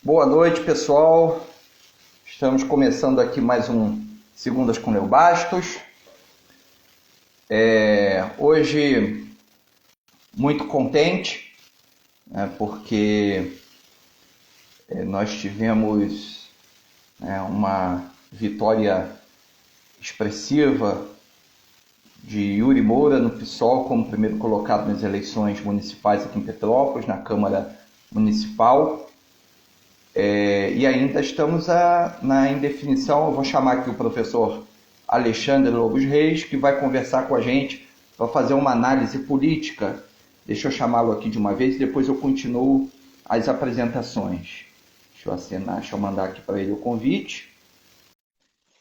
Boa noite, pessoal. Estamos começando aqui mais um Segundas com Leo Bastos. Hoje, muito contente, né, porque nós tivemos uma vitória expressiva de Yuri Moura no PSOL como primeiro colocado nas eleições municipais aqui em Petrópolis, na Câmara Municipal. E ainda estamos na indefinição. Eu vou chamar aqui o professor Alexandre Lobos Reis, que vai conversar com a gente para fazer uma análise política. Deixa eu chamá-lo aqui de uma vez e depois eu continuo as apresentações. Deixa eu assinar, deixa eu mandar aqui para ele o convite.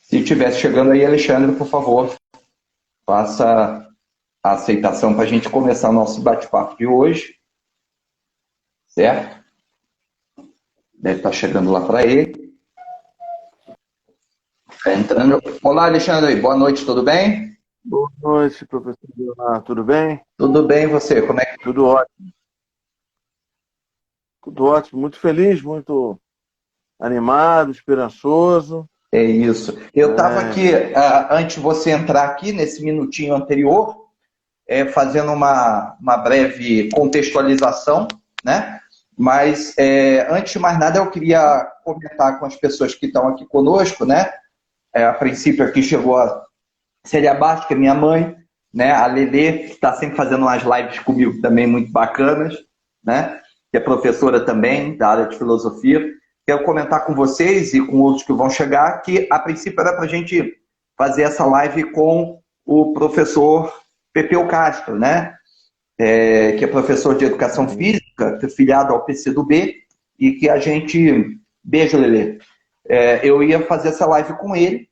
Se estivesse chegando aí, Alexandre, por favor, faça a aceitação para a gente começar o nosso bate-papo de hoje. Certo? Deve estar chegando lá para ele. Está entrando. Olá, Alexandre. Boa noite, tudo bem? Boa noite, professor Leonardo. Tudo bem? Tudo bem, e você? Como é que... Tudo ótimo. Tudo ótimo. Muito feliz, muito animado, esperançoso. É isso. Eu estava aqui, antes de você entrar aqui, nesse minutinho anterior, fazendo uma breve contextualização, né? Mas, antes de mais nada, eu queria comentar com as pessoas que estão aqui conosco, né? A princípio aqui chegou a Célia Bastos, que é minha mãe, né? A Lelê, que está sempre fazendo umas lives comigo também muito bacanas, né? Que é professora também da área de filosofia. Quero comentar com vocês e com outros que vão chegar que, a princípio, era para a gente fazer essa live com o professor Pepeu Castro, né? Que é professor de Educação Física, filiado ao PCdoB, e que a gente... Beijo, Lelê. Eu ia fazer essa live com ele,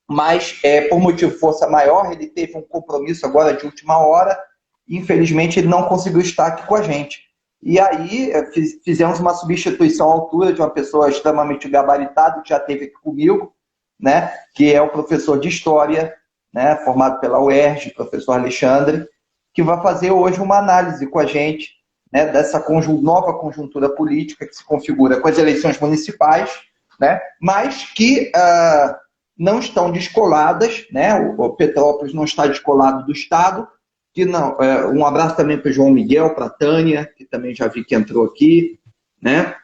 mas por motivo de força maior, ele teve um compromisso agora de última hora, e infelizmente ele não conseguiu estar aqui com a gente. E aí fizemos uma substituição à altura de uma pessoa extremamente gabaritada, que já esteve aqui comigo, né, que é o professor de História, né, formado pela UERJ, professor Alexandre, que vai fazer hoje uma análise com a gente, né, dessa nova conjuntura política que se configura com as eleições municipais, né, mas que não estão descoladas, né? O Petrópolis não está descolado do Estado. Que não, um abraço também para o João Miguel, para a Tânia, que também já vi que entrou aqui, né?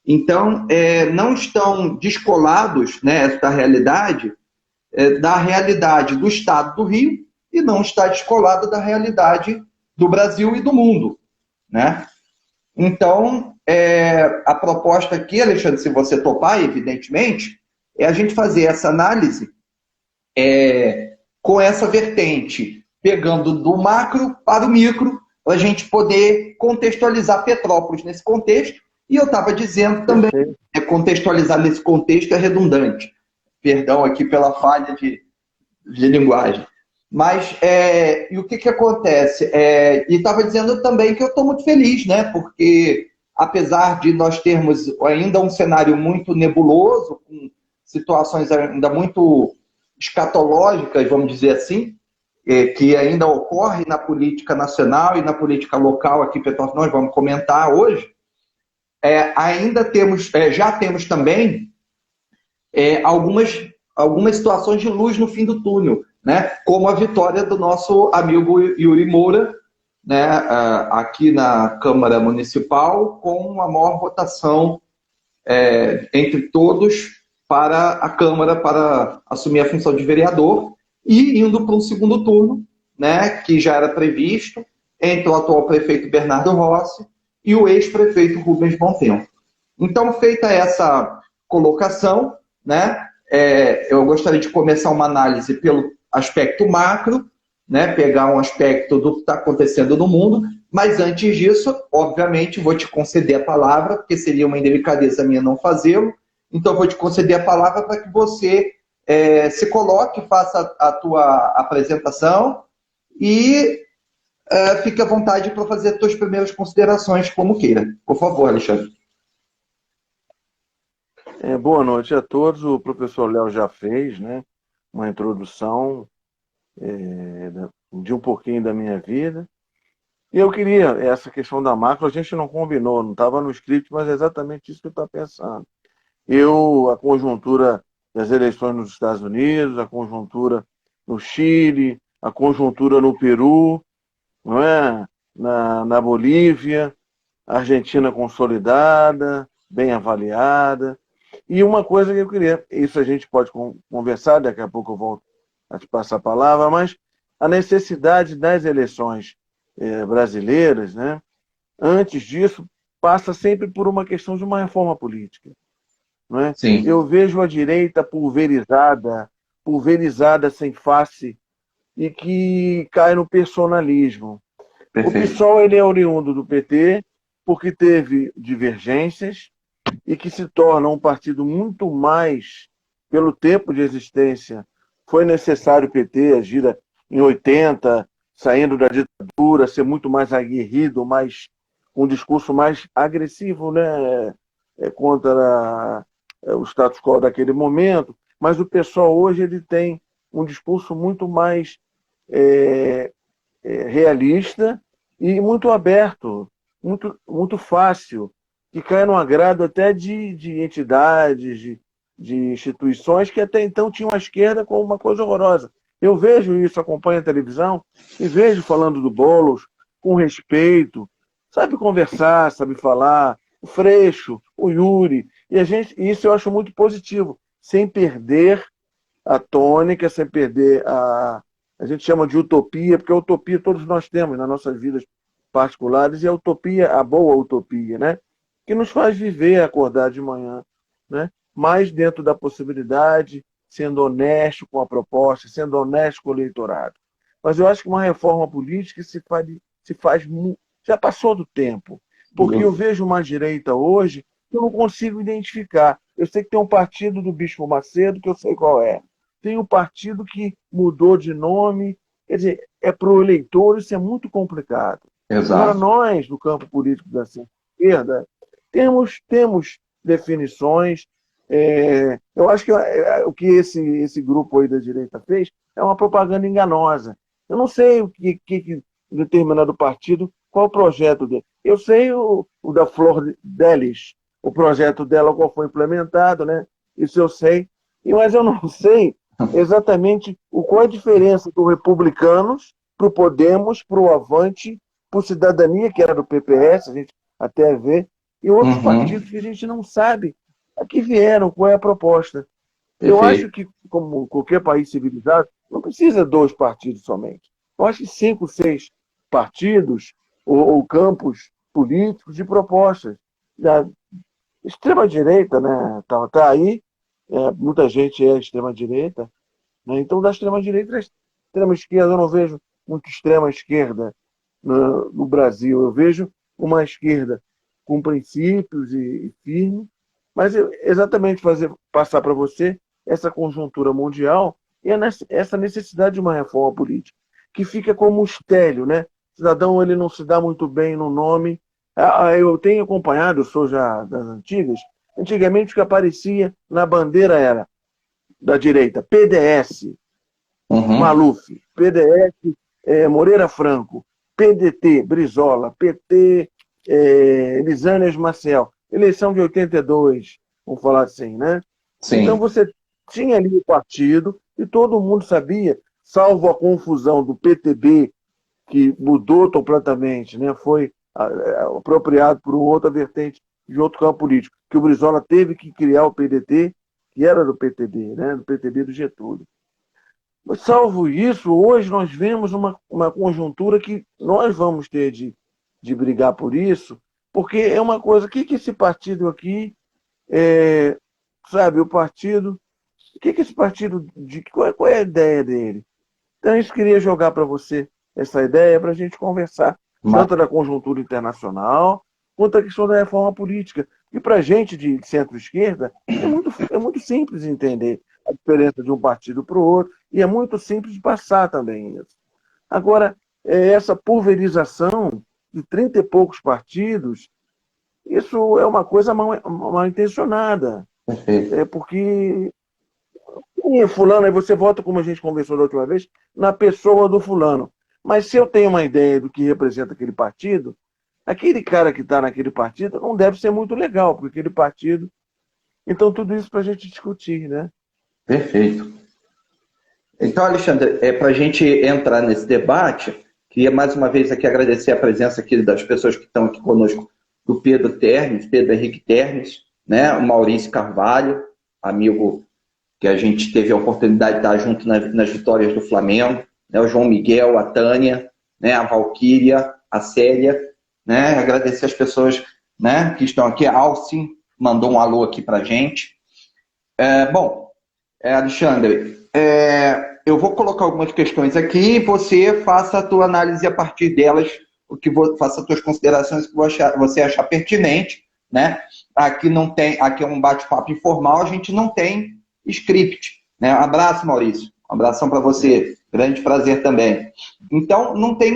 Então, não estão descolados, né, esta realidade da realidade do Estado do Rio e não está descolada da realidade do Brasil e do mundo, né? Então, a proposta aqui, Alexandre, se você topar, evidentemente, é a gente fazer essa análise com essa vertente, pegando do macro para o micro, para a gente poder contextualizar Petrópolis nesse contexto. E eu estava dizendo também, contextualizar nesse contexto é redundante. Perdão aqui pela falha de linguagem. Mas, e o que acontece? E estava dizendo também que eu estou muito feliz, né? Porque, apesar de nós termos ainda um cenário muito nebuloso, com situações ainda muito escatológicas, vamos dizer assim, que ainda ocorre na política nacional e na política local aqui em Petrópolis, nós vamos comentar hoje, ainda temos, já temos também algumas situações de luz no fim do túnel, né? Como a vitória do nosso amigo Yuri Moura, né? Aqui na Câmara Municipal, com uma maior votação entre todos para a Câmara, para assumir a função de vereador, e indo para um segundo turno, né, que já era previsto, entre o atual prefeito Bernardo Rossi e o ex-prefeito Rubens Bontempo. Então, feita essa colocação, né, eu gostaria de começar uma análise pelo aspecto macro, né, pegar um aspecto do que está acontecendo no mundo, mas antes disso, obviamente, vou te conceder a palavra, porque seria uma indelicadeza minha não fazê-lo, então vou te conceder a palavra para que você se coloque, faça a tua apresentação e fique à vontade para fazer as tuas primeiras considerações, como queira. Por favor, Alexandre. Boa noite a todos. O professor Léo já fez, né, uma introdução de um pouquinho da minha vida. E eu queria, essa questão da macro, a gente não combinou, não estava no script, mas é exatamente isso que eu estou pensando. A conjuntura das eleições nos Estados Unidos, a conjuntura no Chile, a conjuntura no Peru, não é? Na Bolívia, a Argentina consolidada, bem avaliada. E uma coisa que eu queria, isso a gente pode conversar, daqui a pouco eu volto a te passar a palavra, mas a necessidade das eleições brasileiras, né? Antes disso, passa sempre por uma questão de uma reforma política. Não é? Sim, Eu vejo a direita pulverizada sem face e que cai no personalismo. O perfeito. PSOL ele é oriundo do PT porque teve divergências e que se torna um partido muito mais, pelo tempo de existência, foi necessário o PT agir em 80, saindo da ditadura, ser muito mais aguerrido, mais, um discurso mais agressivo, né, contra o status quo daquele momento, mas o pessoal hoje ele tem um discurso muito mais é, realista e muito aberto, muito fácil, que cai no agrado até de entidades, de instituições que até então tinham a esquerda como uma coisa horrorosa. Eu vejo isso, acompanho a televisão e vejo falando do Boulos com respeito, sabe conversar, sabe falar, o Freixo, o Yuri, isso eu acho muito positivo, sem perder a tônica, sem perder a gente chama de utopia, porque a utopia todos nós temos nas nossas vidas particulares, e a utopia, a boa utopia, né? Que nos faz viver, acordar de manhã, né? Mas dentro da possibilidade, sendo honesto com a proposta, sendo honesto com o eleitorado. Mas eu acho que uma reforma política já passou do tempo, porque eu vejo uma direita hoje que eu não consigo identificar. Eu sei que tem um partido do Bispo Macedo, que eu sei qual é. Tem um partido que mudou de nome. Quer dizer, para o eleitor isso é muito complicado. Agora, Exato. nós, no campo político da centro-esquerda, temos definições. Eu acho que o que esse grupo aí da direita fez é uma propaganda enganosa. Eu não sei que determinado partido, qual o projeto dele. Eu sei o da Flor Delis, o projeto dela, qual foi implementado, né? Isso eu sei. Mas eu não sei exatamente qual é a diferença do Republicanos para o Podemos, para o Avante, para o Cidadania, que era do PPS, a gente até vê, e outros Uhum, partidos que a gente não sabe a que vieram, qual é a proposta. Eu acho perfeito. que, como qualquer país civilizado, não precisa dois partidos somente. Eu acho que 5, 6 partidos ou campos políticos de propostas. Da extrema-direita, né? Tá aí, muita gente é extrema-direita, né? Então, da extrema-direita à extrema-esquerda, eu não vejo muito extrema-esquerda no Brasil. Eu vejo uma esquerda com princípios e firme, mas exatamente passar para você essa conjuntura mundial e essa necessidade de uma reforma política, que fica como um estélio, né? O cidadão ele não se dá muito bem no nome. Eu tenho acompanhado, eu sou já das antigas, antigamente o que aparecia na bandeira era da direita, PDS, Uhum, Maluf, PDS, Moreira Franco, PDT, Brizola, PT, Lisânias Maciel, eleição de 82, vamos falar assim, né? Então sim, você tinha ali o partido e todo mundo sabia, salvo a confusão do PTB, que mudou completamente, né? Foi apropriado por uma outra vertente de outro campo político, que o Brizola teve que criar o PDT, que era do PTB, né? Do PTB do Getúlio. Mas, salvo isso, hoje nós vemos uma conjuntura que nós vamos ter de brigar por isso, porque é uma coisa, que esse partido aqui, sabe, o partido, que esse partido, qual é a ideia dele? Então, eu queria jogar para você essa ideia para a gente conversar, ma- tanto da conjuntura internacional, quanto a questão da reforma política. E para a gente de centro-esquerda, é muito simples entender a diferença de um partido para o outro, e é muito simples de passar também isso. Agora, essa pulverização de 30 e poucos partidos, isso é uma coisa mal intencionada. perfeito. Porque fulano, aí você vota, como a gente conversou da última vez, na pessoa do fulano. Mas se eu tenho uma ideia do que representa aquele partido, aquele cara que está naquele partido não deve ser muito legal, porque aquele partido... Então, tudo isso para a gente discutir, né? Perfeito. Então, Alexandre, para a gente entrar nesse debate, queria mais uma vez aqui agradecer a presença aqui das pessoas que estão aqui conosco, do Pedro Termes, Pedro Henrique Termes, né? O Maurício Carvalho, amigo que a gente teve a oportunidade de estar junto nas vitórias do Flamengo, né? O João Miguel, a Tânia, né? A Valquíria, a Célia, né? Agradecer as pessoas, né, que estão aqui. A Alcin mandou um alô aqui para a gente. Bom, Alexandre, eu vou colocar algumas questões aqui e você faça a tua análise a partir delas, faça as tuas considerações que você achar pertinente, né? Aqui é um bate-papo informal, a gente não tem script, né? Abraço, Maurício. Um abração para você. Grande prazer também. Então, não tem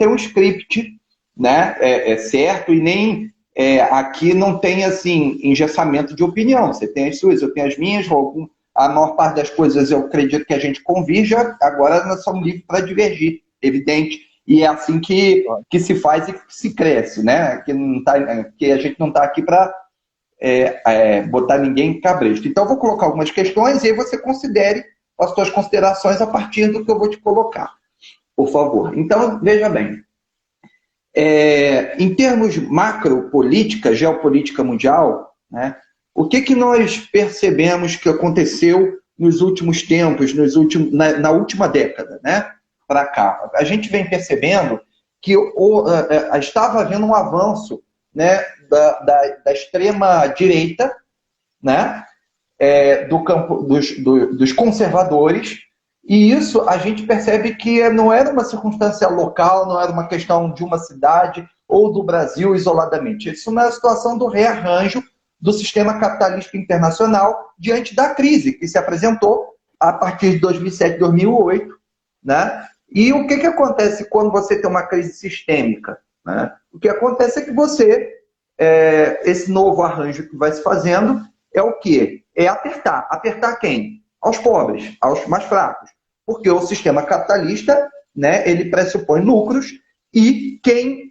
um script, né? Certo, e nem aqui não tem assim engessamento de opinião. Você tem as suas, eu tenho as minhas, a maior parte das coisas eu acredito que a gente convirja, agora nós somos livres para divergir, evidente, e é assim que se faz e que se cresce, né? Que a gente não está aqui para botar ninguém em cabresto. Então, eu vou colocar algumas questões e aí você considere as suas considerações a partir do que eu vou te colocar, por favor. Então, veja bem, em termos macropolítica, geopolítica mundial, né? O que nós percebemos que aconteceu nos últimos tempos, na última década, né, para cá? A gente vem percebendo que estava havendo um avanço, né, da extrema-direita, né, do campo dos conservadores, e isso a gente percebe que não era uma circunstância local, não era uma questão de uma cidade ou do Brasil isoladamente. Isso é uma situação do rearranjo do sistema capitalista internacional diante da crise que se apresentou a partir de 2007, 2008, né? E o que acontece quando você tem uma crise sistêmica, né? O que acontece é que esse novo arranjo que vai se fazendo é o quê? É apertar. Apertar quem? Aos pobres, aos mais fracos. Porque o sistema capitalista, né, ele pressupõe lucros e quem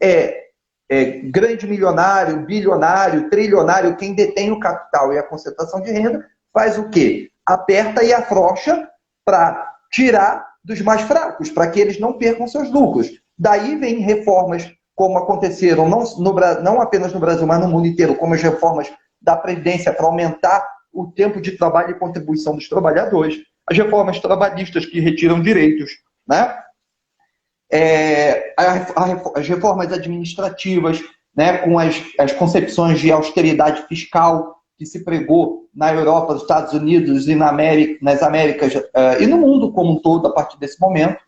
grande milionário, bilionário, trilionário, quem detém o capital e a concentração de renda, faz o quê? Aperta e afrouxa para tirar dos mais fracos, para que eles não percam seus lucros. Daí vem reformas como aconteceram não apenas no Brasil, mas no mundo inteiro, como as reformas da Previdência para aumentar o tempo de trabalho e contribuição dos trabalhadores, as reformas trabalhistas que retiram direitos, né? As reformas administrativas, né, com as concepções de austeridade fiscal que se pregou na Europa, nos Estados Unidos e nas Américas e no mundo como um todo a partir desse momento.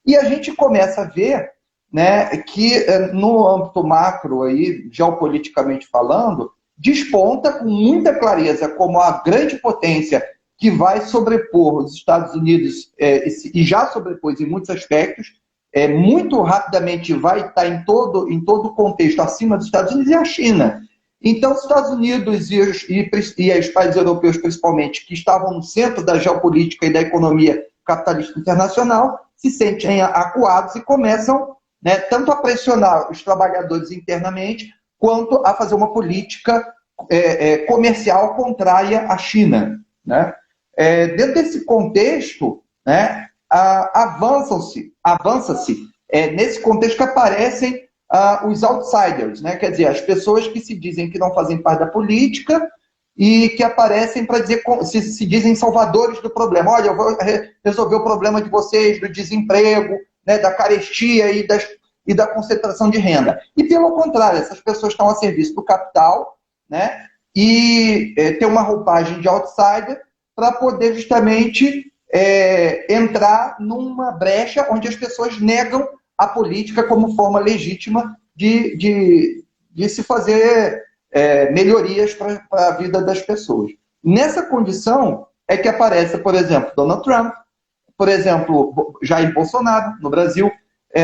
E a gente começa a ver, né, que no âmbito macro, aí, geopoliticamente falando, desponta com muita clareza como a grande potência que vai sobrepor os Estados Unidos e já sobrepôs em muitos aspectos, muito rapidamente vai estar em todo o contexto acima dos Estados Unidos e a China. Então, os Estados Unidos e os países europeus, principalmente, que estavam no centro da geopolítica e da economia capitalista internacional, se sentem acuados e começam, né, tanto a pressionar os trabalhadores internamente, quanto a fazer uma política comercial contrária à China, né? Dentro desse contexto, né, avança-se nesse contexto que aparecem os outsiders, né? Quer dizer, as pessoas que se dizem que não fazem parte da política e que aparecem para dizer, se dizem salvadores do problema. Olha, eu vou resolver o problema de vocês, do desemprego, né, da carestia e da concentração de renda. E, pelo contrário, essas pessoas estão a serviço do capital, né, e tem uma roupagem de outsider para poder justamente entrar numa brecha onde as pessoas negam a política como forma legítima de se fazer melhorias para a vida das pessoas. Nessa condição é que aparece, por exemplo, Donald Trump, por exemplo, Jair Bolsonaro, no Brasil,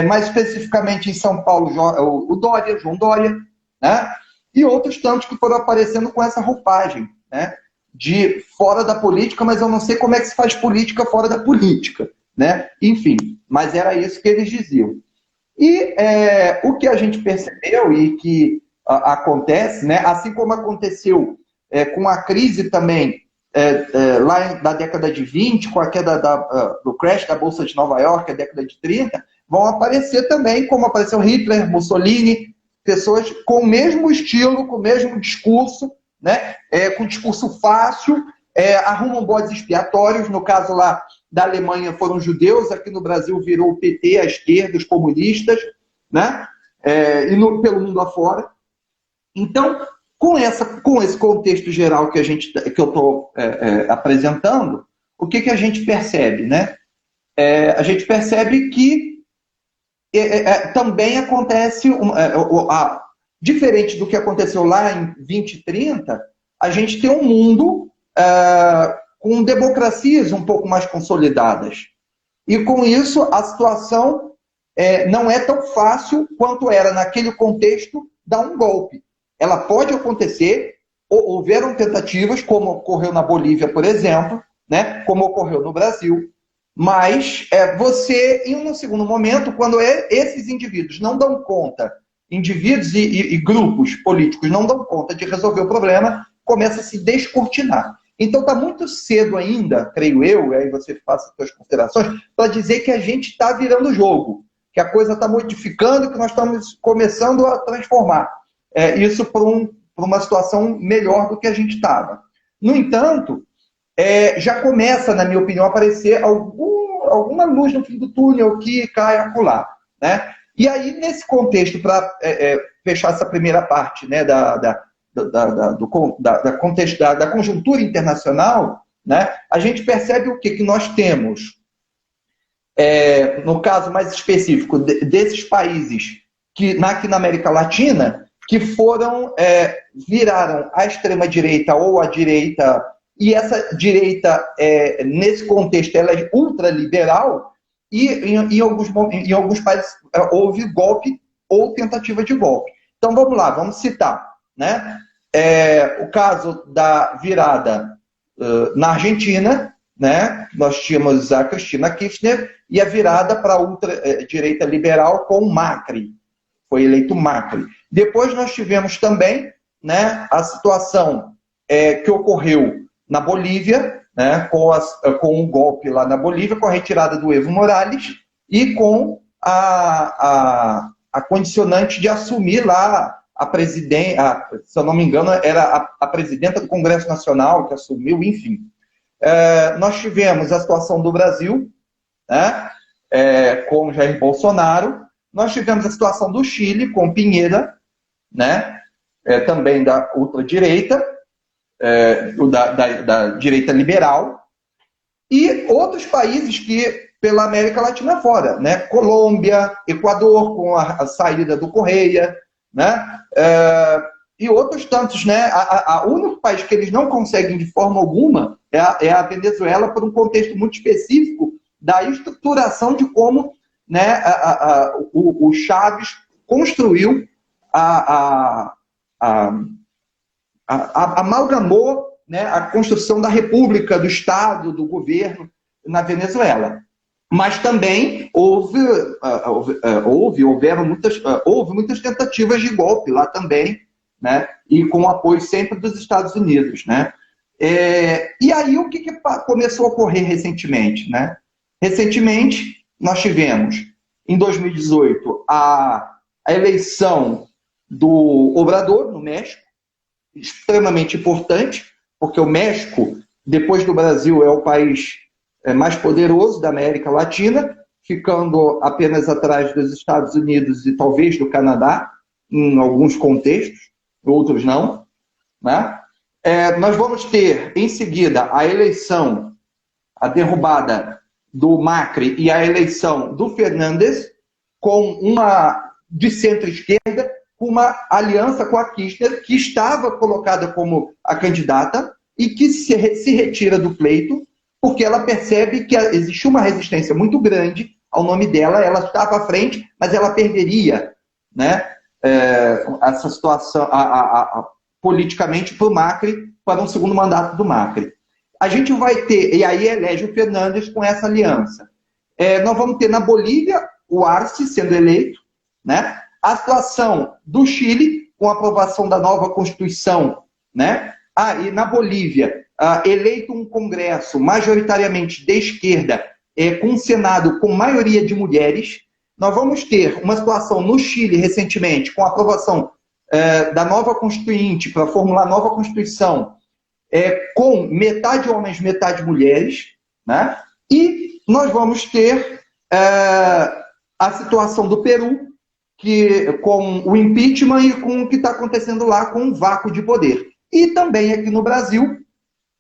mais especificamente em São Paulo, o João Dória, né? E outros tantos que foram aparecendo com essa roupagem, né, de fora da política, mas eu não sei como é que se faz política fora da política, né? Enfim, mas era isso que eles diziam. E o que a gente percebeu e que acontece, né, assim como aconteceu com a crise também lá da década de 20, com a queda do crash da Bolsa de Nova York, a década de 30, vão aparecer também, como apareceu Hitler, Mussolini, pessoas com o mesmo estilo, com o mesmo discurso, né, com discurso fácil, arrumam bodes expiatórios. No caso lá da Alemanha foram judeus, aqui no Brasil virou o PT, a esquerda, os comunistas, né, pelo mundo afora. Então, com esse contexto geral que eu estou apresentando, o que a gente percebe, né? A gente percebe que também acontece, diferente do que aconteceu lá em 2030, a gente tem um mundo com democracias um pouco mais consolidadas. E com isso, a situação não é tão fácil quanto era naquele contexto dar um golpe. Ela pode acontecer, houveram tentativas, como ocorreu na Bolívia, por exemplo, né, como ocorreu no Brasil, mas você, em um segundo momento, quando esses indivíduos não dão conta, indivíduos e grupos políticos não dão conta de resolver o problema, começa a se descortinar. Então está muito cedo ainda, creio eu, e aí você faça as suas considerações, para dizer que a gente está virando o jogo, que a coisa está modificando, que nós estamos começando a transformar isso para uma situação melhor do que a gente estava. No entanto, já começa, na minha opinião, a aparecer alguma luz no fim do túnel que cai acolá, né? E aí, nesse contexto, para fechar essa primeira parte, né, da conjuntura internacional, né, a gente percebe o quê? Que nós temos, no caso mais específico, desses países aqui na América Latina, que viraram a extrema-direita ou a direita, e essa direita, nesse contexto, ela é ultraliberal, e em alguns países houve golpe ou tentativa de golpe. Então vamos lá, vamos citar, né? O caso da virada na Argentina, né? Nós tínhamos a Cristina Kirchner, e a virada para a ultradireita liberal com o Macri. Foi eleito Macri. Depois nós tivemos também, né, a situação que ocorreu na Bolívia, né, com o golpe lá na Bolívia, com a retirada do Evo Morales e com a condicionante de assumir lá a presidência, se eu não me engano, era a presidenta do Congresso Nacional que assumiu, enfim. Nós tivemos a situação do Brasil, né, com Jair Bolsonaro. Nós tivemos a situação do Chile, com Piñera, né, também da ultradireita, da direita liberal, e outros países que, pela América Latina fora, né, Colômbia, Equador, com a saída do Correia, né, e outros tantos, né. O único país que eles não conseguem de forma alguma é a Venezuela, por um contexto muito específico da estruturação de como, né, o Chávez construiu, amalgamou, né, a construção da república, do Estado, do governo na Venezuela. Mas também houve muitas tentativas de golpe lá também, né, e com o apoio sempre dos Estados Unidos, né. E aí o que começou a ocorrer recentemente, né? Recentemente nós tivemos, em 2018, a eleição do Obrador no México, extremamente importante, porque o México, depois do Brasil, é o país mais poderoso da América Latina, ficando apenas atrás dos Estados Unidos e talvez do Canadá, em alguns contextos, outros não, né? Nós vamos ter, em seguida, a derrubada do Macri e a eleição do Fernandes, de centro-esquerda, com uma aliança com a Kirchner, que estava colocada como a candidata e que se retira do pleito, porque ela percebe que existe uma resistência muito grande ao nome dela, ela estava à frente, mas ela perderia, né, essa situação politicamente para o Macri, para um segundo mandato do Macri. A gente vai ter, e aí elege o Fernandes com essa aliança. Nós vamos ter na Bolívia o Arce sendo eleito, né? A situação do Chile, com a aprovação da nova Constituição, né? E na Bolívia, eleito um Congresso majoritariamente de esquerda, com um Senado com maioria de mulheres. Nós vamos ter uma situação no Chile, recentemente, com a aprovação da nova Constituinte, para formular a nova Constituição, com metade homens, metade mulheres, né? E nós vamos ter a situação do Peru, com o impeachment e com o que está acontecendo lá com o vácuo de poder. E também aqui no Brasil,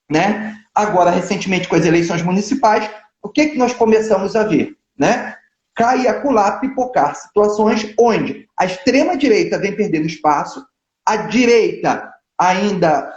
né? Agora, recentemente, com as eleições municipais, o que nós começamos a ver, né? Cai acolá, pipocar situações onde a extrema-direita vem perdendo espaço, a direita ainda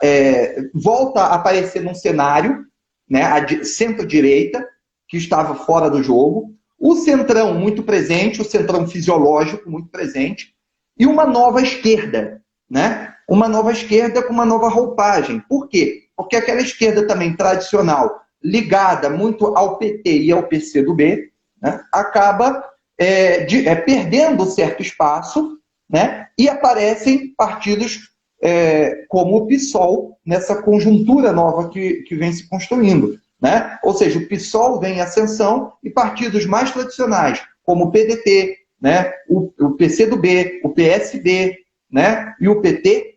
volta a aparecer num cenário, né? A centro-direita, que estava fora do jogo, o centrão muito presente, o centrão fisiológico muito presente, e uma nova esquerda, né? Uma nova esquerda com uma nova roupagem. Por quê? Porque aquela esquerda também tradicional, ligada muito ao PT e ao PCdoB, né, acaba perdendo certo espaço, né, e aparecem partidos como o PSOL nessa conjuntura nova que vem se construindo, né? Ou seja, o PSOL vem em ascensão e partidos mais tradicionais, como o PDT, né, o PCdoB, o PSD, né, e o PT,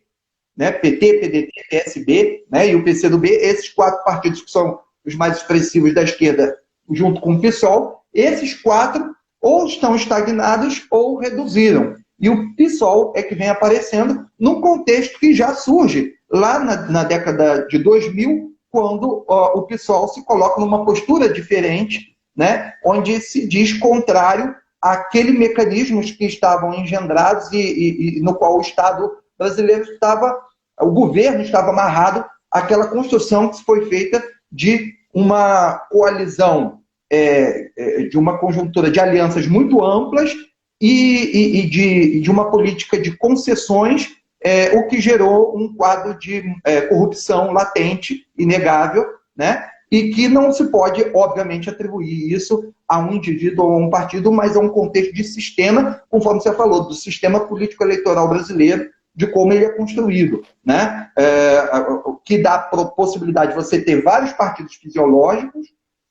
né, PT, PDT, PSB, né, e o PCdoB, esses 4 partidos que são os mais expressivos da esquerda, junto com o PSOL, esses 4 ou estão estagnados ou reduziram. E o PSOL é que vem aparecendo num contexto que já surge lá na década de 2000, quando o PSOL se coloca numa postura diferente, né, onde se diz contrário àqueles mecanismos que estavam engendrados e no qual o Estado brasileiro o governo estava amarrado àquela construção que foi feita de uma coalizão, de uma conjuntura de alianças muito amplas e de uma política de concessões, o que gerou um quadro de corrupção latente, inegável, né? E que não se pode, obviamente, atribuir isso a um indivíduo ou a um partido, mas a um contexto de sistema, conforme você falou, do sistema político-eleitoral brasileiro, de como ele é construído, né? O que dá a possibilidade de você ter vários partidos fisiológicos,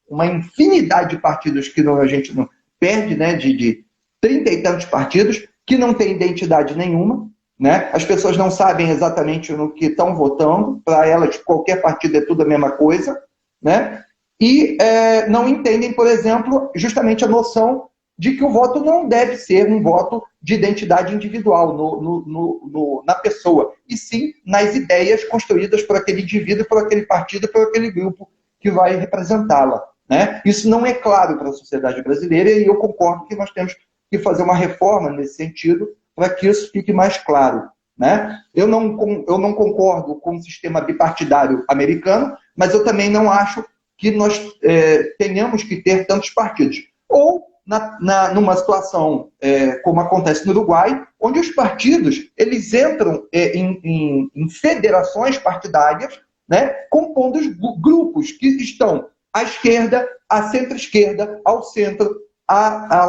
uma infinidade de partidos que a gente não perde, né? De 30 e tantos partidos que não têm identidade nenhuma, né? As pessoas não sabem exatamente no que estão votando, para elas qualquer partido é tudo a mesma coisa, né? E não entendem, por exemplo, justamente a noção de que o voto não deve ser um voto de identidade individual na pessoa, e sim nas ideias construídas por aquele indivíduo, por aquele partido, por aquele grupo que vai representá-la, né? Isso não é claro para a sociedade brasileira e eu concordo que nós temos que fazer uma reforma nesse sentido para que isso fique mais claro, né? Eu não concordo com o sistema bipartidário americano, mas eu também não acho que nós tenhamos que ter tantos partidos. Ou numa situação como acontece no Uruguai, onde os partidos eles entram em federações partidárias, né, compondo grupos que estão à esquerda, à centro-esquerda, ao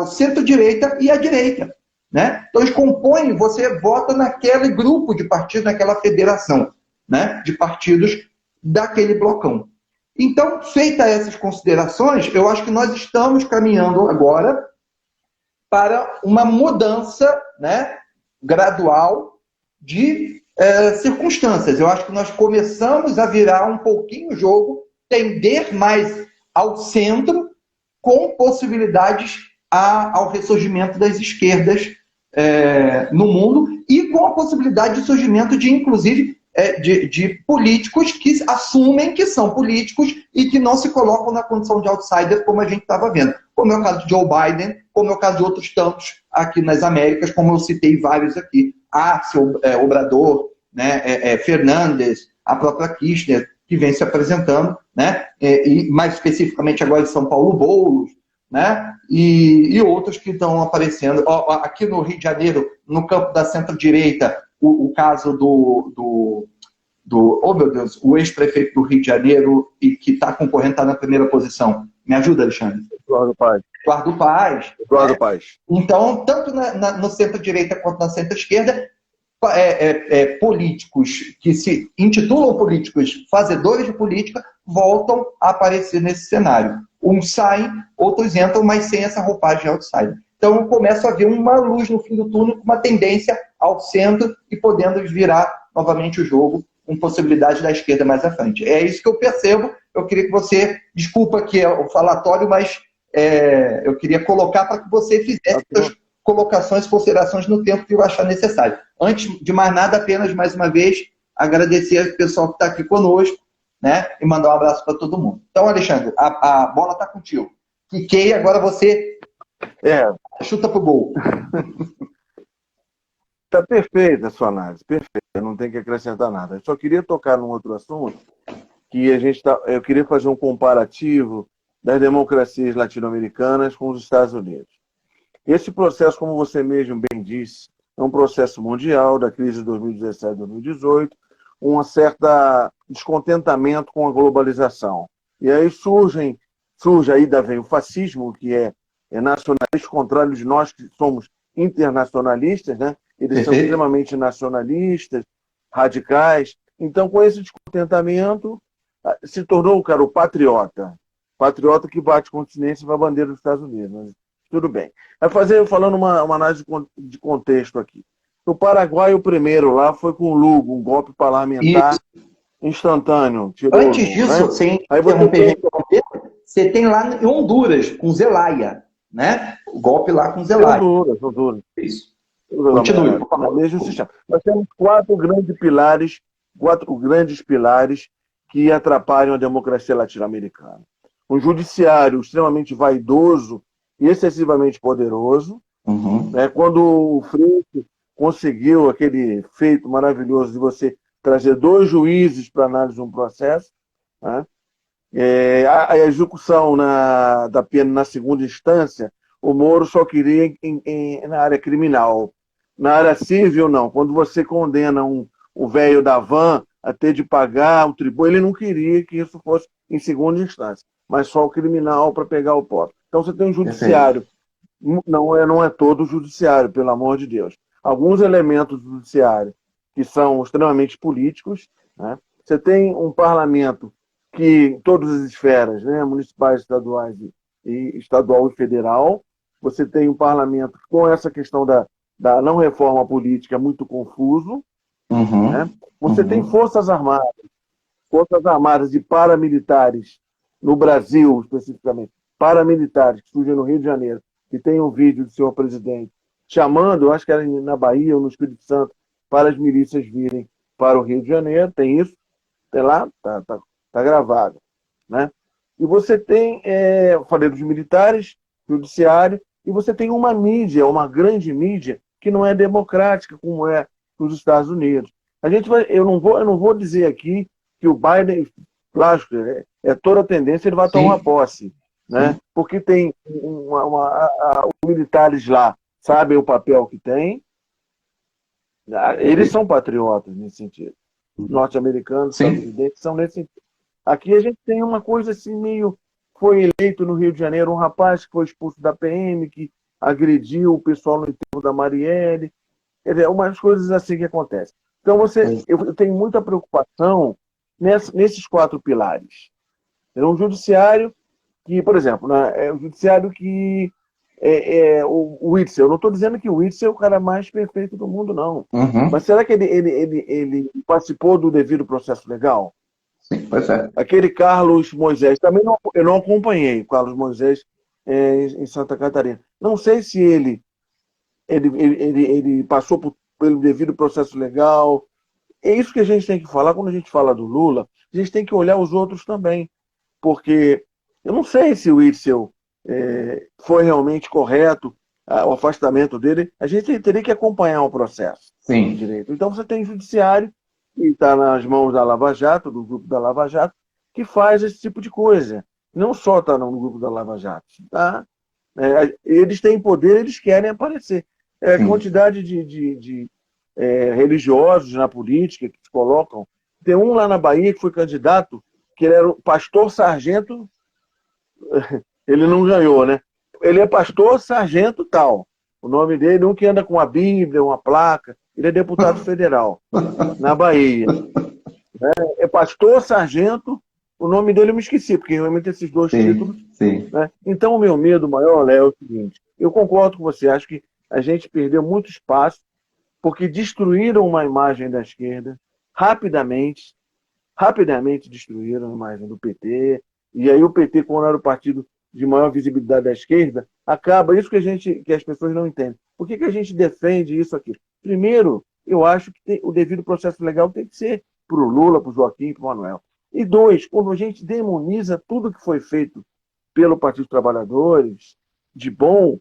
centro-direita e à direita, né? Então eles compõem, você vota naquele grupo de partidos, naquela federação, né, de partidos daquele blocão. Então, feitas essas considerações, eu acho que nós estamos caminhando agora para uma mudança, né, gradual de circunstâncias. Eu acho que nós começamos a virar um pouquinho o jogo, tender mais ao centro, com possibilidades ao ressurgimento das esquerdas no mundo e com a possibilidade de surgimento de, inclusive, de políticos que assumem que são políticos e que não se colocam na condição de outsider, como a gente estava vendo. Como é o caso de Joe Biden, como é o caso de outros tantos aqui nas Américas, como eu citei vários aqui. Axel, Obrador, né, Fernandes, a própria Kirchner, que vem se apresentando, né, e mais especificamente agora em São Paulo, Boulos, né, e outros que estão aparecendo. Aqui no Rio de Janeiro, no campo da centro-direita, o caso oh meu Deus, o ex-prefeito do Rio de Janeiro e que está concorrendo, está na primeira posição. Me ajuda, Alexandre? Eduardo Paes. Eduardo Paes. Eduardo Paes. Então, tanto no centro-direita quanto na centro-esquerda, políticos que se intitulam políticos fazedores de política voltam a aparecer nesse cenário. Uns saem, outros entram, mas sem essa roupagem outsider. Então, começa a haver uma luz no fim do túnel, uma tendência ao centro e podendo virar novamente o jogo com possibilidade da esquerda mais à frente. É isso que eu percebo. Eu queria que você, desculpa aqui o falatório, mas eu queria colocar para que você fizesse suas colocações e considerações no tempo que eu achar necessário. Antes de mais nada, apenas mais uma vez, agradecer ao pessoal que está aqui conosco, né, e mandar um abraço para todo mundo. Então, Alexandre, a bola está contigo. Quiquei, agora você chuta pro gol. Está perfeita a sua análise, perfeita, não tem que acrescentar nada. Eu só queria tocar num outro assunto, que eu queria fazer um comparativo das democracias latino-americanas com os Estados Unidos. Esse processo, como você mesmo bem disse, é um processo mundial da crise de 2017-2018, um certo descontentamento com a globalização. E aí surge aí vem o fascismo, que é nacionalista, contrário de nós que somos internacionalistas, né? Eles são extremamente nacionalistas, radicais. Então, com esse descontentamento, se tornou, cara, o patriota que bate continência para a bandeira dos Estados Unidos. Mas tudo bem. Falando uma análise de contexto aqui. No Paraguai, o primeiro lá foi com o Lugo, um golpe parlamentar instantâneo. Antes disso, sem você tem lá em Honduras, com Zelaya, né? O golpe lá com Zelaya. Honduras. Isso. Continue, por favor. Nós temos quatro grandes pilares que atrapalham a democracia latino-americana. Um judiciário extremamente vaidoso e excessivamente poderoso. Né? Quando o Freixo conseguiu aquele feito maravilhoso de você trazer 2 juízes para análise de um processo, né? A execução da pena na segunda instância, o Moro só queria na área criminal. Na área civil, não. Quando você condena o velho da van a ter de pagar o tributo, ele não queria que isso fosse em segunda instância, mas só o criminal para pegar o posto. Então você tem um judiciário. Não é todo o judiciário, pelo amor de Deus. Alguns elementos do judiciário que são extremamente políticos, né? Você tem um parlamento que, em todas as esferas, né, municipais, estaduais estadual e federal, você tem um parlamento com essa questão da não reforma política muito confuso, né? Você tem forças armadas e paramilitares no Brasil, especificamente, paramilitares que surgem no Rio de Janeiro, que tem um vídeo do senhor presidente chamando, eu acho que era na Bahia ou no Espírito Santo, para as milícias virem para o Rio de Janeiro, tem isso, tem lá, tá gravado, né? E você tem, eu falei dos militares, judiciário, e você tem uma mídia, uma grande mídia, que não é democrática, como é nos Estados Unidos. Eu não vou dizer aqui que o Biden, lógico, toda a tendência, ele vai tomar posse, né? Porque tem os militares lá sabem o papel que tem, eles são patriotas nesse sentido. Norte-americanos, estadunidenses são nesse sentido. Aqui a gente tem uma coisa assim meio... Foi eleito no Rio de Janeiro um rapaz que foi expulso da PM, que agrediu o pessoal no enterro da Marielle. Umas coisas assim que acontecem. Então eu tenho muita preocupação nesses 4 pilares. É um judiciário que, por exemplo, né, é um judiciário que o Witzel. Eu não estou dizendo que o Witzel é o cara mais perfeito do mundo, não. Mas será que ele participou do devido processo legal? Sim, pois é. Aquele Carlos Moisés, também eu não acompanhei o Carlos Moisés em Santa Catarina. Não sei se ele passou pelo devido processo legal. É isso que a gente tem que falar quando a gente fala do Lula. A gente tem que olhar os outros também. Porque eu não sei se o Witzel foi realmente correto, o afastamento dele. A gente teria que acompanhar o processo. Sim. Direito. Então você tem judiciário, que está nas mãos da Lava Jato, do grupo da Lava Jato, que faz esse tipo de coisa. Não só está no grupo da Lava Jato. Tá? Eles têm poder, eles querem aparecer. A quantidade de religiosos na política que se colocam. Tem um lá na Bahia que foi candidato, que ele era o pastor sargento Ele não ganhou, né? Ele é pastor sargento tal. O nome dele, um que anda com a Bíblia, uma placa. Ele é deputado federal, na Bahia. É pastor sargento, o nome dele eu me esqueci, porque realmente esses dois títulos. Sim. Né? Então, o meu medo maior, Léo, é o seguinte: eu concordo com você, acho que a gente perdeu muito espaço, porque destruíram uma imagem da esquerda rapidamente destruíram a imagem do PT, e aí o PT, quando era o partido de maior visibilidade da esquerda, acaba, isso que as pessoas não entendem. Por que a gente defende isso aqui? Primeiro, eu acho que o devido processo legal tem que ser para o Lula, para o Joaquim, para o Manuel. E dois, quando a gente demoniza tudo que foi feito pelo Partido dos Trabalhadores, de bom,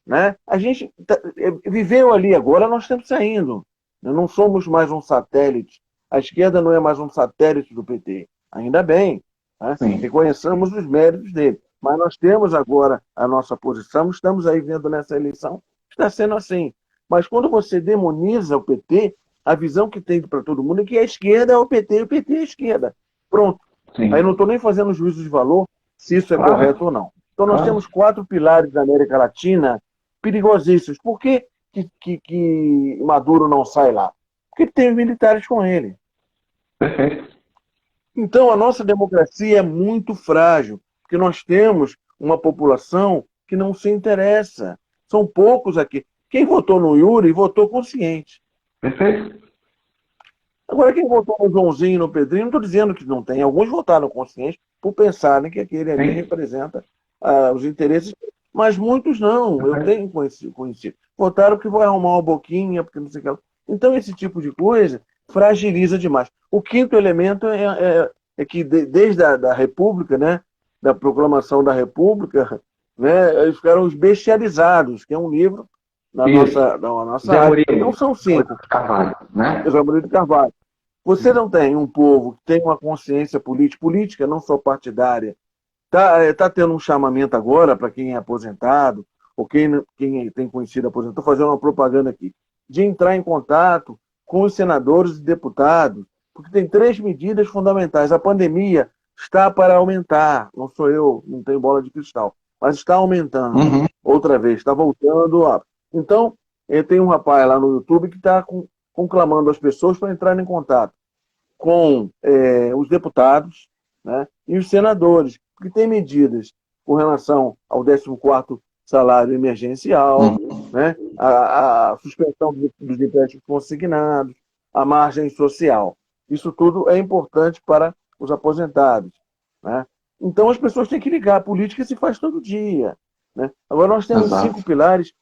né? A gente viveu ali, agora nós estamos saindo. Não somos mais um satélite. A esquerda não é mais um satélite do PT. Ainda bem. Né? Reconheçamos os méritos dele. Mas nós temos agora a nossa posição, estamos aí vendo nessa eleição, está sendo assim. Mas quando você demoniza o PT, a visão que tem para todo mundo é que a esquerda é o PT e o PT é a esquerda. Pronto. Sim. Aí não estou nem fazendo juízo de valor se isso é correto ou não. Então nós temos 4 pilares da América Latina perigosíssimos. Por que Maduro não sai lá? Porque tem os militares com ele. Perfeito. Então, a nossa democracia é muito frágil, porque nós temos uma população que não se interessa. São poucos aqui. Quem votou no Yuri votou consciente. Perfeito. Agora, quem votou no Joãozinho, no Pedrinho, não estou dizendo que não tem. Alguns votaram consciente por pensarem que aquele ali representa os interesses, mas muitos não. Eu tenho conhecido. Votaram porque vai arrumar uma boquinha, porque não sei o que. Então, esse tipo de coisa fragiliza demais. O quinto elemento é que desde a República, né, da proclamação da República, né, eles ficaram bestializados, que é um livro na nossa área. Então são 5. Carvalho, né? José Murilo Carvalho. Você não tem um povo que tem uma consciência política, não só partidária. Tá tendo um chamamento agora para quem é aposentado, ou quem tem conhecido aposentado, estou fazendo uma propaganda aqui, de entrar em contato com os senadores e deputados, porque tem 3 medidas fundamentais. A pandemia está para aumentar, não sou eu, não tenho bola de cristal, mas está aumentando outra vez, está voltando. Então, tem um rapaz lá no YouTube que está conclamando as pessoas para entrarem em contato com os deputados, né, e os senadores, porque tem medidas com relação ao 14º salário emergencial, né, a suspensão dos empréstimos consignados, a margem social. Isso tudo é importante para os aposentados. Né? Então as pessoas têm que ligar. A política se faz todo dia. Né? Agora nós temos 5 pilares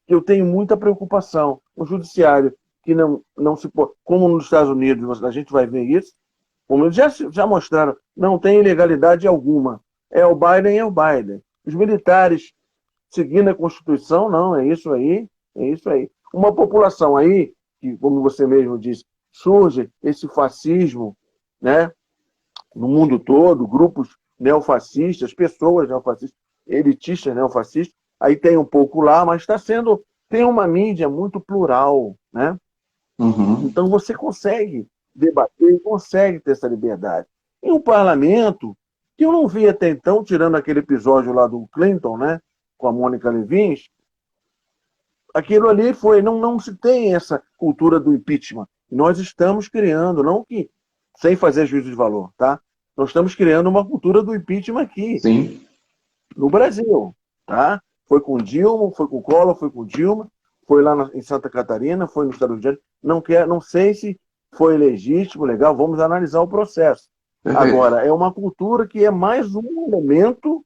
que eu tenho muita preocupação. O judiciário que não se pode, como nos Estados Unidos, a gente vai ver isso, como eles já mostraram, não tem ilegalidade alguma. É o Biden. Os militares seguindo a Constituição, não, é isso aí. Uma população aí, que, como você mesmo disse, surge esse fascismo, né, no mundo todo, grupos neofascistas, pessoas neofascistas, elitistas neofascistas, aí tem um pouco lá, mas tem uma mídia muito plural, né? Então você consegue debater, consegue ter essa liberdade. E um parlamento, que eu não vi até então, tirando aquele episódio lá do Clinton, né, com a Mônica Lewinsky, aquilo ali não se tem essa cultura do impeachment. Nós estamos criando, não que sem fazer juízo de valor, tá? Nós estamos criando uma cultura do impeachment aqui. Sim. No Brasil, tá? Foi com Dilma, foi com Collor, foi com Dilma, foi lá em Santa Catarina, foi no Estado de Janeiro. Não sei se foi legítimo, legal, vamos analisar o processo. Agora, é uma cultura que é mais um elemento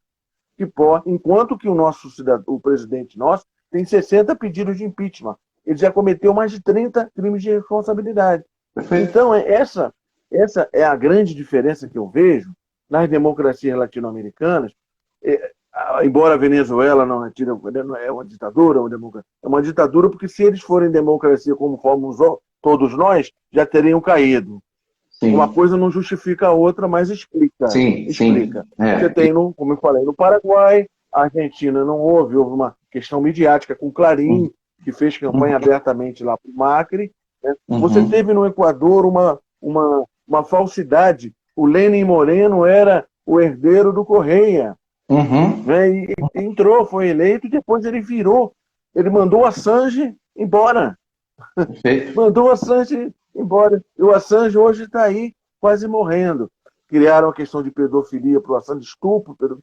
que pode, enquanto que o presidente nosso tem 60 pedidos de impeachment. Ele já cometeu mais de 30 crimes de responsabilidade. Então, essa é a grande diferença que eu vejo nas democracias latino-americanas. Embora a Venezuela não é uma ditadura, é uma ditadura porque se eles forem democracia como fomos todos nós, já teriam caído. Sim. Uma coisa não justifica a outra, mas explica. Sim. Você tem, como eu falei, no Paraguai, a Argentina não houve uma questão midiática com Clarín, que fez campanha abertamente lá para o Macri. Né? Você teve no Equador uma falsidade. O Lenin Moreno era o herdeiro do Correia. Uhum. Né? E entrou, foi eleito, e depois ele virou. Ele mandou o Assange embora. Perfeito. Mandou o Assange embora. E o Assange hoje está aí, quase morrendo. Criaram a questão de pedofilia para o Assange, estupro,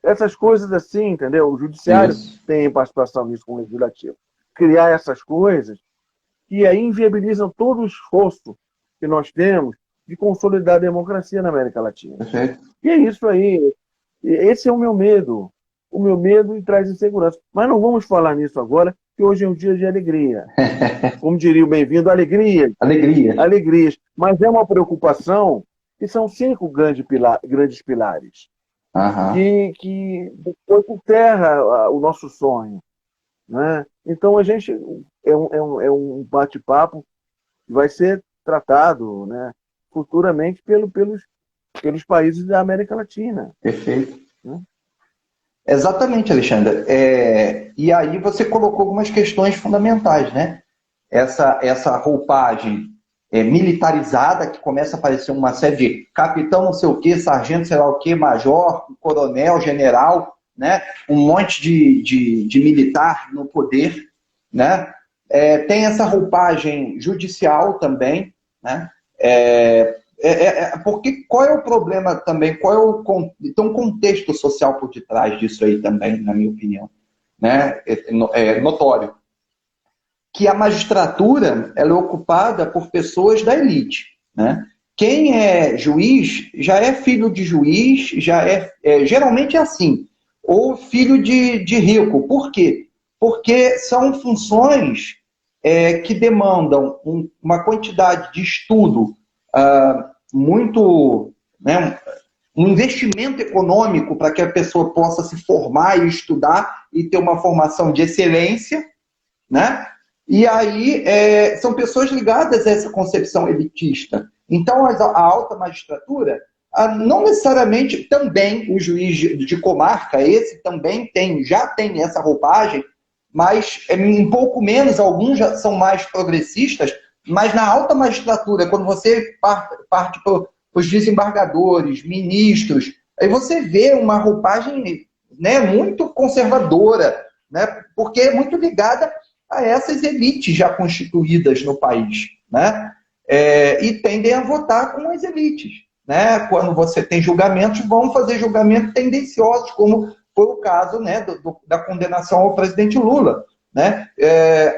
essas coisas assim, entendeu? O judiciário Isso. tem participação nisso com o legislativo. Criar essas coisas que aí inviabilizam todo o esforço que nós temos de consolidar a democracia na América Latina. Perfeito. E é isso aí. Esse é o meu medo. O meu medo e traz insegurança. Mas não vamos falar nisso agora, que hoje é um dia de alegria. Como diria o bem-vindo, alegria, Alegria. alegrias. Mas é uma preocupação que são 5 grandes pilares Aham. que depois enterra o nosso sonho. Né? Então, a gente é um bate-papo que vai ser tratado, né, futuramente pelos países da América Latina. Perfeito. Né? Exatamente, Alexandre. E aí você colocou algumas questões fundamentais, né? Essa roupagem militarizada, que começa a aparecer uma série de capitão não sei o quê, sargento sei lá o quê, major, coronel, general, né? Um monte de militar no poder, né? Tem essa roupagem judicial também, né? Porque qual é o problema também? Tem um contexto social por detrás disso aí também, na minha opinião, né? É notório que a magistratura ela é ocupada por pessoas da elite, né? Quem é juiz já é filho de juiz, geralmente é assim, ou filho de rico. Por quê? Porque são funções que demandam uma quantidade de estudo muito, né, um investimento econômico para que a pessoa possa se formar e estudar e ter uma formação de excelência, né? E aí são pessoas ligadas a essa concepção elitista. Então, a alta magistratura, não necessariamente também o juiz de comarca, esse também já tem essa roupagem, mas um pouco menos, alguns já são mais progressistas, mas na alta magistratura, quando você parte para os desembargadores, ministros, aí você vê uma roupagem, né, muito conservadora, né, porque é muito ligada a essas elites já constituídas no país, né? E tendem a votar com as elites, né? Quando você tem julgamentos, vão fazer julgamentos tendenciosos, como foi o caso, né, da condenação ao presidente Lula, né?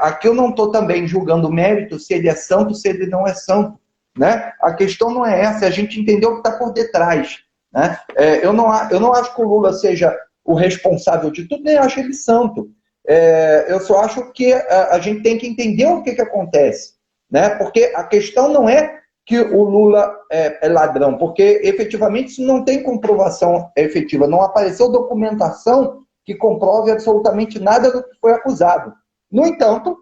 Aqui eu não estou também julgando o mérito, se ele é santo, se ele não é santo, né? A questão não é essa, é a gente entender o que está por detrás, né? Eu não acho que o Lula seja o responsável de tudo, nem acho ele santo. Eu só acho que a gente tem que entender o que acontece, né? Porque a questão não é que o Lula é ladrão, porque efetivamente isso não tem comprovação efetiva, não apareceu documentação que comprove absolutamente nada do que foi acusado. No entanto,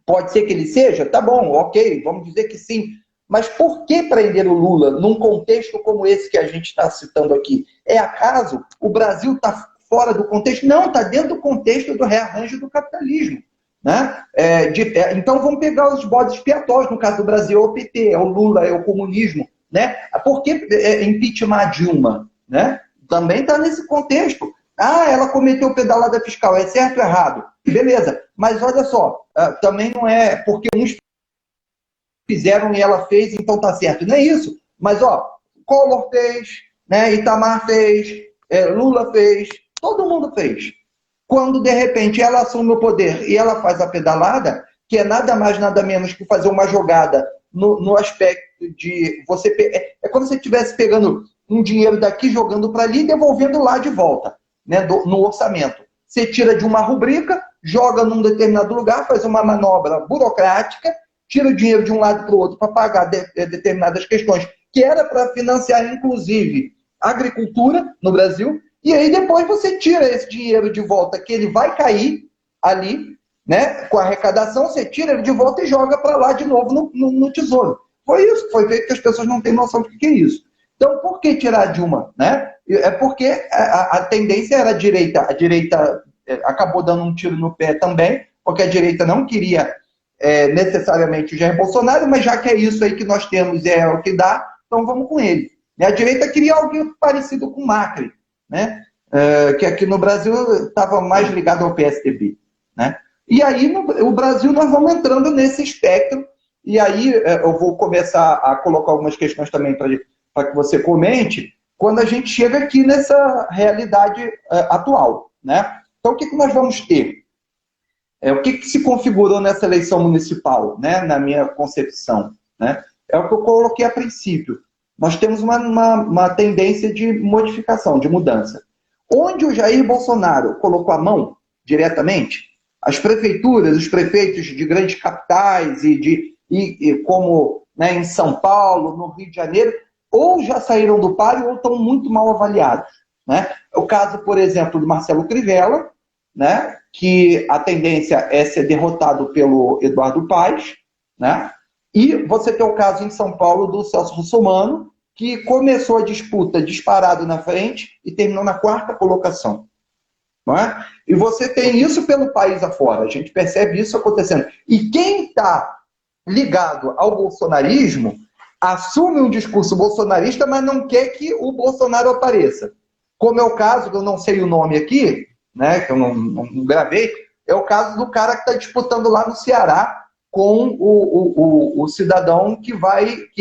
pode ser que ele seja, tá bom, ok, vamos dizer que sim, mas por que prender o Lula num contexto como esse que a gente está citando aqui? É acaso? O Brasil está fora do contexto? Não, está dentro do contexto do rearranjo do capitalismo. Né? Então vamos pegar os bodes expiatórios, no caso do Brasil é o PT, é o Lula, é o comunismo. Né? Por que impeachment a Dilma? Né? Também está nesse contexto. Ela cometeu pedalada fiscal, é certo ou errado? Beleza, mas olha só, também não é porque uns fizeram e ela fez, então tá certo. Não é isso. Mas, Collor fez, né? Itamar fez, Lula fez, todo mundo fez. Quando, de repente, ela assume o poder e ela faz a pedalada, que é nada mais, nada menos que fazer uma jogada no aspecto de você... É como se você estivesse pegando um dinheiro daqui, jogando para ali e devolvendo lá de volta, né, no orçamento. Você tira de uma rubrica, joga num determinado lugar, faz uma manobra burocrática, tira o dinheiro de um lado para o outro para pagar determinadas questões, que era para financiar, inclusive, a agricultura no Brasil, e aí depois você tira esse dinheiro de volta, que ele vai cair ali, né, com a arrecadação, você tira ele de volta e joga para lá de novo no tesouro. Foi isso que foi feito, que as pessoas não têm noção do que é isso. Então, por que tirar a Dilma? Né? É porque a tendência era a direita acabou dando um tiro no pé também, porque a direita não queria necessariamente o Jair Bolsonaro, mas já que é isso aí que nós temos, é o que dá, então vamos com ele. E a direita queria algo parecido com o Macri, né? que aqui no Brasil estava mais ligado ao PSDB, né? E aí, no Brasil, nós vamos entrando nesse espectro, e aí eu vou começar a colocar algumas questões também para que você comente, quando a gente chega aqui nessa realidade atual, né? Então, o que nós vamos ter? O que se configurou nessa eleição municipal, né, na minha concepção, né? É o que eu coloquei a princípio. Nós temos uma tendência de modificação, de mudança. Onde o Jair Bolsonaro colocou a mão diretamente, as prefeituras, os prefeitos de grandes capitais e como, né, em São Paulo, no Rio de Janeiro, ou já saíram do páreo ou estão muito mal avaliados, né? O caso, por exemplo, do Marcelo Crivella, né, que a tendência é ser derrotado pelo Eduardo Paes, né? E você tem o caso em São Paulo do Celso Russomano, que começou a disputa disparado na frente e terminou na 4ª colocação. Não é? E você tem isso pelo país afora, a gente percebe isso acontecendo. E quem está ligado ao bolsonarismo assume um discurso bolsonarista, mas não quer que o Bolsonaro apareça. Como é o caso, eu não sei o nome aqui, né, que eu não gravei, é o caso do cara que está disputando lá no Ceará com o cidadão que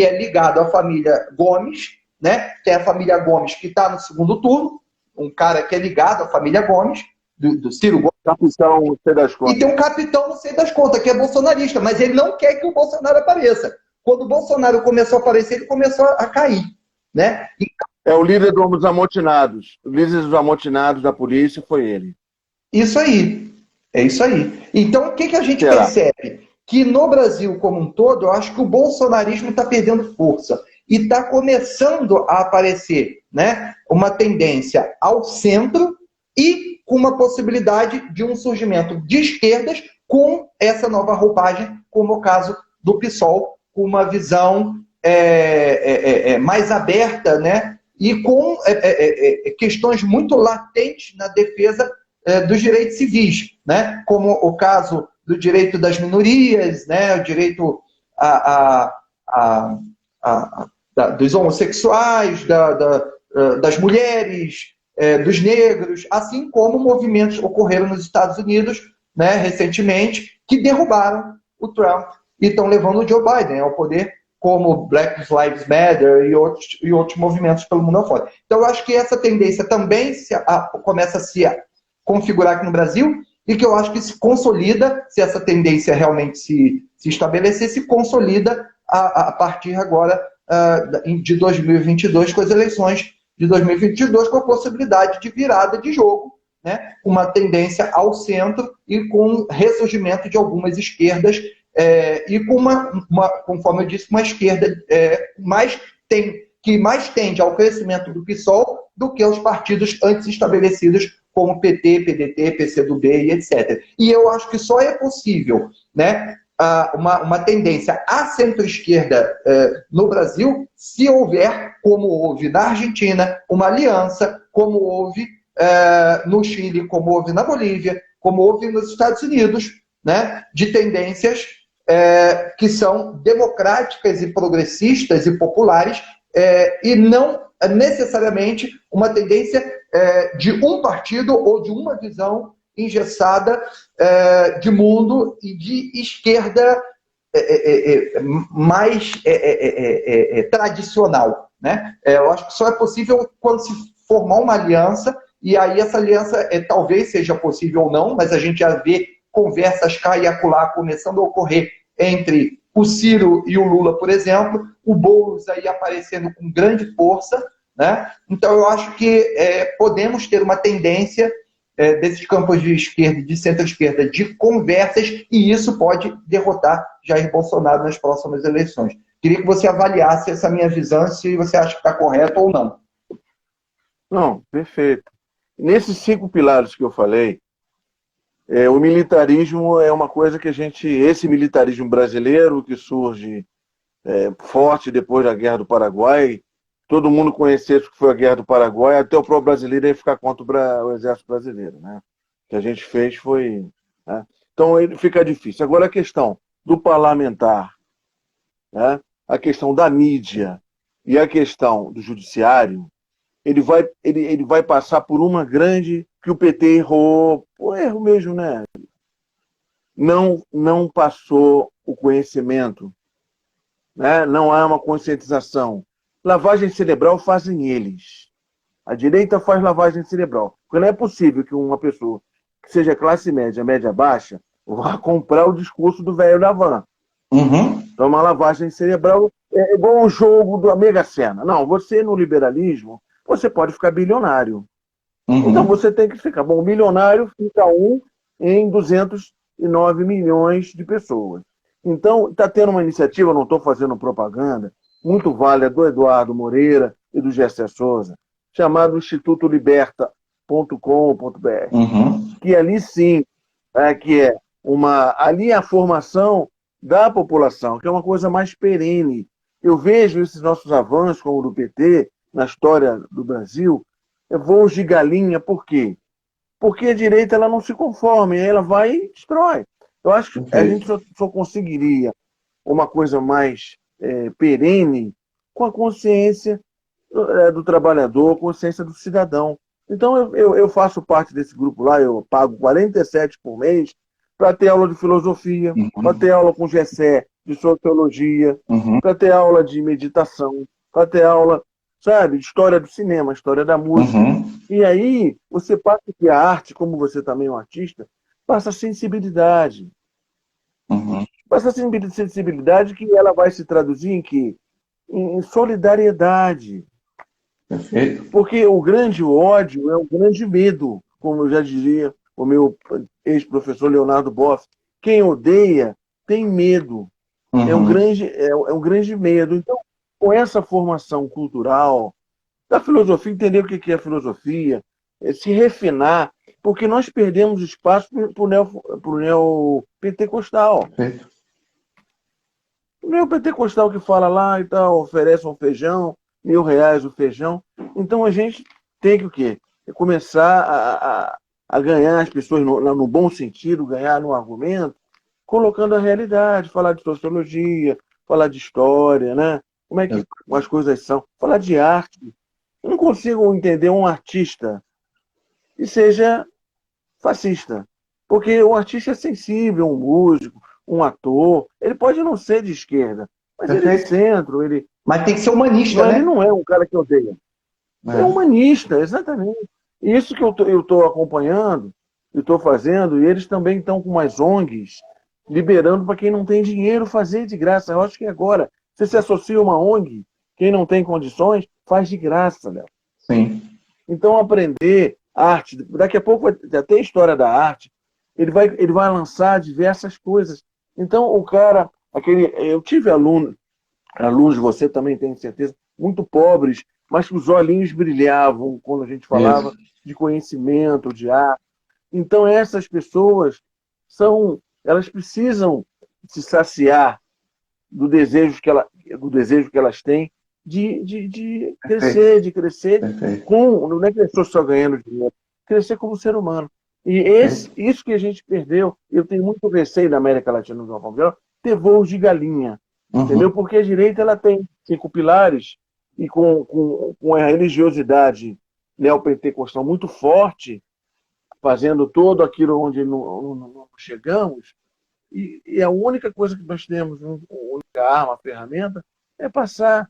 é ligado à família Gomes, né, que é a família Gomes que está no segundo turno, um cara que é ligado à família Gomes, do Ciro Gomes. Capitão, não sei das contas. E tem um capitão, não sei das contas, que é bolsonarista, mas ele não quer que o Bolsonaro apareça. Quando o Bolsonaro começou a aparecer, ele começou a cair, né? É o líder dos amotinados. O líder dos amotinados da polícia foi ele. Isso aí. É isso aí. Então, o que a gente percebe? Que no Brasil como um todo, eu acho que o bolsonarismo está perdendo força. E está começando a aparecer, né, uma tendência ao centro e com uma possibilidade de um surgimento de esquerdas com essa nova roupagem, como o caso do PSOL, com uma visão mais aberta, né, e com questões muito latentes na defesa dos direitos civis, né, como o caso do direito das minorias, né, o direito dos homossexuais, das mulheres, dos negros, assim como movimentos ocorreram nos Estados Unidos, né, recentemente, que derrubaram o Trump e estão levando o Joe Biden ao poder, como Black Lives Matter e outros movimentos pelo mundo afora. Então, eu acho que essa tendência também começa a se configurar aqui no Brasil e que eu acho que se consolida, se essa tendência realmente se estabelecer, se consolida a partir agora de 2022, com as eleições de 2022, com a possibilidade de virada de jogo, né? Uma tendência ao centro e com ressurgimento de algumas esquerdas e com conforme eu disse, uma esquerda que mais tende ao crescimento do PSOL do que aos partidos antes estabelecidos como PT, PDT, PCdoB e etc. E eu acho que só é possível, né, uma tendência à centro-esquerda no Brasil se houver, como houve na Argentina, uma aliança, como houve no Chile, como houve na Bolívia, como houve nos Estados Unidos, né, de tendências que são democráticas e progressistas e populares e não necessariamente uma tendência de um partido ou de uma visão engessada de mundo e de esquerda mais tradicional, né? Eu acho que só é possível quando se formar uma aliança, e aí essa aliança talvez seja possível ou não, mas a gente já vê conversas cá e acolá começando a ocorrer entre o Ciro e o Lula, por exemplo, o Boulos aí aparecendo com grande força, né? Então eu acho que podemos ter uma tendência desses campos de esquerda e de centro-esquerda de conversas, e isso pode derrotar Jair Bolsonaro nas próximas eleições. Queria que você avaliasse essa minha visão, se você acha que está correto ou não. Não, perfeito. Nesses 5 pilares que eu falei, o militarismo é uma coisa que esse militarismo brasileiro que surge forte depois da Guerra do Paraguai, todo mundo conhecesse o que foi a Guerra do Paraguai, até o próprio brasileiro ia ficar contra o exército brasileiro, né? O que a gente fez foi... Né? Então, fica difícil. Agora, a questão do parlamentar, né? A questão da mídia e a questão do judiciário, ele vai passar por uma grande que o PT errou, o erro mesmo, né? Não passou o conhecimento, né? Não há uma conscientização. Lavagem cerebral fazem eles. A direita faz lavagem cerebral. Porque não é possível que uma pessoa que seja classe média, média baixa, vá comprar o discurso do velho da van. Uhum. Então, uma lavagem cerebral é igual o jogo da Mega Sena. Não, você no liberalismo, você pode ficar bilionário. Então, você tem que ficar. Bom, o milionário fica um em 209 milhões de pessoas. Então, está tendo uma iniciativa, não estou fazendo propaganda, muito válida do Eduardo Moreira e do Gessé Souza, chamado Instituto Liberta.com.br. Que ali sim, ali é a formação da população, que é uma coisa mais perene. Eu vejo esses nossos avanços, como o do PT, na história do Brasil, voos de galinha, por quê? Porque a direita ela não se conforma, ela vai e destrói. Eu acho que a gente só conseguiria uma coisa mais perene com a consciência do trabalhador, a consciência do cidadão. Então eu faço parte desse grupo lá, eu pago 47 por mês para ter aula de filosofia, para ter aula com Gessé de sociologia, para ter aula de meditação, para ter aula, sabe, de história do cinema, história da música. E aí você passa que a arte, como você também é um artista, passa sensibilidade. Passa sensibilidade que ela vai se traduzir em quê? Em solidariedade. Perfeito. Porque o grande ódio é o grande medo, como eu já dizia o meu ex-professor Leonardo Boff. Quem odeia tem medo. É um grande medo. Então, com essa formação cultural, da filosofia, entender o que é filosofia, se refinar, porque nós perdemos espaço para o neopentecostal. O neopentecostal que fala lá e tal, oferece um feijão, R$ 1.000 o feijão. Então a gente tem que o quê? Começar a ganhar as pessoas no bom sentido, ganhar no argumento, colocando a realidade, falar de sociologia, falar de história, né? Como é que as coisas são, falar de arte. Eu não consigo entender um artista que seja fascista, porque o artista é sensível, um músico, um ator, ele pode não ser de esquerda, mas ele é de centro, Mas tem que ser humanista, né? Ele não é um cara que odeia. É humanista, exatamente. Isso que eu estou acompanhando, e estou fazendo, e eles também estão com umas ONGs liberando para quem não tem dinheiro fazer de graça. Eu acho que agora, se associa a uma ONG, quem não tem condições, faz de graça, Léo. Sim. Então, aprender arte, daqui a pouco vai ter história da arte, ele vai lançar diversas coisas. Então, o cara, eu tive alunos, você também tem certeza, muito pobres, mas que os olhinhos brilhavam quando a gente falava de conhecimento, de arte. Então, essas pessoas elas precisam se saciar do desejo que elas têm de crescer não é crescer só ganhando dinheiro, crescer como ser humano. E isso que a gente perdeu, eu tenho muito receio da América Latina, de uma forma geral, ter voos de galinha. Entendeu? Porque a direita ela tem 5 pilares e com a religiosidade neopentecostal muito forte, fazendo todo aquilo onde não chegamos, e a única coisa que nós temos, a única arma, a ferramenta, é passar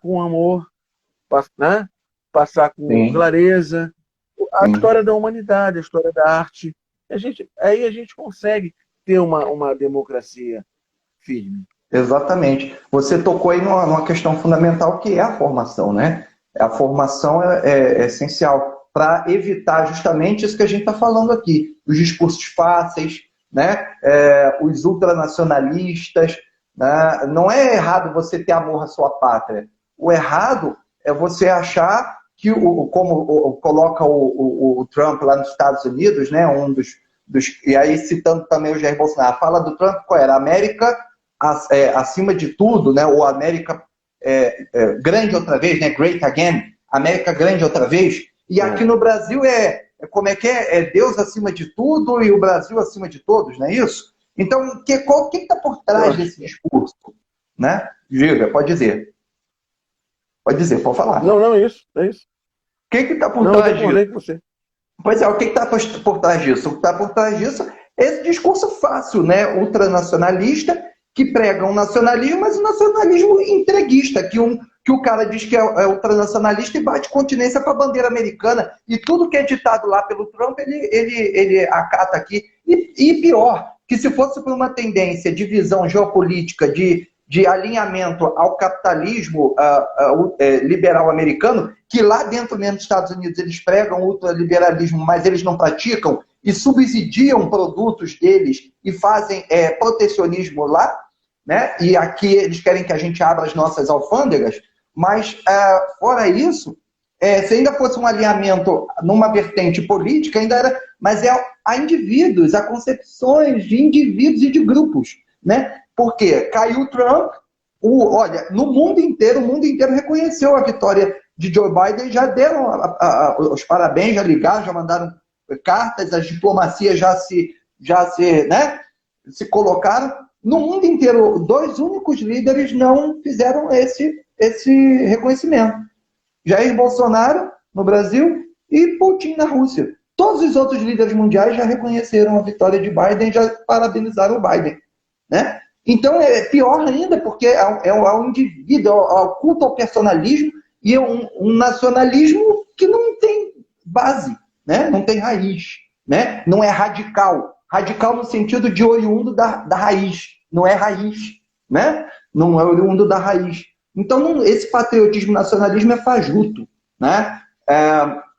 com amor, né? Passar com clareza, a história da humanidade, a história da arte. Aí a gente consegue ter uma democracia firme. Exatamente. Você tocou aí numa questão fundamental que é a formação, né? A formação é essencial para evitar justamente isso que a gente está falando aqui, os discursos fáceis, né? Os ultranacionalistas, né? Não é errado você ter amor à sua pátria. O errado é você achar que, como coloca o Trump lá nos Estados Unidos, né? E aí citando também o Jair Bolsonaro, fala do Trump qual era? América acima de tudo, né? Ou América grande outra vez, né? Great again, América grande outra vez. E aqui no Brasil como é que é? É Deus acima de tudo e o Brasil acima de todos, não é isso? Então, o que está por trás desse discurso? Né? Diga, pode dizer. Pode dizer, pode falar. Não, não, é isso, é isso. O que está por Não, trás eu disso? com você. Pois é, o que está por trás disso? O que está por trás disso é esse discurso fácil, né? Ultranacionalista, que prega um nacionalismo, mas um nacionalismo entreguista, que o cara diz que é ultranacionalista e bate continência para a bandeira americana. E tudo que é ditado lá pelo Trump, ele acata aqui. E pior, que se fosse por uma tendência de visão geopolítica, de alinhamento ao capitalismo liberal americano, que lá dentro mesmo dos Estados Unidos eles pregam ultraliberalismo, mas eles não praticam, e subsidiam produtos deles e fazem protecionismo lá, né? E aqui eles querem que a gente abra as nossas alfândegas, mas fora isso, se ainda fosse um alinhamento numa vertente política, ainda era, mas a indivíduos, a concepções de indivíduos e de grupos, né? Porque caiu o Trump, olha, no mundo inteiro, o mundo inteiro reconheceu a vitória de Joe Biden, já deram os parabéns, já ligaram, já mandaram cartas, as diplomacias já se colocaram. No mundo inteiro, 2 únicos líderes não fizeram esse reconhecimento. Jair Bolsonaro, no Brasil, e Putin, na Rússia. Todos os outros líderes mundiais já reconheceram a vitória de Biden, já parabenizaram o Biden, né? Então, é pior ainda, porque é um indivíduo, é um culto ao personalismo e é um nacionalismo que não tem base, né? Não tem raiz, né? Não é radical. Radical no sentido de oriundo da raiz, não é raiz, né? Não é oriundo da raiz. Então, esse patriotismo nacionalismo é fajuto, né?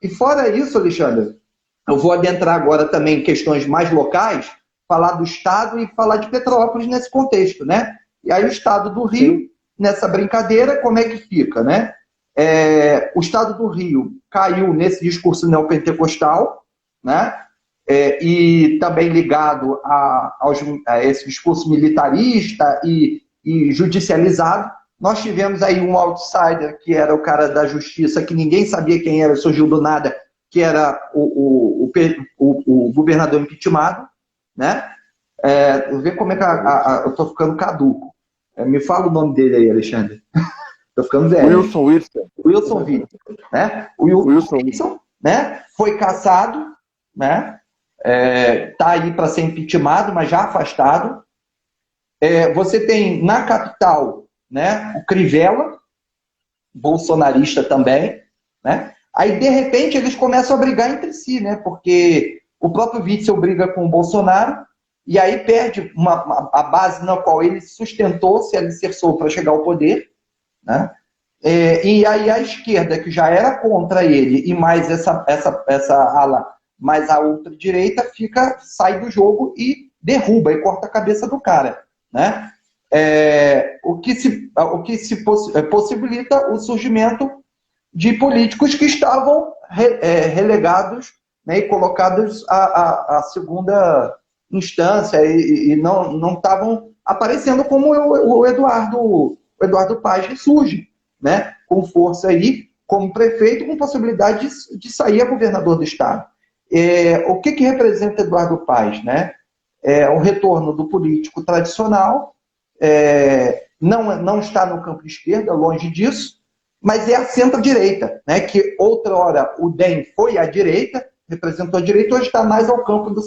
E fora isso, Alexandre, eu vou adentrar agora também em questões mais locais, falar do Estado e falar de Petrópolis nesse contexto, né? E aí o Estado do Rio, sim, nessa brincadeira, como é que fica, né? O Estado do Rio caiu nesse discurso neopentecostal, né? E também ligado a esse discurso militarista e judicializado. Nós tivemos aí um outsider, que era o cara da justiça, que ninguém sabia quem era, surgiu do nada, que era o governador impeachmentado, né? Vê como é que eu estou ficando caduco. Me fala o nome dele aí, Alexandre. Estou ficando velho. Wilson Witzel. Né? O Wilson Witzel, né? Foi cassado, né? Tá aí para ser impeachmentado, mas já afastado. Você tem na capital, né, o Crivella, bolsonarista também, né? Aí, de repente, eles começam a brigar entre si, né? Porque o próprio Witzel briga com o Bolsonaro e aí perde a base na qual ele sustentou, se alicerçou para chegar ao poder, né? E aí a esquerda, que já era contra ele, e mais essa ala, mais a ultradireita, sai do jogo e derruba e corta a cabeça do cara, né? O que possibilita o surgimento de políticos que estavam relegados, né, e colocados à segunda instância e não estavam aparecendo, como o Eduardo Paes ressurge, né, com força aí, como prefeito, com possibilidade de sair a governador do estado. O que representa Eduardo Paes, né? O retorno do político tradicional, não está no campo esquerda, longe disso, mas é a centro-direita, né? Que outrora o DEM foi à direita, representou a direita, hoje está mais ao campo do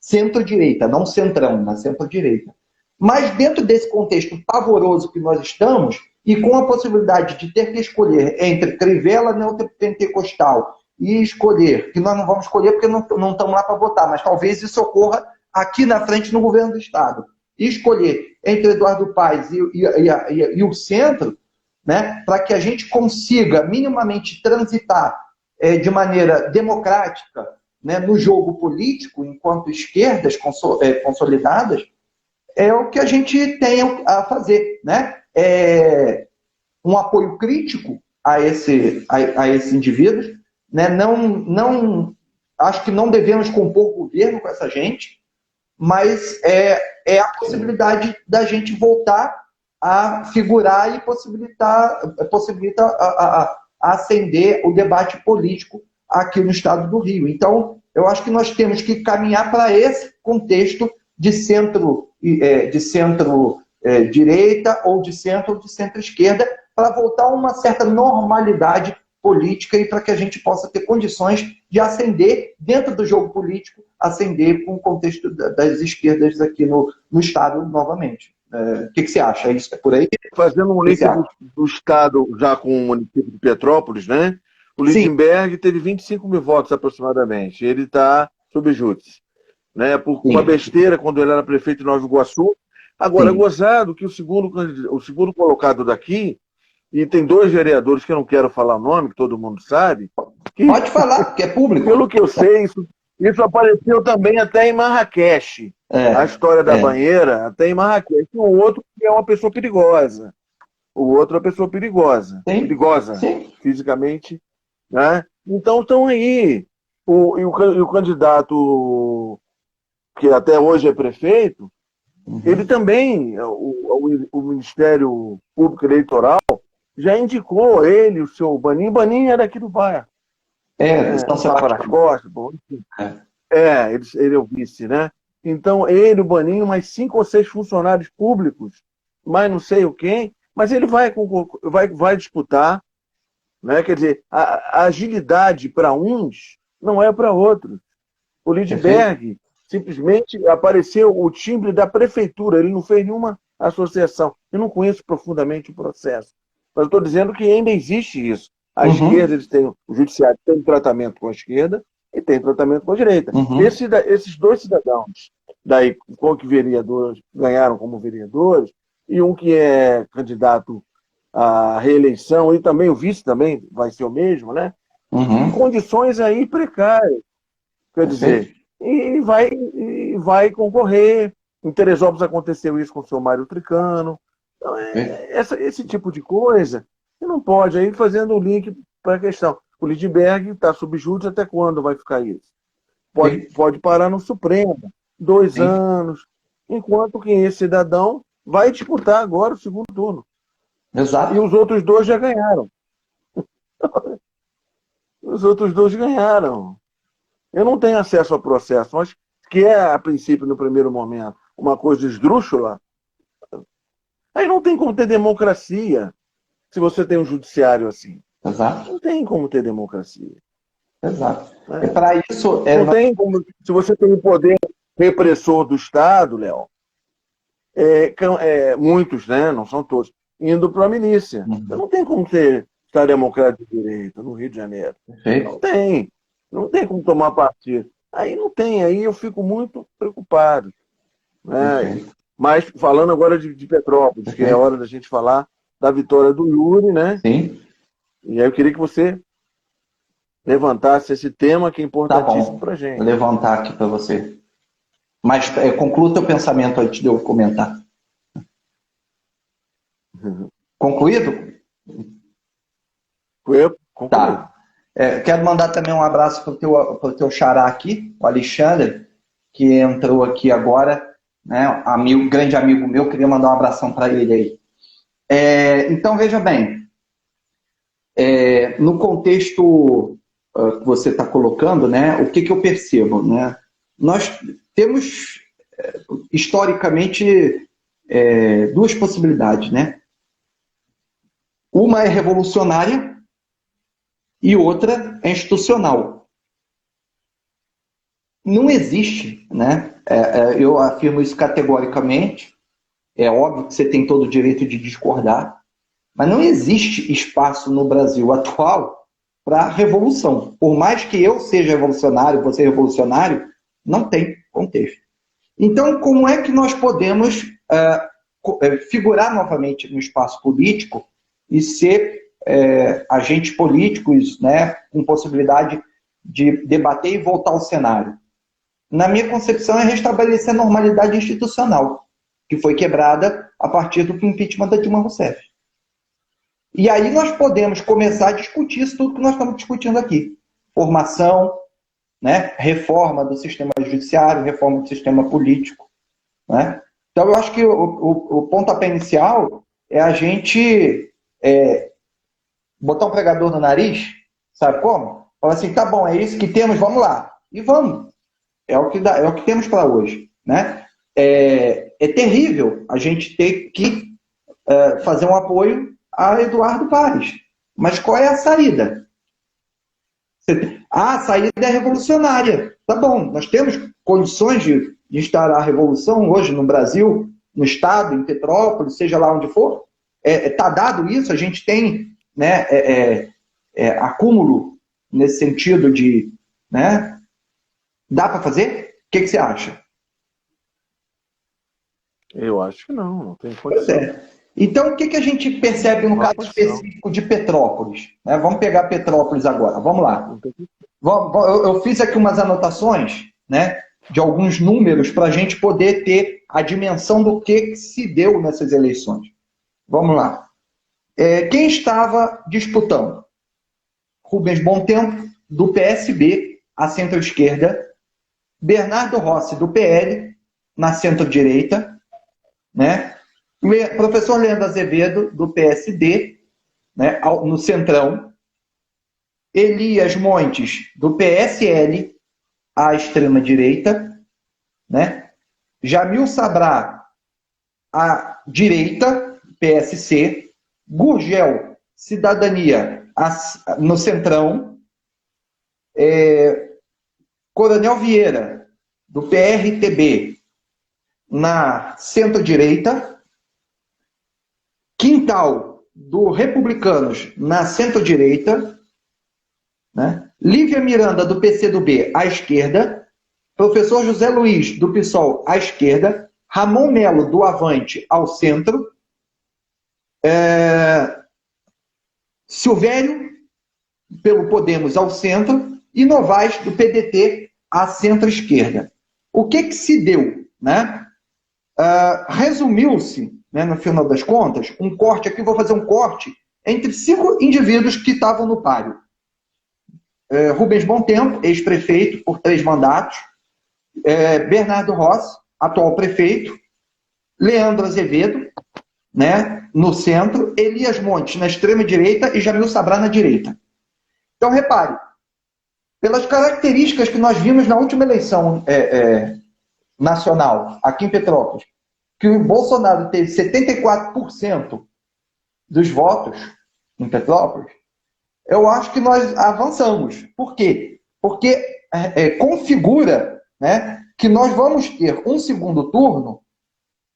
centro-direita, não centrão, mas centro-direita. Mas dentro desse contexto pavoroso que nós estamos, e com a possibilidade de ter que escolher entre Crivella neopentecostal e escolher, que nós não vamos escolher porque não estamos lá para votar, mas talvez isso ocorra aqui na frente no governo do Estado, e escolher entre Eduardo Paes e o centro, né, para que a gente consiga minimamente transitar de maneira democrática, né, no jogo político, enquanto esquerdas consolidadas, é o que a gente tem a fazer, né? Um apoio crítico a esses indivíduos, né? Acho que não devemos compor governo com essa gente, mas é a possibilidade da gente voltar a figurar e possibilita a acender o debate político aqui no estado do Rio. Então, eu acho que nós temos que caminhar para esse contexto de centro-direita ou de centro-esquerda, para voltar a uma certa normalidade política e para que a gente possa ter condições de ascender, dentro do jogo político, ascender com o contexto das esquerdas aqui no Estado novamente. O que você acha? Isso é por aí? Fazendo um link do Estado já com o município de Petrópolis, né? O Lindenberg teve 25 mil votos aproximadamente. Ele está sob júdice, né? Por uma besteira quando ele era prefeito de Nova Iguaçu. Agora, é gozado que o segundo colocado daqui, e tem 2 vereadores que eu não quero falar o nome, que todo mundo sabe. Pode falar, porque é público. Pelo que eu sei, isso apareceu também até em Marrakech. A história da banheira, até em Marrakech. O outro é uma pessoa perigosa. O outro é uma pessoa perigosa. Perigosa, fisicamente. Né? Então estão aí. O candidato, que até hoje é prefeito, ele também, o Ministério Público Eleitoral, já indicou ele, o seu Baninho. Baninho era aqui do bairro. São Sebastião. Ele é o vice, né? Então, ele, o Baninho, mais 5 ou 6 funcionários públicos, mais não sei o quem, mas ele vai disputar, né? Quer dizer, a agilidade para uns não é para outros. O Lindbergh simplesmente apareceu o timbre da prefeitura, ele não fez nenhuma associação. Eu não conheço profundamente o processo, mas estou dizendo que ainda existe isso. A esquerda, o judiciário tem tratamento com a esquerda e tem tratamento com a direita. Esses 2 cidadãos, daí, que vereadores, ganharam como vereadores, e um que é candidato à reeleição, e também o vice também vai ser o mesmo, né? Em condições aí precárias. Quer dizer, e vai concorrer. Em Teresópolis aconteceu isso com o seu Mário Tricano. Então, esse tipo de coisa, você não pode. Aí fazendo o link para a questão. O Lindbergh está sob júdice, até quando vai ficar isso? Pode parar no Supremo, 2 anos, enquanto que esse cidadão vai disputar agora o segundo turno. Exato. E os outros 2 já ganharam. Os outros 2 ganharam. Eu não tenho acesso ao processo, mas que é, a princípio, no primeiro momento, uma coisa esdrúxula, aí não tem como ter democracia se você tem um judiciário assim. Exato. Não tem como ter democracia. Exato. E para isso... Não tem como... Se você tem o poder repressor do Estado, Léo, muitos, né, não são todos, indo para a milícia. Não tem como ter Estado democrático de direito no Rio de Janeiro. Não tem. Não tem como tomar partido. Aí não tem. Aí eu fico muito preocupado. Né? Mas falando agora de Petrópolis, que é a hora da gente falar da vitória do Yuri, né? Sim. E aí eu queria que você levantasse esse tema que é importantíssimo para a gente. Vou levantar aqui para você. Mas conclua o teu pensamento antes de eu comentar. Concluído? Concluído. Tá. Quero mandar também um abraço para o teu xará aqui, o Alexandre, que entrou aqui agora, né? Grande amigo meu, queria mandar um abração para ele aí. Então, veja bem, no contexto que você está colocando, né, o que eu percebo? Né? Nós temos, historicamente, 2 possibilidades. Né? Uma é revolucionária e outra é institucional. Não existe, né? Eu afirmo isso categoricamente, é óbvio que você tem todo o direito de discordar, mas não existe espaço no Brasil atual para revolução. Por mais que eu seja revolucionário, você é revolucionário, não tem contexto. Então, como é que nós podemos figurar novamente no espaço político e ser agentes políticos, né, com possibilidade de debater e voltar ao cenário? Na minha concepção, é restabelecer a normalidade institucional, que foi quebrada a partir do impeachment da Dilma Rousseff. E aí nós podemos começar a discutir isso tudo que nós estamos discutindo aqui. Formação, né, reforma do sistema judiciário, reforma do sistema político. Né? Então, eu acho que o pontapé inicial é a gente botar um pregador no nariz, sabe como? Falar assim, tá bom, é isso que temos, vamos lá. E vamos. É o que temos para hoje. Né? É terrível a gente ter que fazer um apoio a Eduardo Paes. Mas qual é a saída? A saída é revolucionária. Tá bom, nós temos condições de instaurar a revolução hoje no Brasil, no Estado, em Petrópolis, seja lá onde for. Está dado isso, a gente tem, né, acúmulo nesse sentido de... Né, dá para fazer? O que você acha? Eu acho que não tem Pois condição. é. Então, o que a gente percebe no caso específico de Petrópolis? Né? Vamos pegar Petrópolis agora, vamos lá. Eu fiz aqui umas anotações, né, de alguns números para a gente poder ter a dimensão do que se deu nessas eleições. Vamos lá. Quem estava disputando? Rubens Bontempo, do PSB, à centro-esquerda. Bernardo Rossi, do PL, na centro-direita. Né? Professor Leandro Azevedo, do PSD, né, no centrão. Elias Montes, do PSL, à extrema-direita. Né? Jamil Sabrá, à direita, PSC. Gurgel, Cidadania, no centrão. Coronel Vieira, do PRTB, na centro-direita. Quintal, do Republicanos, na centro-direita. Né? Lívia Miranda, do PCdoB, à esquerda. Professor José Luiz, do PSOL, à esquerda. Ramon Melo, do Avante, ao centro. Silvério, pelo Podemos, ao centro. E Novaes, do PDT, à centro-esquerda. O que se deu? Né? Resumiu-se, né, no final das contas, um corte aqui, vou fazer um corte entre 5 indivíduos que estavam no páreo. Rubens Bontempo, ex-prefeito por 3 mandatos. Bernardo Rossi, atual prefeito. Leandro Azevedo, né, no centro. Elias Montes, na extrema-direita. E Jamil Sabrá, na direita. Então, repare, pelas características que nós vimos na última eleição nacional, aqui em Petrópolis, que o Bolsonaro teve 74% dos votos em Petrópolis, eu acho que nós avançamos. Por quê? Porque configura, né, que nós vamos ter um segundo turno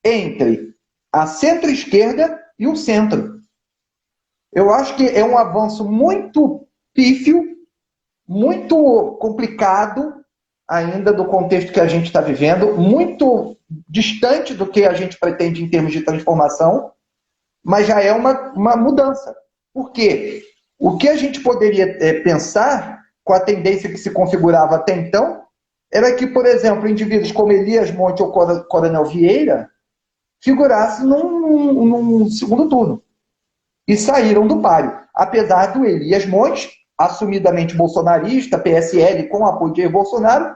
entre a centro-esquerda e o centro. Eu acho que é um avanço muito pífio, muito complicado ainda do contexto que a gente está vivendo, muito distante do que a gente pretende em termos de transformação, mas já é uma mudança. Por quê? O que a gente poderia pensar com a tendência que se configurava até então era que, por exemplo, indivíduos como Elias Monte ou Coronel Vieira figurassem num segundo turno e saíram do páreo. Apesar do Elias Monte, assumidamente bolsonarista, PSL, com apoio de Jair Bolsonaro,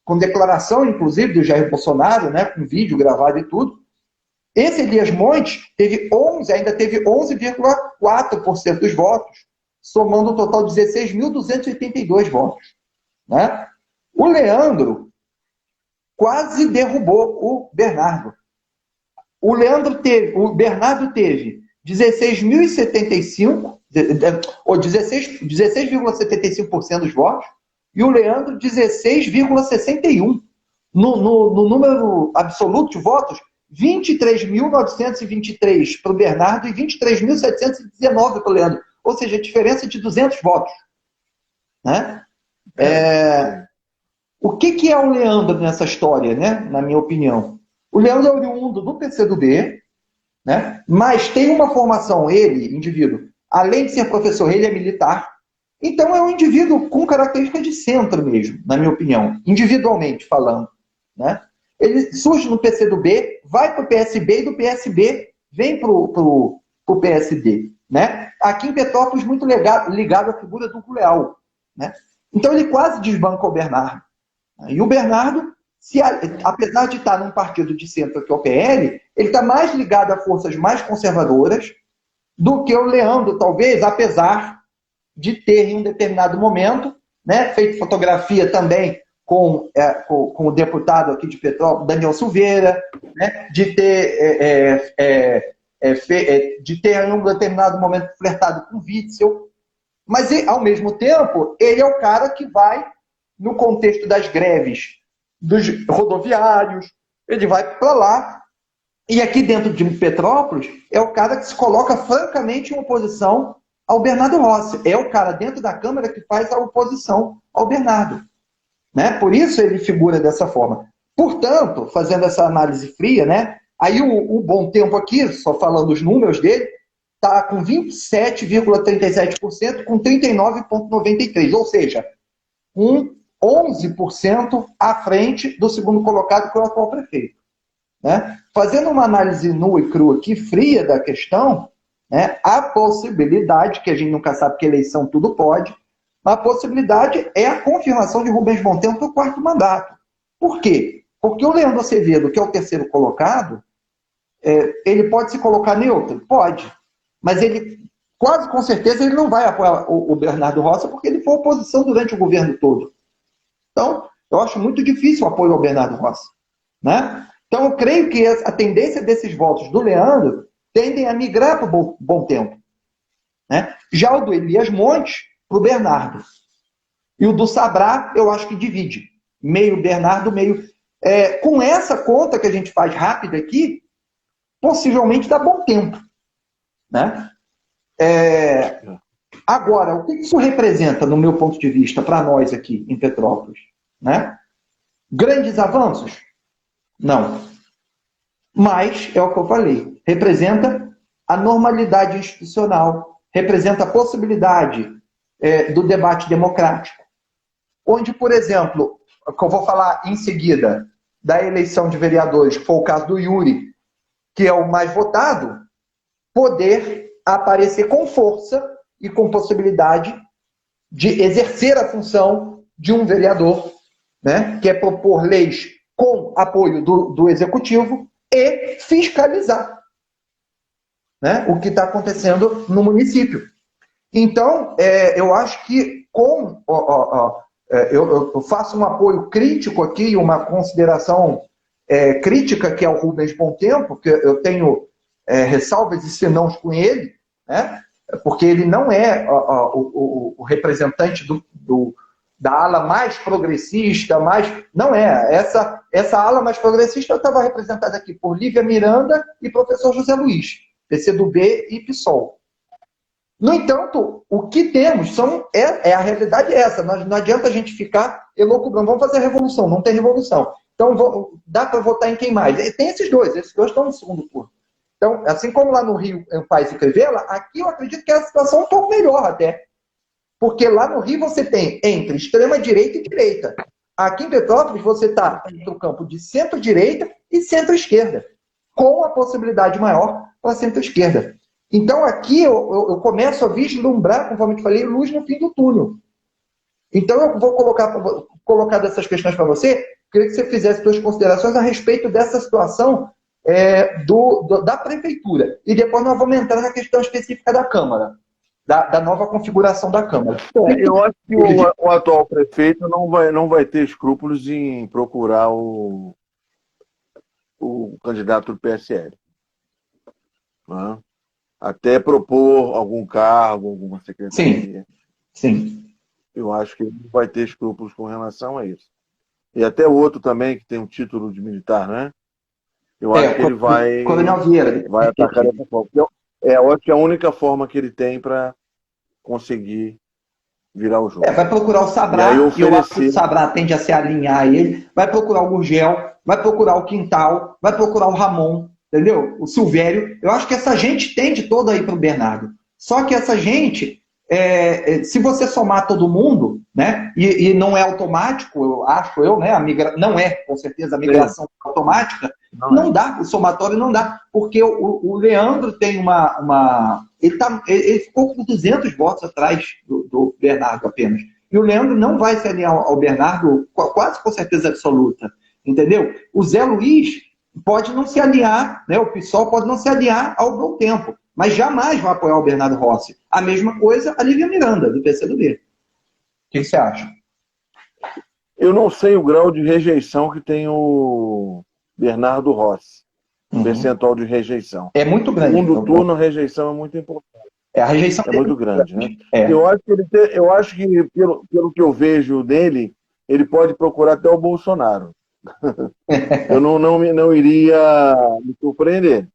com declaração, inclusive, do Jair Bolsonaro, né, com vídeo gravado e tudo. Esse Elias Monte ainda teve 11,4% dos votos, somando um total de 16.282 votos. Né? O Leandro quase derrubou o Bernardo. O Bernardo teve 16.075, ou 16,75% dos votos, e o Leandro 16,61%. No número absoluto de votos, 23.923 para o Bernardo e 23.719 para o Leandro. Ou seja, a diferença de 200 votos. Né? O que é o Leandro nessa história, né? Na minha opinião? O Leandro é oriundo do PCdoB, né? Mas tem uma formação, ele, indivíduo, além de ser professor, ele é militar. Então é um indivíduo com característica de centro mesmo, na minha opinião, individualmente falando. Né? Ele surge no PCdoB, vai para o PSB e do PSB vem para o PSD. Né? Aqui em Petrópolis, muito ligado à figura do Leal. Né? Então ele quase desbanca o Bernardo. E o Bernardo, apesar de estar num partido de centro que é o PL, ele está mais ligado a forças mais conservadoras do que o Leandro, talvez, apesar de ter, em um determinado momento, né, feito fotografia também com o deputado aqui de Petrópolis, Daniel Silveira, né, de ter de ter em um determinado momento flertado com Witzel, mas, ao mesmo tempo, ele é o cara que vai, no contexto das greves dos rodoviários, ele vai para lá, e aqui dentro de Petrópolis, é o cara que se coloca francamente em oposição ao Bernardo Rossi. É o cara dentro da Câmara que faz a oposição ao Bernardo. Né? Por isso ele figura dessa forma. Portanto, fazendo essa análise fria, né? Aí o Bom Tempo aqui, só falando os números dele, está com 27,37%, com 39,93%, ou seja, 11% à frente do segundo colocado, que é o atual prefeito. Né? Fazendo uma análise nua e crua aqui, fria da questão, né, a possibilidade, que a gente nunca sabe que eleição tudo pode, a possibilidade é a confirmação de Rubens Bom Tempo para o quarto mandato. Por quê? Porque o Leandro Azevedo, que é o terceiro colocado, ele pode se colocar neutro? Pode. Mas ele, quase com certeza, ele não vai apoiar o Bernardo Rossi, porque ele foi oposição durante o governo todo. Então, eu acho muito difícil o apoio ao Bernardo Rossi. Né? Então, eu creio que a tendência desses votos do Leandro tendem a migrar para o Bom Tempo. Né? Já o do Elias Montes, para o Bernardo. E o do Sabrá, eu acho que divide. Meio Bernardo, meio... com essa conta que a gente faz rápida aqui, possivelmente dá Bom Tempo. Né? Agora, o que isso representa, no meu ponto de vista, para nós aqui em Petrópolis? Né? Grandes avanços? Não. Mas, é o que eu falei, representa a normalidade institucional, representa a possibilidade do debate democrático, onde, por exemplo, que eu vou falar em seguida, da eleição de vereadores, que foi o caso do Yuri, que é o mais votado, poder aparecer com força e com possibilidade de exercer a função de um vereador, né, que é propor leis com apoio do executivo e fiscalizar, né, o que está acontecendo no município. Então, eu acho que eu faço um apoio crítico aqui, uma consideração crítica que é o Rubens Bom Tempo, que eu tenho ressalvas e senãos com ele, né? Porque ele não é o representante da ala mais progressista, não é. Essa ala mais progressista estava representada aqui por Lívia Miranda e professor José Luiz, PCdoB e PSOL. No entanto, o que temos a realidade é essa. Não adianta a gente ficar elucubrando, vamos fazer a revolução, não tem revolução. Então, dá para votar em quem mais? Tem esses dois estão no segundo turno. Então, assim como lá no Rio, em Paes e Crivella, aqui eu acredito que a situação é um pouco melhor até. Porque lá no Rio você tem entre extrema-direita e direita. Aqui em Petrópolis você está entre o campo de centro-direita e centro-esquerda, com a possibilidade maior para centro-esquerda. Então aqui eu começo a vislumbrar, conforme eu te falei, luz no fim do túnel. Então eu vou colocar dessas questões para você, queria que você fizesse suas considerações a respeito dessa situação da prefeitura. E depois nós vamos entrar na questão específica da Câmara, da nova configuração da Câmara. Eu acho que o atual prefeito não vai ter escrúpulos em procurar o candidato do PSL. Né? Até propor algum cargo, alguma secretaria. Sim. Eu acho que ele não vai ter escrúpulos com relação a isso. E até o outro também, que tem um título de militar, né? Eu acho que ele vai atacar dessa forma. Eu acho que é a única forma que ele tem para conseguir virar o jogo. Vai procurar o Sabrá, e eu acho que o Sabrá tende a se alinhar a ele, vai procurar o Gurgel, vai procurar o Quintal, vai procurar o Ramon, entendeu? O Silvério. Eu acho que essa gente tende toda aí para o Bernardo. Só que essa gente, se você somar todo mundo, né, e não é automático, né, não é, com certeza, a migração automática, não dá, o somatório não dá, porque o Leandro tem ele ficou com 200 votos atrás do Bernardo apenas. E o Leandro não vai se alinhar ao Bernardo quase com certeza absoluta, entendeu? O Zé Luiz pode não se alinhar, né, o PSOL pode não se alinhar ao Bom Tempo, mas jamais vai apoiar o Bernardo Rossi. A mesma coisa a Lívia Miranda, do PCdoB. O que você acha? Eu não sei o grau de rejeição que tem o Bernardo Rossi. percentual de rejeição. É muito grande. Segundo turno, a rejeição é muito importante. A rejeição é muito grande, né? É. Eu acho que pelo que eu vejo dele, ele pode procurar até o Bolsonaro. Eu não iria me surpreender.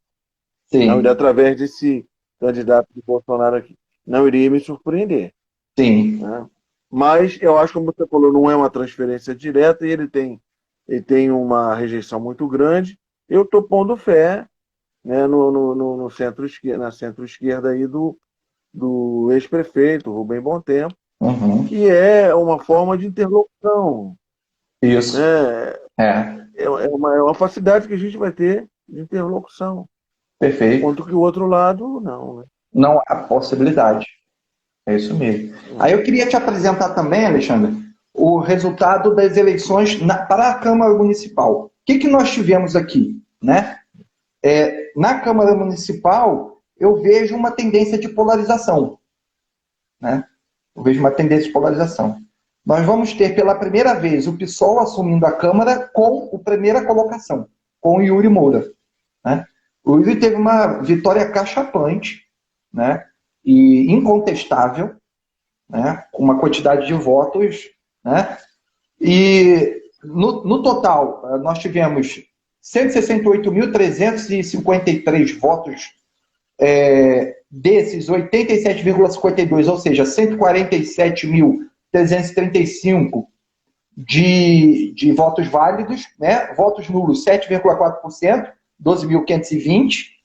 Sim. Não iria através desse candidato de Bolsonaro aqui. Não iria me surpreender. Sim. Né? Mas eu acho, como você falou, não é uma transferência direta e ele tem uma rejeição muito grande. Eu estou pondo fé, né, no centro-esquerda, na centro-esquerda aí do ex-prefeito Rubem Bom Tempo, que é uma forma de interlocução. Isso. Né? É uma facilidade que a gente vai ter de interlocução. Perfeito. Enquanto que o outro lado, não. Né? Não há possibilidade. É isso mesmo. Aí eu queria te apresentar também, Alexandre, o resultado das eleições para a Câmara Municipal. O que nós tivemos aqui? Né? Na Câmara Municipal, eu vejo uma tendência de polarização. Né? Eu vejo uma tendência de polarização. Nós vamos ter, pela primeira vez, o PSOL assumindo a Câmara com a primeira colocação, com o Yuri Moura. Né? O Yuri teve uma vitória cachapante, né? E incontestável, né? Com uma quantidade de votos. Né? E, no total, nós tivemos 168.353 votos, desses 87,52, ou seja, 147.335 de votos válidos, né? Votos nulos 7,4%, 12.520,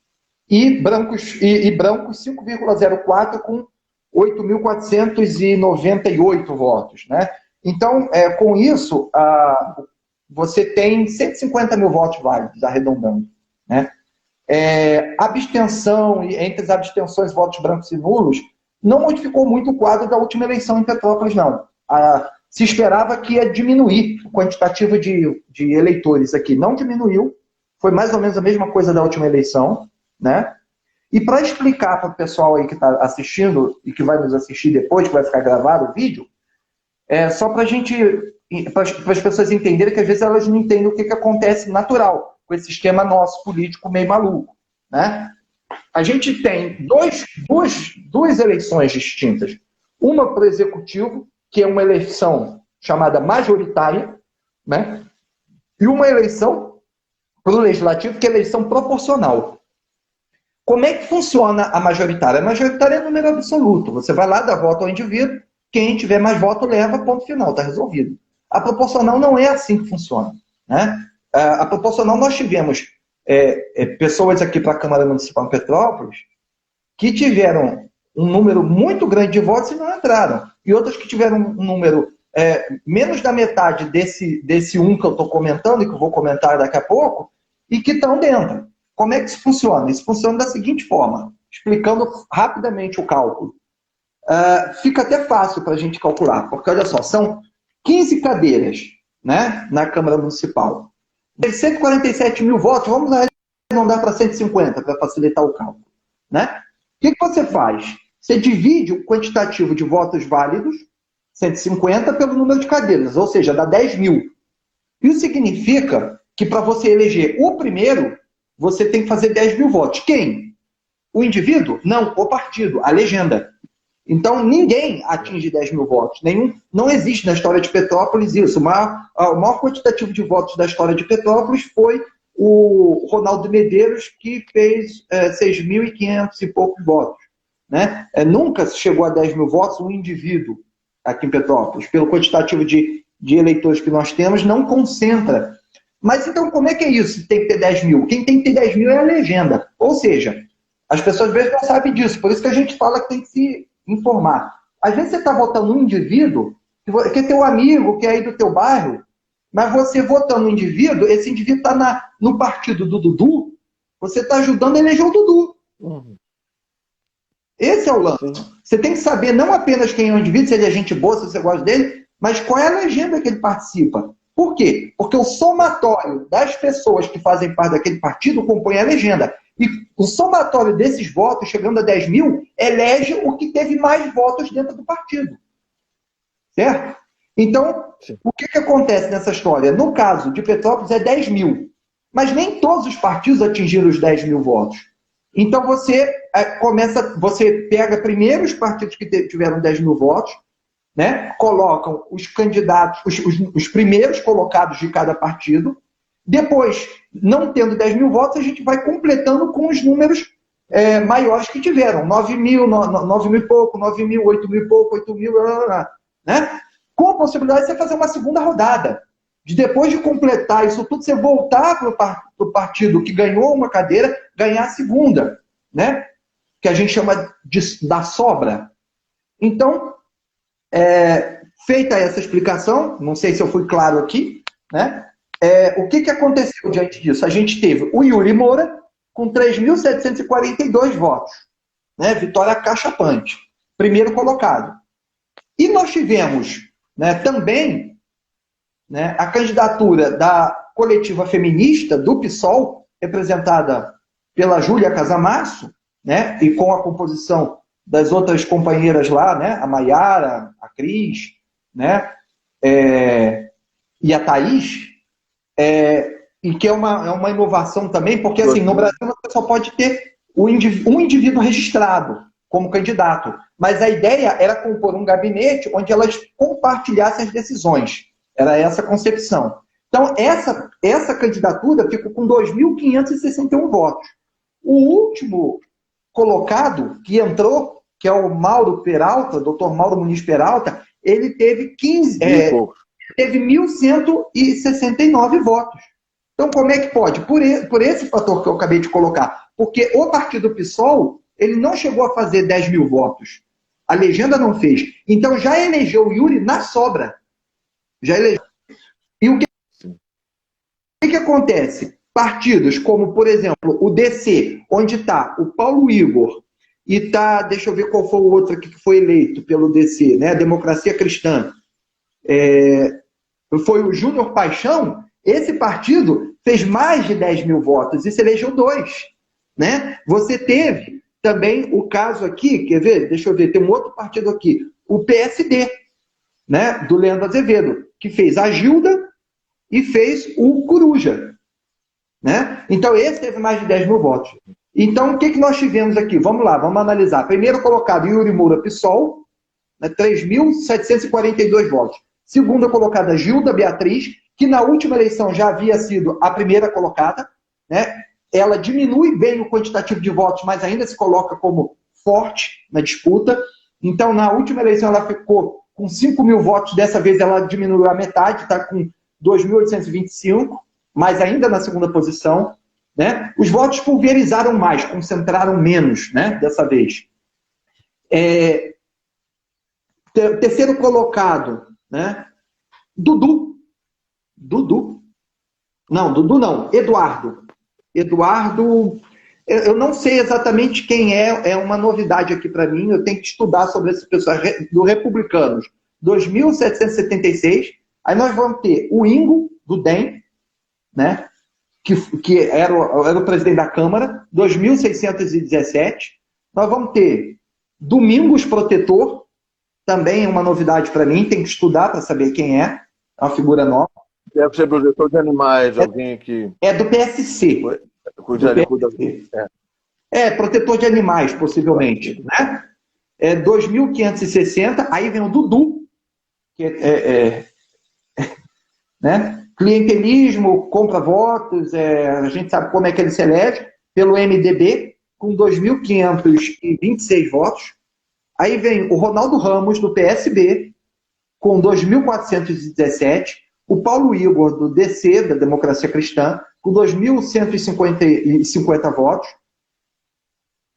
e brancos 5,04%, com 8.498 votos. Né? Então, com isso, você tem 150 mil votos válidos, arredondando. Né? Abstenção, entre as abstenções, votos brancos e nulos, não modificou muito o quadro da última eleição em Petrópolis, não. Se esperava que ia diminuir o quantitativo de eleitores aqui. Não diminuiu, foi mais ou menos a mesma coisa da última eleição. Né? E para explicar para o pessoal aí que está assistindo e que vai nos assistir depois, que vai ficar gravado o vídeo, só para as pessoas entenderem que às vezes elas não entendem o que acontece natural com esse esquema nosso político meio maluco. Né? A gente tem duas eleições distintas. Uma para o executivo, que é uma eleição chamada majoritária, né? E uma eleição para o legislativo, que é eleição proporcional. Como é que funciona a majoritária? A majoritária é número absoluto. Você vai lá, dá voto ao indivíduo, quem tiver mais voto leva, ponto final, está resolvido. A proporcional não é assim que funciona. Né? A proporcional, nós tivemos pessoas aqui para a Câmara Municipal de Petrópolis que tiveram um número muito grande de votos e não entraram. E outras que tiveram um número menos da metade desse um que eu estou comentando, e que eu vou comentar daqui a pouco, e que estão dentro. Como é que isso funciona? Isso funciona da seguinte forma, explicando rapidamente o cálculo. Fica até fácil para a gente calcular, porque, olha só, são 15 cadeiras, né, na Câmara Municipal. Tem 147 mil votos, vamos arredondar para 150, para facilitar o cálculo. Né? O que você faz? Você divide o quantitativo de votos válidos, 150, pelo número de cadeiras, ou seja, dá 10 mil. Isso significa que para você eleger o primeiro, você tem que fazer 10 mil votos. Quem? O indivíduo? Não, o partido, a legenda. Então, ninguém atinge 10 mil votos. Não existe na história de Petrópolis isso. O maior quantitativo de votos da história de Petrópolis foi o Ronaldo Medeiros, que fez 6.500 e poucos votos. Né? Nunca chegou a 10 mil votos um indivíduo aqui em Petrópolis. Pelo quantitativo de eleitores que nós temos, não concentra. Mas então, como é que é isso? Tem que ter 10 mil? Quem tem que ter 10 mil é a legenda. Ou seja, as pessoas às vezes não sabem disso. Por isso que a gente fala que tem que se informar. Às vezes você está votando um indivíduo, que é teu amigo, que é aí do teu bairro, mas você votando um indivíduo, esse indivíduo está no partido do Dudu, você está ajudando a eleger o Dudu. Esse é o lance. Sim. Você tem que saber não apenas quem é o indivíduo, se ele é gente boa, se você gosta dele, mas qual é a legenda que ele participa. Por quê? Porque o somatório das pessoas que fazem parte daquele partido compõe a legenda. E o somatório desses votos, chegando a 10 mil, elege o que teve mais votos dentro do partido. Certo? Então, sim, o que acontece nessa história? No caso de Petrópolis, é 10 mil. mas nem todos os partidos atingiram os 10 mil votos. Então você pega primeiro os partidos que tiveram 10 mil votos, né? Colocam os candidatos, os primeiros colocados de cada partido. Depois, não tendo 10 mil votos, a gente vai completando com os números maiores que tiveram. 9 mil, 9 mil e pouco, 9 mil, 8 mil e pouco, 8 mil, né? Com a possibilidade de você fazer uma segunda rodada. De depois de completar isso tudo, você voltar para o partido que ganhou uma cadeira, ganhar a segunda, né? Que a gente chama da sobra. Então, feita essa explicação, não sei se eu fui claro aqui, né? O que aconteceu diante disso? A gente teve o Yuri Moura com 3.742 votos, né? Vitória cachapante, primeiro colocado. E nós tivemos, né, também, né, a candidatura da coletiva feminista do PSOL, representada pela Júlia Casamasso, né, e com a composição das outras companheiras lá, né, a Maiara, a Cris, né, e a Thaís, e que é uma inovação também, porque assim, no Brasil você só pode ter um indivíduo registrado como candidato, mas a ideia era compor um gabinete onde elas compartilhassem as decisões. Era essa a concepção. Então, essa candidatura ficou com 2.561 votos. O último colocado que entrou, que é o Mauro Peralta, Dr. Mauro Muniz Peralta, ele teve 1.169 votos. Então, como é que pode? Por esse fator que eu acabei de colocar. Porque o partido PSOL, ele não chegou a fazer 10 mil votos. A legenda não fez. Então, já elegeu o Yuri na sobra. Já elegeu. E o que acontece? Partidos como, por exemplo, o DC, onde está o Paulo Igor, e está, deixa eu ver qual foi o outro aqui que foi eleito pelo DC, né? A Democracia Cristã. Foi o Júnior Paixão. Esse partido fez mais de 10 mil votos e se elegeu 2. Né? Você teve também o caso aqui, quer ver? Deixa eu ver, tem um outro partido aqui, o PSD, né? Do Leandro Azevedo, que fez a Gilda e fez o Coruja. Né? Então, esse teve mais de 10 mil votos. Então, o que nós tivemos aqui? Vamos lá, vamos analisar. Primeiro colocado, Yuri Moura PSOL, né? 3.742 votos. Segunda colocada, Gilda Beatriz, que na última eleição já havia sido a primeira colocada, né? Ela diminui bem o quantitativo de votos, mas ainda se coloca como forte na disputa. Então, na última eleição, ela ficou com 5 mil votos, dessa vez ela diminuiu a metade, está com 2.825, mas ainda na segunda posição. Né? Os votos pulverizaram mais, concentraram menos, né? Dessa vez. Terceiro colocado, né? Eduardo, eu não sei exatamente quem é uma novidade aqui para mim, eu tenho que estudar sobre esse pessoal, do Republicanos, 2.776, aí nós vamos ter o Ingo, do DEM, né, que era o presidente da Câmara, 2.617, nós vamos ter Domingos Protetor, também é uma novidade para mim, tem que estudar para saber quem é uma figura nova. Deve ser protetor de animais, alguém que... É do PSC. Protetor de animais, possivelmente. Né? 2.560. Aí vem o Dudu, que né? Clientelismo, compra votos, a gente sabe como é que ele se elege, pelo MDB, com 2.526 votos. Aí vem o Ronaldo Ramos, do PSB, com 2.417. O Paulo Igor, do DC, da Democracia Cristã, com 2.150 votos.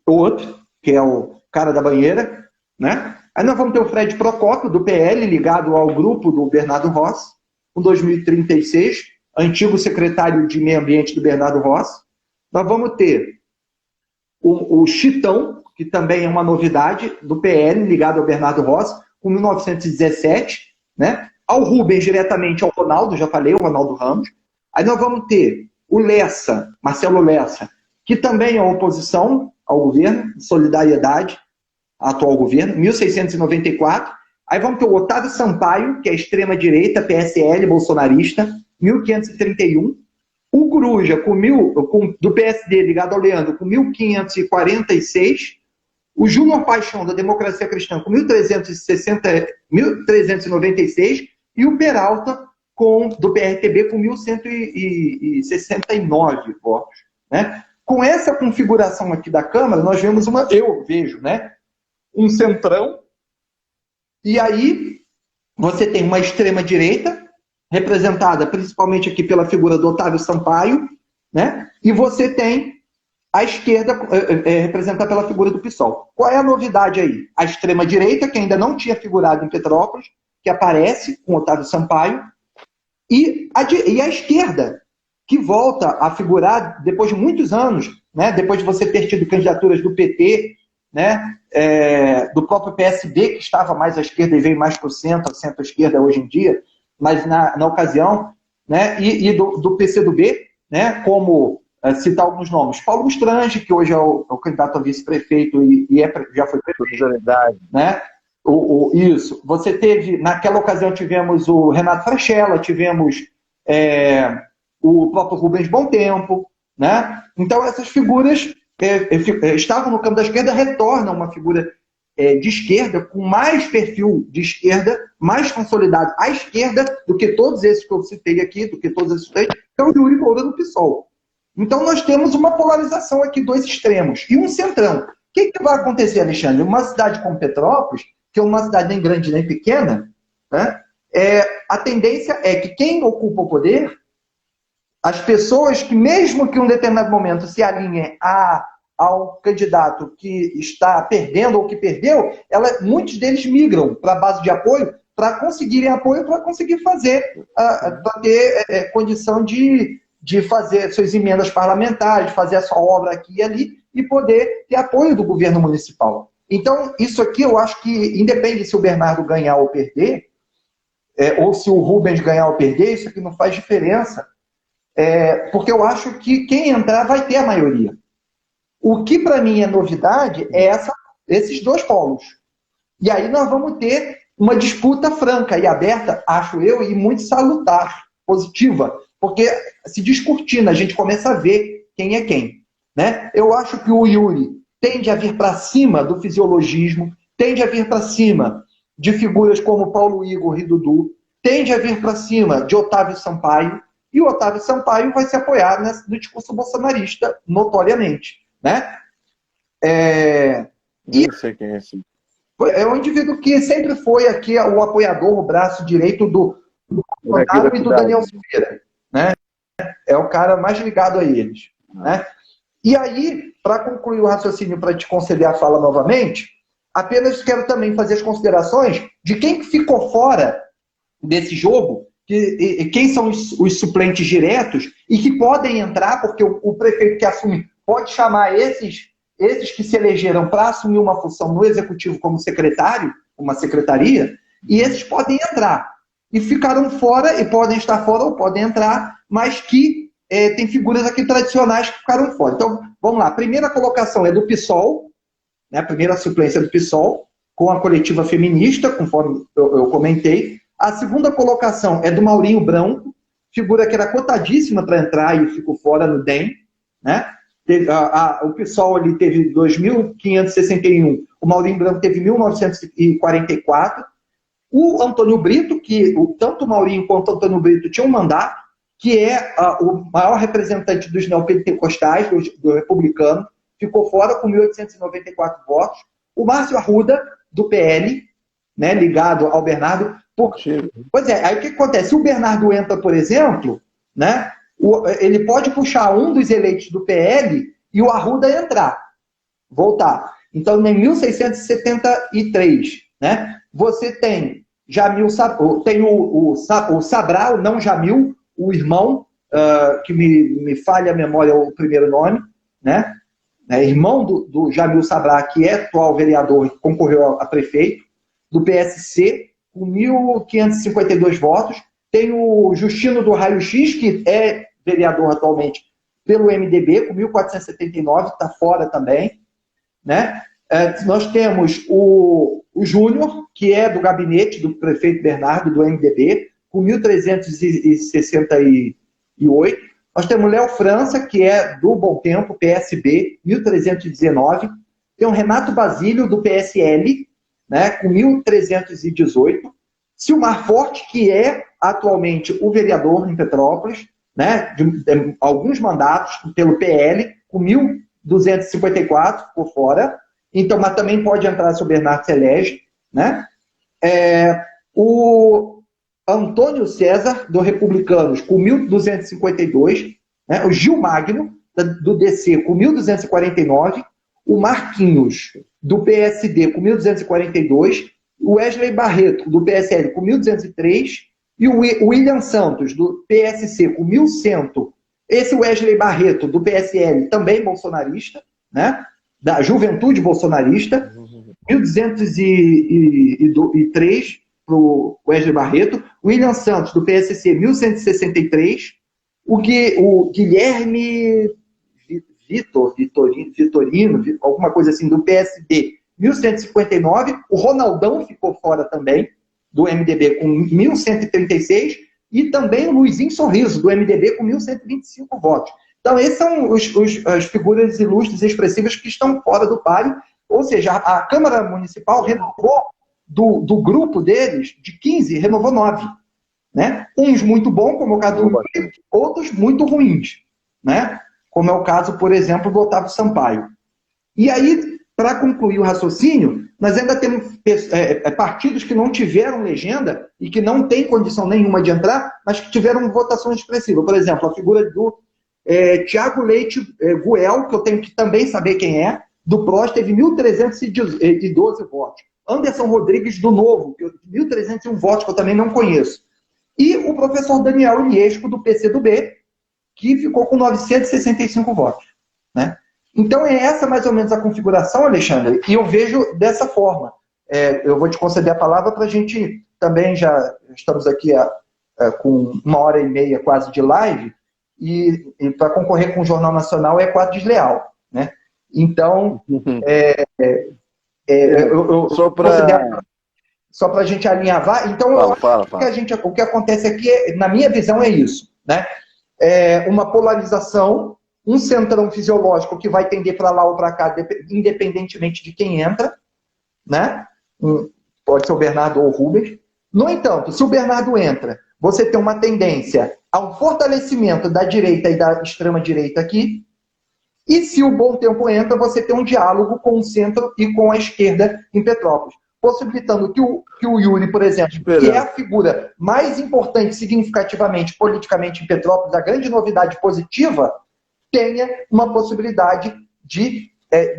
O outro, que é o cara da banheira. Né? Aí nós vamos ter o Fred Procópio, do PL, ligado ao grupo do Bernardo Rossi, com 2.036, antigo secretário de Meio Ambiente do Bernardo Rossi. Nós vamos ter o Chitão, que também é uma novidade, do PL, ligado ao Bernardo Rossi, com 1.917, né? Ao Rubens, diretamente ao Ronaldo, já falei, o Ronaldo Ramos. Aí nós vamos ter o Lessa, Marcelo Lessa, que também é oposição ao governo, solidariedade ao atual governo, 1.694. Aí vamos ter o Otávio Sampaio, que é extrema-direita, PSL, bolsonarista, 1.531. O Coruja, do PSD, ligado ao Leandro, com 1.546. O Júnior Paixão, da Democracia Cristã, com 1.396. E o Peralta, do PRTB, com 1.169 votos. Né? Com essa configuração aqui da Câmara, nós vemos eu vejo, né, um centrão, e aí você tem uma extrema-direita, representada principalmente aqui pela figura do Otávio Sampaio, né? E você tem a esquerda representada pela figura do PSOL. Qual é a novidade aí? A extrema-direita, que ainda não tinha figurado em Petrópolis, que aparece com Otávio Sampaio, e a esquerda, que volta a figurar depois de muitos anos, né? Depois de você ter tido candidaturas do PT, né? Do próprio PSB, que estava mais à esquerda e veio mais para o centro-esquerda hoje em dia, mas na ocasião, né? E do PCdoB, né? Como citar alguns nomes, Paulo Strange, que hoje é o candidato a vice-prefeito e já foi prefeito, né? Isso. Você teve, naquela ocasião, tivemos o Renato Fraschella, tivemos o próprio Rubens Bom Tempo, né? Então, essas figuras estavam no campo da esquerda, retornam uma figura de esquerda, com mais perfil de esquerda, mais consolidado à esquerda do que todos esses que eu citei aqui, do que todos esses três, que é o Yuri Moura no PSOL. Então, nós temos uma polarização aqui, dois extremos, e um centrão. O que vai acontecer, Alexandre? Uma cidade como Petrópolis, que é uma cidade nem grande nem pequena, né? A tendência é que quem ocupa o poder, as pessoas que, mesmo que em um determinado momento se alinhem ao candidato que está perdendo ou que perdeu, muitos deles migram para a base de apoio para conseguirem apoio, para conseguir fazer, para ter condição de fazer suas emendas parlamentares, fazer a sua obra aqui e ali e poder ter apoio do governo municipal. Então, isso aqui eu acho que, independe se o Bernardo ganhar ou perder, ou se o Rubens ganhar ou perder, isso aqui não faz diferença, porque eu acho que quem entrar vai ter a maioria. O que para mim é novidade é esses dois polos. E aí nós vamos ter uma disputa franca e aberta, acho eu, e muito salutar, positiva, porque se descortina, a gente começa a ver quem é quem. Né? Eu acho que o Yuri tende a vir para cima do fisiologismo, tende a vir para cima de figuras como Paulo Igor e Dudu, tende a vir para cima de Otávio Sampaio, e o Otávio Sampaio vai se apoiar no discurso bolsonarista, notoriamente. Né? Não sei quem é esse. É um indivíduo que sempre foi aqui o apoiador, o braço direito do Bolsonaro e do Daniel Silveira. Né? É o cara mais ligado a eles. Né? E aí, para concluir o raciocínio, para te conceder a fala novamente, apenas quero também fazer as considerações de quem ficou fora desse jogo, quem são os suplentes diretos e que podem entrar, porque o prefeito que assume pode chamar esses que se elegeram para assumir uma função no executivo como secretário, uma secretaria, e esses podem entrar. E ficaram fora, e podem estar fora ou podem entrar, mas que tem figuras aqui tradicionais que ficaram fora. Então, vamos lá. A primeira colocação é do PSOL, né? A primeira suplência do PSOL, com a coletiva feminista, conforme eu comentei. A segunda colocação é do Maurinho Branco, figura que era cotadíssima para entrar e ficou fora no DEM. Né? O PSOL ali teve 2.561, o Maurinho Branco teve 1.944. O Antônio Brito, que tanto o Maurinho quanto o Antônio Brito tinham um mandato, que é o maior representante dos neopentecostais, do republicano, ficou fora com 1.894 votos. O Márcio Arruda, do PL, né, ligado ao Bernardo. Pois é, aí o que acontece? Se o Bernardo entra, por exemplo, né, ele pode puxar um dos eleitos do PL e o Arruda entrar, voltar. Então, em 1.673, né, você tem Jamil, tem o Sabral, não Jamil, o irmão, que me falha a memória o primeiro nome, né? Irmão do Jamil Sabra, que é atual vereador e concorreu a prefeito, do PSC, com 1.552 votos. Tem o Justino do Raio X, que é vereador atualmente pelo MDB, com 1.479, está fora também. Né? Nós temos o Júnior, que é do gabinete do prefeito Bernardo, do MDB, com 1.368. Nós temos Léo França, que é do Bom Tempo, PSB, 1.319. Tem o Renato Basílio, do PSL, né, com 1.318. Silmar Forte, que é atualmente o vereador em Petrópolis, né, de alguns mandatos pelo PL, com 1.254 por fora. Então, mas também pode entrar se o Bernardo se elege, né? O Antônio César, do Republicanos, com 1.252, né? O Gil Magno, do DC, com 1.249, o Marquinhos, do PSD, com 1.242, o Wesley Barreto, do PSL, com 1.203, e o William Santos, do PSC, com 1.100. Esse Wesley Barreto, do PSL, também bolsonarista, né? Da Juventude Bolsonarista, 1.203 para o Wesley Barreto, William Santos, do PSC, 1.163, o Guilherme Vitorino, alguma coisa assim, do PSD, 1.159, o Ronaldão ficou fora também, do MDB, com 1.136, e também o Luizinho Sorriso, do MDB, com 1.125 votos. Então, esses são as figuras ilustres e expressivas que estão fora do páreo, ou seja, a Câmara Municipal renovou do grupo deles, de 15, renovou 9. Né? Uns muito bons, como é o caso do Yuri, outros muito ruins, né? Como é o caso, por exemplo, do Otávio Sampaio. E aí, para concluir o raciocínio, nós ainda temos partidos que não tiveram legenda e que não têm condição nenhuma de entrar, mas que tiveram votação expressiva. Por exemplo, a figura do Tiago Leite Guel, que eu tenho que também saber quem é, do PROS, teve 1.312 votos. Anderson Rodrigues, do Novo, 1.301 votos, que eu também não conheço. E o professor Daniel Iliesco, do PCdoB, que ficou com 965 votos. Né? Então, é essa mais ou menos a configuração, Alexandre, e eu vejo dessa forma. Eu vou te conceder a palavra para a gente também, já estamos aqui com 1h30 quase de live, e para concorrer com o Jornal Nacional é quase desleal. Né? Então, só para a gente alinhavar. Então, o que acontece aqui, na minha visão, é isso. Né? Uma polarização, um centrão fisiológico que vai tender para lá ou para cá, independentemente de quem entra. Né? Pode ser o Bernardo ou o Rubens. No entanto, se o Bernardo entra, você tem uma tendência ao fortalecimento da direita e da extrema-direita aqui. E se o Bom Tempo entra, você tem um diálogo com o centro e com a esquerda em Petrópolis. Possibilitando que o Yuri, por exemplo, que é a figura mais importante significativamente, politicamente em Petrópolis, a grande novidade positiva, tenha uma possibilidade de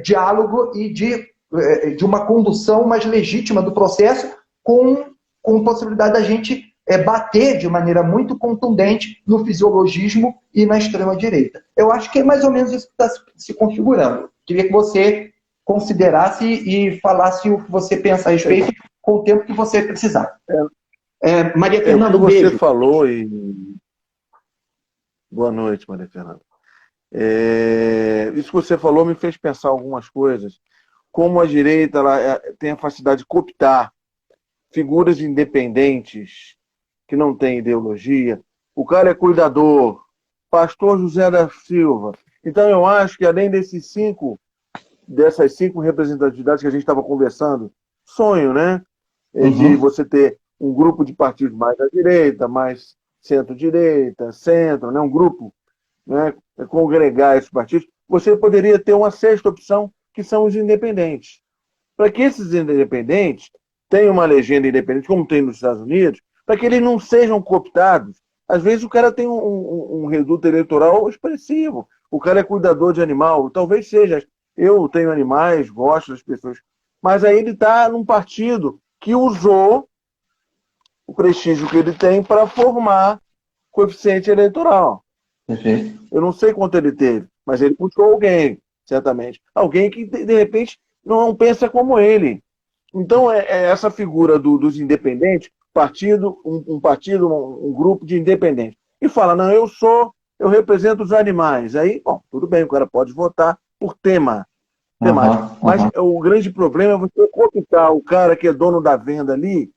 diálogo e de uma condução mais legítima do processo, com possibilidade da gente bater de maneira muito contundente no fisiologismo e na extrema-direita. Eu acho que é mais ou menos isso que está se configurando. Queria que você considerasse e falasse o que você pensa a respeito com o tempo que você precisar. Maria Fernanda, um beijo. Você falou e... Boa noite, Maria Fernanda. Isso que você falou me fez pensar algumas coisas. Como a direita tem a facilidade de cooptar figuras independentes que não têm ideologia. O cara é cuidador, pastor José da Silva. Então eu acho que além dessas cinco representatividades que a gente estava conversando, sonho, né? De você ter um grupo de partidos mais à direita, mais centro-direita, centro, né? Um grupo, né? Congregar esses partidos. Você poderia ter uma sexta opção, que são os independentes. Para que esses independentes tenham uma legenda independente, como tem nos Estados Unidos, para que eles não sejam cooptados. Às vezes o cara tem um reduto eleitoral expressivo, o cara é cuidador de animal, talvez seja. Eu tenho animais, gosto das pessoas, mas aí ele está num partido que usou o prestígio que ele tem para formar coeficiente eleitoral. Eu não sei quanto ele teve, mas ele puxou alguém, certamente. Alguém que, de repente, não pensa como ele. Então, essa figura dos independentes, um grupo de independentes, e fala, não, eu represento os animais. Aí, bom, tudo bem, o cara pode votar por tema. Mas o grande problema é você cooptar o cara que é dono da venda ali,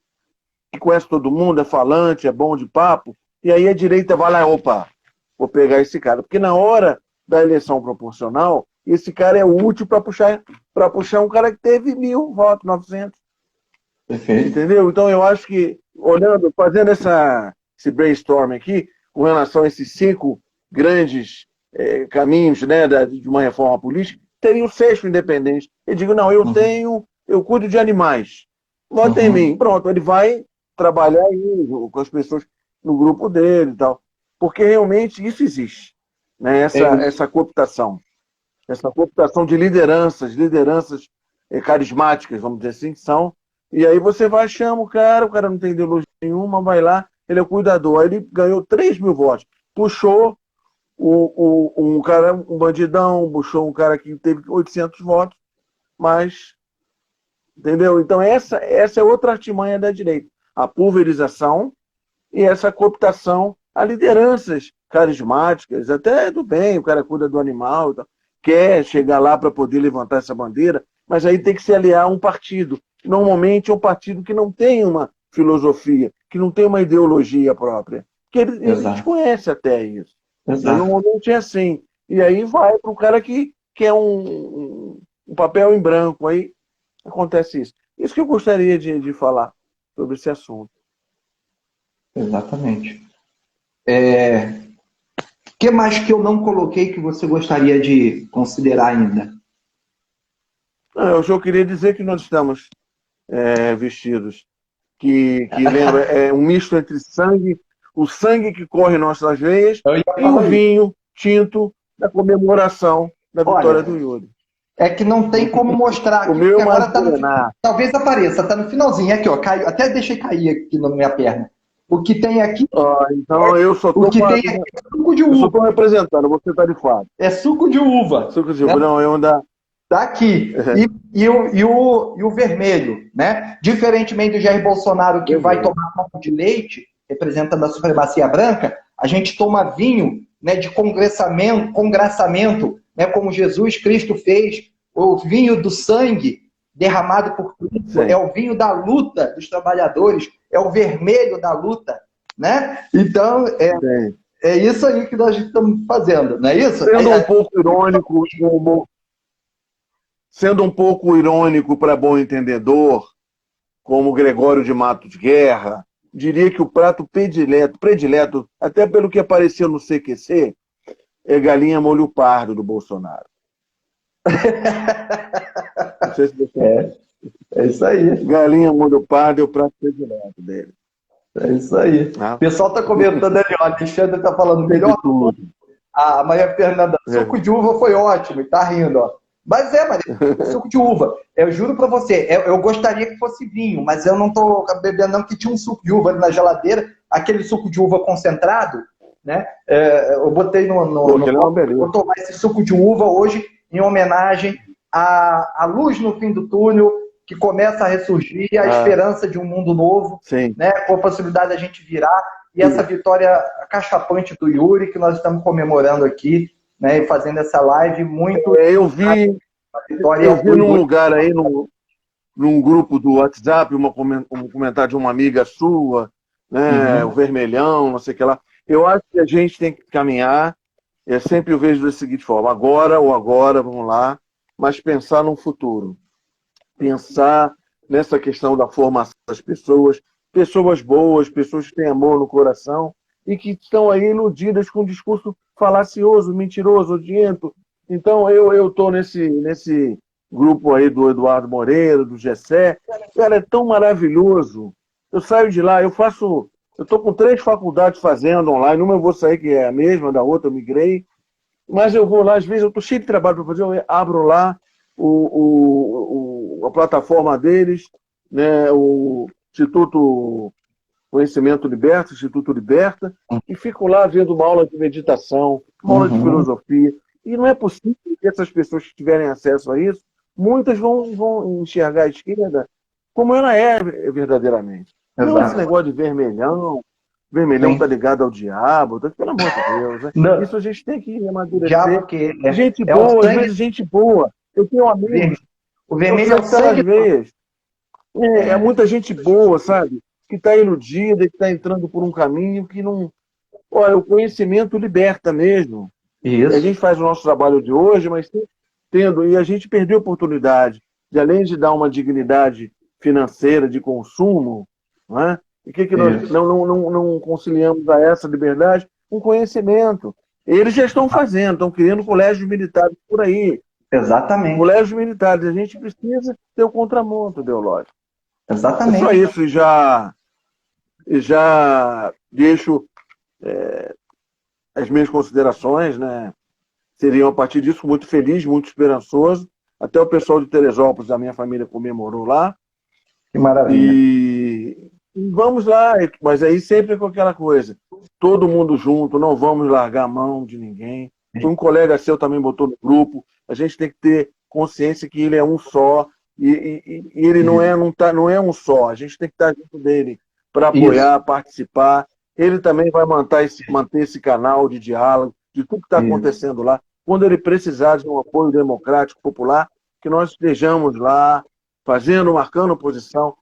que conhece todo mundo, é falante, é bom de papo, e aí a direita vai lá, opa, vou pegar esse cara. Porque na hora da eleição proporcional, esse cara é útil para puxar um cara que teve 1.000 votos, 900. Perfeito. Entendeu? Então eu acho que, fazendo esse brainstorm aqui, com relação a esses 5 grandes caminhos, né, de uma reforma política, teria o 6º independente. Eu digo, não, eu cuido de animais. Vota em mim. Pronto, ele vai trabalhar aí com as pessoas no grupo dele e tal. Porque realmente isso existe, né? Essa cooptação. Essa cooptação de lideranças carismáticas, vamos dizer assim, que são. E aí você vai, chama o cara não tem ideologia nenhuma, vai lá, ele é o cuidador. Aí ele ganhou 3.000 votos. Puxou um cara, um bandidão, puxou um cara que teve 800 votos, mas... Entendeu? Então essa é outra artimanha da direita. A pulverização e essa cooptação a lideranças carismáticas, até do bem, o cara cuida do animal, quer chegar lá para poder levantar essa bandeira, mas aí tem que se aliar a um partido. Normalmente é um partido que não tem uma filosofia, que não tem uma ideologia própria. Que eles desconhecem até isso. Normalmente é assim. E aí vai para o cara que quer um papel em branco. Aí acontece isso. Isso que eu gostaria de falar sobre esse assunto. Exatamente. Que mais que eu não coloquei que você gostaria de considerar ainda? Eu só queria dizer que nós estamos vestidos que lembra um misto entre sangue, o sangue que corre em nossas veias e o vinho tinto da comemoração da vitória do Yuri. É que não tem como mostrar aqui, porque agora tá no final. Talvez apareça, tá no finalzinho. Aqui, ó, caiu, até deixei cair aqui na minha perna. O que tem aqui. Então eu só tô. O que tem aqui é suco de uva. Eu só tô representando, você tá de fato. É suco de uva. Suco de uva, né? Não, eu ainda. Tá aqui. E o vermelho, né? Diferentemente do Jair Bolsonaro, que vai tomar copo de leite, representando a supremacia branca, a gente toma vinho, né, de congraçamento, né, como Jesus Cristo fez, o vinho do sangue derramado por Cristo, é o vinho da luta dos trabalhadores, é o vermelho da luta, né? Então, é isso aí que nós estamos fazendo, não é isso? Sendo um pouco irônico para bom entendedor, como Gregório de Matos Guerra, diria que o prato predileto, até pelo que apareceu no CQC, é galinha molho pardo do Bolsonaro. Não sei se você é isso aí. Galinha molho pardo é o prato predileto dele. É isso aí. O pessoal está comentando ali, ó, Alexandre está falando melhor tudo. A Maria Fernanda, suco de uva foi ótimo, e tá rindo, ó. Mas Maria, suco de uva. Eu juro para você, eu gostaria que fosse vinho, mas eu não tô bebendo não, que tinha um suco de uva ali na geladeira, aquele suco de uva concentrado, né? Eu botei vou tomar esse suco de uva hoje em homenagem à luz no fim do túnel, que começa a ressurgir, a esperança de um mundo novo, né? Com a possibilidade da gente virar, e essa vitória cachapante do Yuri, que nós estamos comemorando aqui, né, e fazendo essa live muito... Eu vi num lugar aí, num grupo do WhatsApp, um comentário de uma amiga sua, né, o Vermelhão, não sei o que lá. Eu acho que a gente tem que caminhar, eu sempre vejo da seguinte forma, agora, vamos lá, mas pensar no futuro. Pensar nessa questão da formação das pessoas boas, pessoas que têm amor no coração, e que estão aí iludidas com um discurso falacioso, mentiroso, odiento. Então, eu estou nesse grupo aí do Eduardo Moreira, do Gessé. Cara, é tão maravilhoso. Eu saio de lá, eu estou com 3 faculdades fazendo online. Uma eu vou sair, que é a mesma, da outra eu migrei. Mas eu vou lá, às vezes eu estou cheio de trabalho para fazer, eu abro lá a plataforma deles, né, o Instituto Conhecimento Liberta, Instituto Liberta, e fico lá vendo uma aula de meditação, uma aula de filosofia. E não é possível que essas pessoas que tiverem acesso a isso, muitas vão enxergar a esquerda como ela é verdadeiramente. Exato. Não esse negócio de vermelhão está ligado ao diabo, pelo amor de Deus. Né? Isso a gente tem que amadurecer. Gente boa, às vezes gente boa. Eu tenho amigos. O vermelho é o sangue. É muita gente boa, sabe? Que está iludida, que está entrando por um caminho que não Olha, o conhecimento liberta mesmo. Isso. A gente faz o nosso trabalho de hoje, mas e a gente perdeu a oportunidade de, além de dar uma dignidade financeira de consumo, não é? E que nós não conciliamos a essa liberdade? Um conhecimento. Eles já estão fazendo, estão criando colégios militares por aí. Exatamente. Colégios militares. A gente precisa ter o contramonto ideológico. Exatamente. É só isso. E já deixo as minhas considerações, né? Seriam a partir disso muito feliz, muito esperançoso. Até o pessoal de Teresópolis, a minha família, comemorou lá. Que maravilha. E vamos lá, mas aí sempre com aquela coisa. Todo mundo junto, não vamos largar a mão de ninguém. Um colega seu também botou no grupo. A gente tem que ter consciência que ele é um só. E ele não é um só. A gente tem que estar junto dele para apoiar, participar. Ele também vai manter esse canal de diálogo de tudo que está acontecendo lá. Quando ele precisar de um apoio democrático, popular, que nós estejamos lá, marcando posição.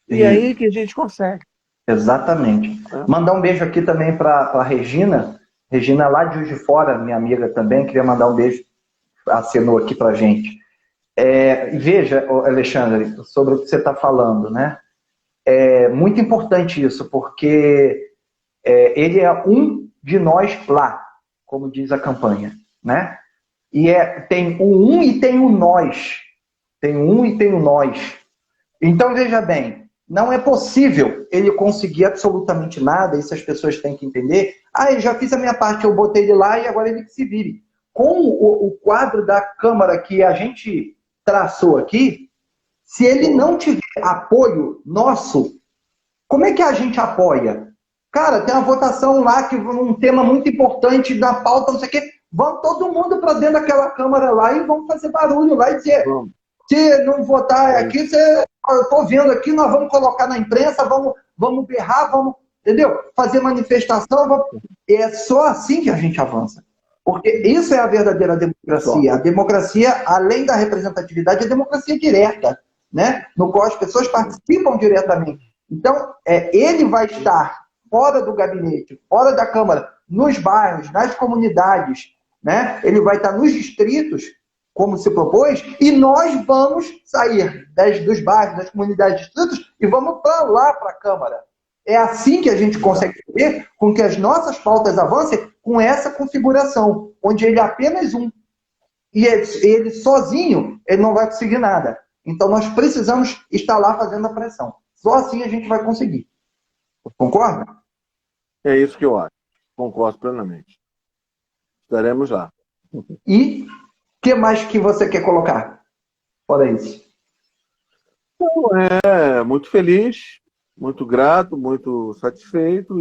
E aí que a gente consegue. Exatamente. Mandar um beijo aqui também para a Regina. Regina lá de Juiz de Fora, minha amiga também. Queria mandar um beijo, acenou aqui para a gente. Veja, Alexandre, sobre o que você está falando, né? É muito importante isso, porque ele é um de nós lá, como diz a campanha, né? E tem o um e tem o nós. Tem o um e tem o nós. Então, veja bem, não é possível ele conseguir absolutamente nada, isso as pessoas têm que entender. Eu já fiz a minha parte, eu botei ele lá e agora ele que se vire. Com o quadro da Câmara que a gente traçou aqui, se ele não tiver apoio nosso, como é que a gente apoia? Cara, tem uma votação lá, que um tema muito importante da pauta, não sei o quê. Vamos todo mundo para dentro daquela Câmara lá e vamos fazer barulho lá e dizer... Se não votar aqui, eu estou vendo aqui, nós vamos colocar na imprensa, vamos berrar, vamos, entendeu? Fazer manifestação. É só assim que a gente avança. Porque isso é a verdadeira democracia. A democracia, além da representatividade, é a democracia direta, né? No qual as pessoas participam diretamente. Então, ele vai estar fora do gabinete, fora da Câmara, nos bairros, nas comunidades, né? Ele vai estar nos distritos, como se propôs, e nós vamos sair dos bairros, das comunidades, distritos, e vamos para lá, para a Câmara. É assim que a gente consegue fazer com que as nossas pautas avancem com essa configuração, onde ele é apenas um. E ele sozinho, ele não vai conseguir nada. Então nós precisamos estar lá fazendo a pressão. Só assim a gente vai conseguir. Concorda? É isso que eu acho. Concordo plenamente. Estaremos lá. E o que mais que você quer colocar? Fora isso. Muito feliz, muito grato, muito satisfeito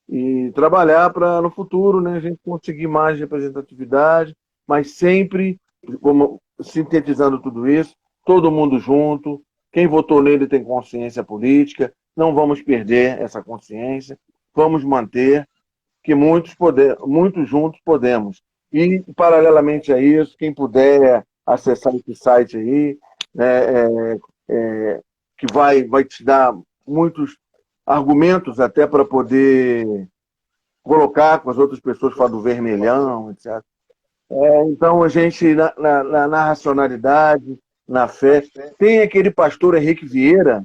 e trabalhar para no futuro, né, a gente conseguir mais representatividade, mas sempre, como sintetizando tudo isso, todo mundo junto, quem votou nele tem consciência política, não vamos perder essa consciência, vamos manter, que muitos juntos podemos. E, paralelamente a isso, quem puder acessar esse site aí, que vai te dar muitos argumentos até para poder colocar com as outras pessoas, falar do vermelhão, etc. Então, a gente, na racionalidade, na fé, tem aquele pastor Henrique Vieira,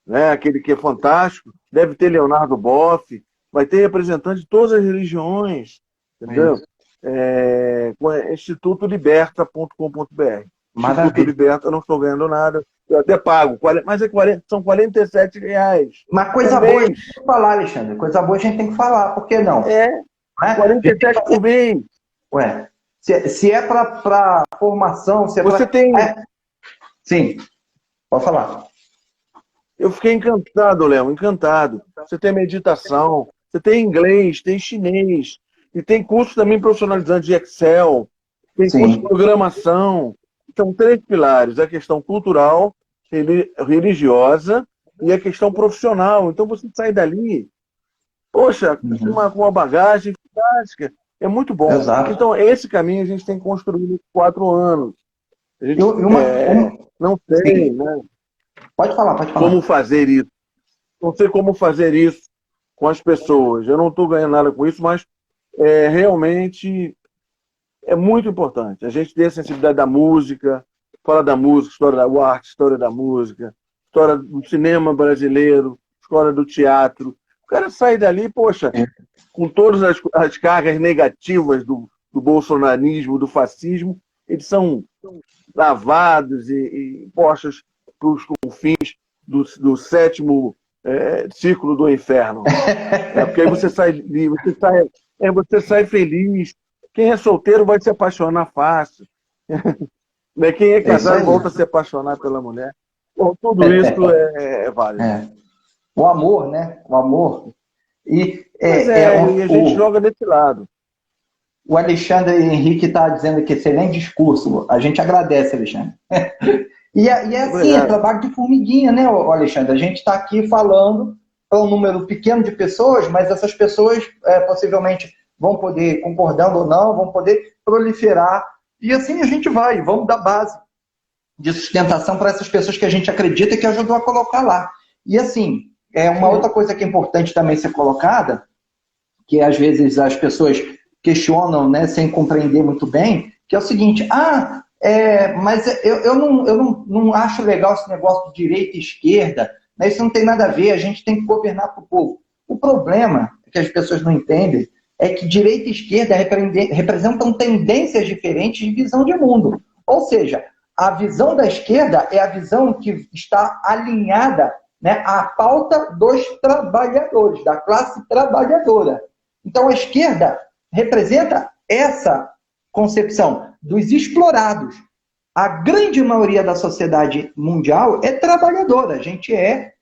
né, aquele que é fantástico, deve ter Leonardo Boff, vai ter representantes de todas as religiões, entendeu? institutoliberta.com.br. Instituto Liberta, eu não estou ganhando nada, eu até pago, mas são R$47. Mas coisa boa a gente tem que falar, Alexandre, coisa boa a gente tem que falar, por que não? 47 por mês. Ué, se é para formação, se é Você tem... Sim, pode falar. Eu fiquei encantado, Léo, encantado. Você tem meditação, você tem inglês, tem chinês, e tem curso também profissionalizante de Excel, tem curso de programação. São 3 pilares, a questão cultural, religiosa e a questão profissional. Então você sai dali, poxa, com uma bagagem fantástica. É muito bom. Exato. Então esse caminho a gente tem construído em 4 anos. A gente não sei, né? Pode falar. Como fazer isso. Não sei como fazer isso com as pessoas. Eu não estou ganhando nada com isso, mas realmente é muito importante. A gente ter a sensibilidade da música, fala da música, história da arte, história da música, história do cinema brasileiro, história do teatro. O cara sai dali, poxa, com todas as cargas negativas do bolsonarismo, do fascismo, eles são lavados e postos para os confins do sétimo ciclo do inferno. Porque aí você sai feliz. Quem é solteiro vai se apaixonar fácil. Quem é casado volta a se apaixonar pela mulher. Bom, tudo isso é válido. O amor, né? O amor. E a gente joga desse lado. O Alexandre Henrique está dizendo que excelente discurso. A gente agradece, Alexandre. E assim, é trabalho de formiguinha, né, Alexandre? A gente está aqui falando para um número pequeno de pessoas, mas essas pessoas possivelmente vão poder, concordando ou não, vão poder proliferar. E assim a gente vai, vamos dar base de sustentação para essas pessoas que a gente acredita e que ajudou a colocar lá. E assim, uma outra coisa que é importante também ser colocada, que às vezes as pessoas questionam, né, sem compreender muito bem, que é o seguinte, mas eu não acho legal esse negócio de direita e esquerda, né, isso não tem nada a ver, a gente tem que governar para o povo. O problema que as pessoas não entendem é que direita e esquerda representam tendências diferentes de visão de mundo. Ou seja, a visão da esquerda é a visão que está alinhada, né, à pauta dos trabalhadores, da classe trabalhadora. Então, a esquerda representa essa concepção dos explorados. A grande maioria da sociedade mundial é trabalhadora. A gente é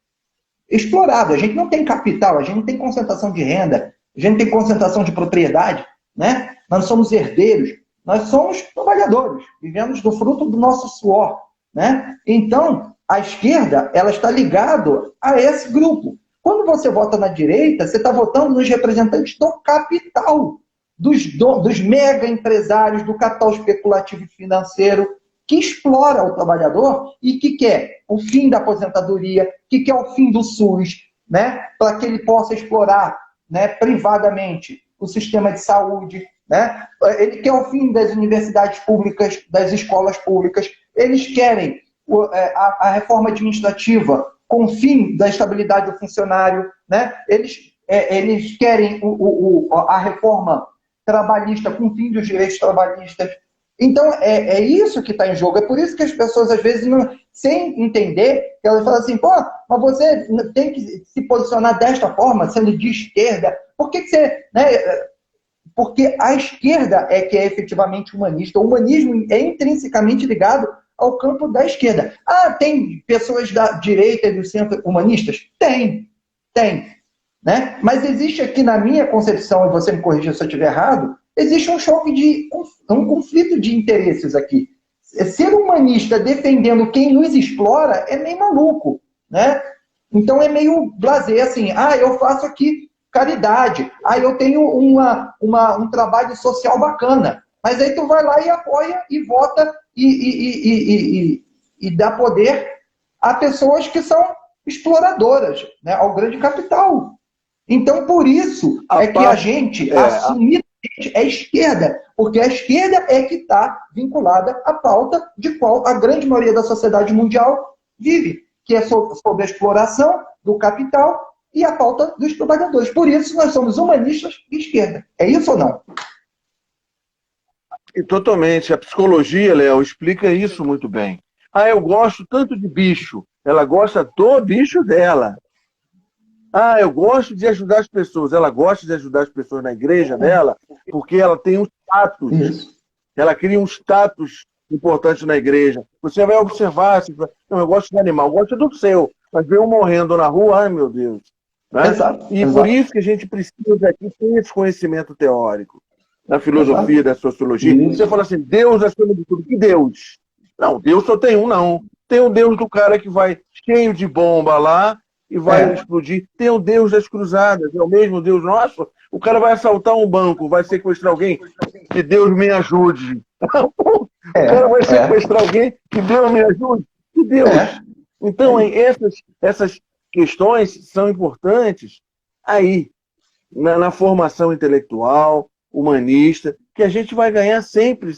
explorado. A gente não tem capital, a gente não tem concentração de renda, a gente não tem concentração de propriedade, né? Nós não somos herdeiros, nós somos trabalhadores, vivemos do fruto do nosso suor, né? Então, a esquerda, ela está ligada a esse grupo. Quando você vota na direita, você está votando nos representantes do capital, dos mega empresários, do capital especulativo e financeiro, que explora o trabalhador e que quer o fim da aposentadoria, que quer o fim do SUS, né? Para que ele possa explorar, né, privadamente o sistema de saúde, né? Ele quer o fim das universidades públicas, das escolas públicas, eles querem a reforma administrativa com o fim da estabilidade do funcionário, né? Eles querem a reforma trabalhista com o fim dos direitos trabalhistas. Então, é isso que está em jogo. É por isso que as pessoas, às vezes, sem entender, elas falam assim, mas você tem que se posicionar desta forma, sendo de esquerda. Por que você... Né? Porque a esquerda é que é efetivamente humanista. O humanismo é intrinsecamente ligado ao campo da esquerda. Tem pessoas da direita e do centro humanistas? Tem. Né? Mas existe aqui, na minha concepção, e você me corrija se eu estiver errado, existe um conflito de interesses aqui. Ser humanista defendendo quem nos explora é meio maluco, né? Então é meio blasé, assim, eu faço aqui caridade, eu tenho um trabalho social bacana, mas aí tu vai lá e apoia e vota e dá poder a pessoas que são exploradoras, né, ao grande capital. Então, por isso que a gente assumidamente é esquerda, porque a esquerda é que está vinculada à pauta de qual a grande maioria da sociedade mundial vive, que é sob a exploração do capital e a pauta dos trabalhadores. Por isso, nós somos humanistas de esquerda. É isso ou não? E totalmente. A psicologia, Léo, explica isso muito bem. Eu gosto tanto de bicho. Ela gosta do bicho dela. Eu gosto de ajudar as pessoas. Ela gosta de ajudar as pessoas na igreja dela porque ela tem um status. Isso. Ela cria um status importante na igreja. Você vai observar, eu gosto de animal, eu gosto do seu, mas ver um morrendo na rua, ai meu Deus. Né? Exato. Por isso que a gente precisa aqui ter esse conhecimento teórico da filosofia, da sociologia. Isso. Você fala assim, Deus acima de tudo. Que Deus? Não, Deus só tem um, não. Tem o Deus do cara que vai cheio de bomba lá, e vai explodir. Tem o Deus das cruzadas, é o mesmo Deus nosso. O cara vai assaltar um banco, vai sequestrar alguém, que Deus me ajude. O cara vai sequestrar alguém, que Deus me ajude. Que Deus. Então, essas questões são importantes aí, na formação intelectual, humanista, que a gente vai ganhar sempre,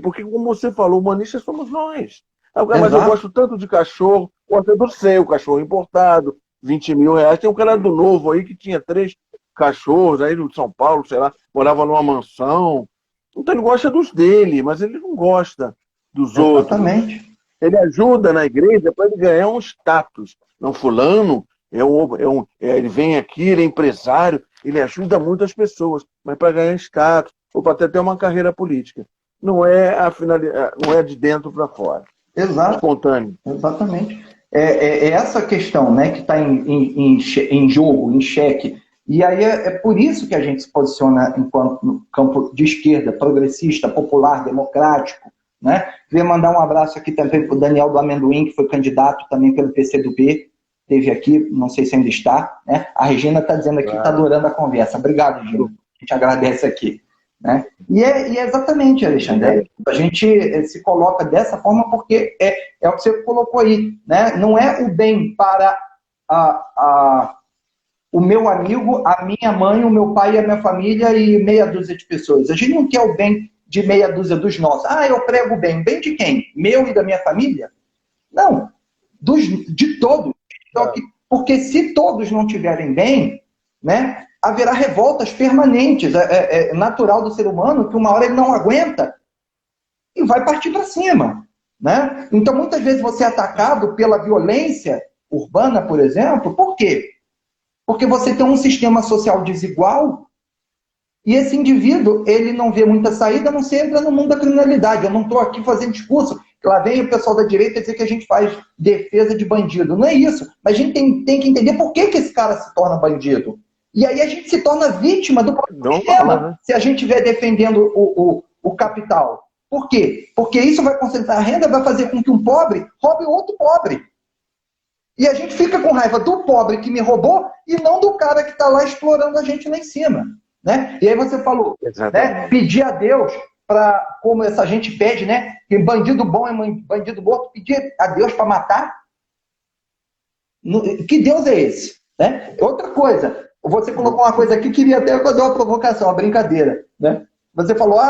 porque, como você falou, humanistas somos nós. Mas eu gosto tanto de cachorro, gosto do seu, cachorro importado, 20 mil reais. Tem um cara do Novo aí que tinha 3 cachorros aí no São Paulo, sei lá, morava numa mansão. Então ele gosta dos dele, mas ele não gosta dos outros. Exatamente. Ele ajuda na igreja para ele ganhar um status. Não, fulano, ele vem aqui, ele é empresário, ele ajuda muitas pessoas, mas para ganhar status, ou para até ter uma carreira política. Não é não é de dentro para fora. Exato. Espontâneo. Exatamente. É essa questão, né, que está em jogo, em xeque. E aí é por isso que a gente se posiciona no campo de esquerda, progressista, popular, democrático. Né? Queria mandar um abraço aqui também para o Daniel do Amendoim, que foi candidato também pelo PCdoB, esteve aqui, não sei se ainda está. Né? A Regina está dizendo aqui que está adorando a conversa. Obrigado, Regina. A gente agradece aqui. Né? E é exatamente, Alexandre, a gente se coloca dessa forma porque é o que você colocou aí. Né? Não é o bem para o meu amigo, a minha mãe, o meu pai e a minha família e meia dúzia de pessoas. A gente não quer o bem de meia dúzia dos nossos. Eu prego o bem. Bem de quem? Meu e da minha família? Não. De todos. Porque se todos não estiverem bem, né, haverá revoltas permanentes. É natural do ser humano que uma hora ele não aguenta e vai partir para cima. Né? Então, muitas vezes você é atacado pela violência urbana, por exemplo. Por quê? Porque você tem um sistema social desigual e esse indivíduo, ele não vê muita saída, não se entra no mundo da criminalidade. Eu não estou aqui fazendo discurso, que lá vem o pessoal da direita dizer que a gente faz defesa de bandido. Não é isso. Mas a gente tem que entender por que esse cara se torna bandido. E aí a gente se torna vítima do problema, se a gente estiver defendendo o capital. Por quê? Porque isso vai concentrar a renda, vai fazer com que um pobre roube outro pobre. E a gente fica com raiva do pobre que me roubou e não do cara que está lá explorando a gente lá em cima. Né? E aí você falou, né, pedir a Deus, como essa gente pede, né, que bandido bom é bandido morto, pedir a Deus para matar? Que Deus é esse? Né? Outra coisa, você colocou uma coisa aqui, queria até fazer uma provocação, uma brincadeira. Né? Você falou,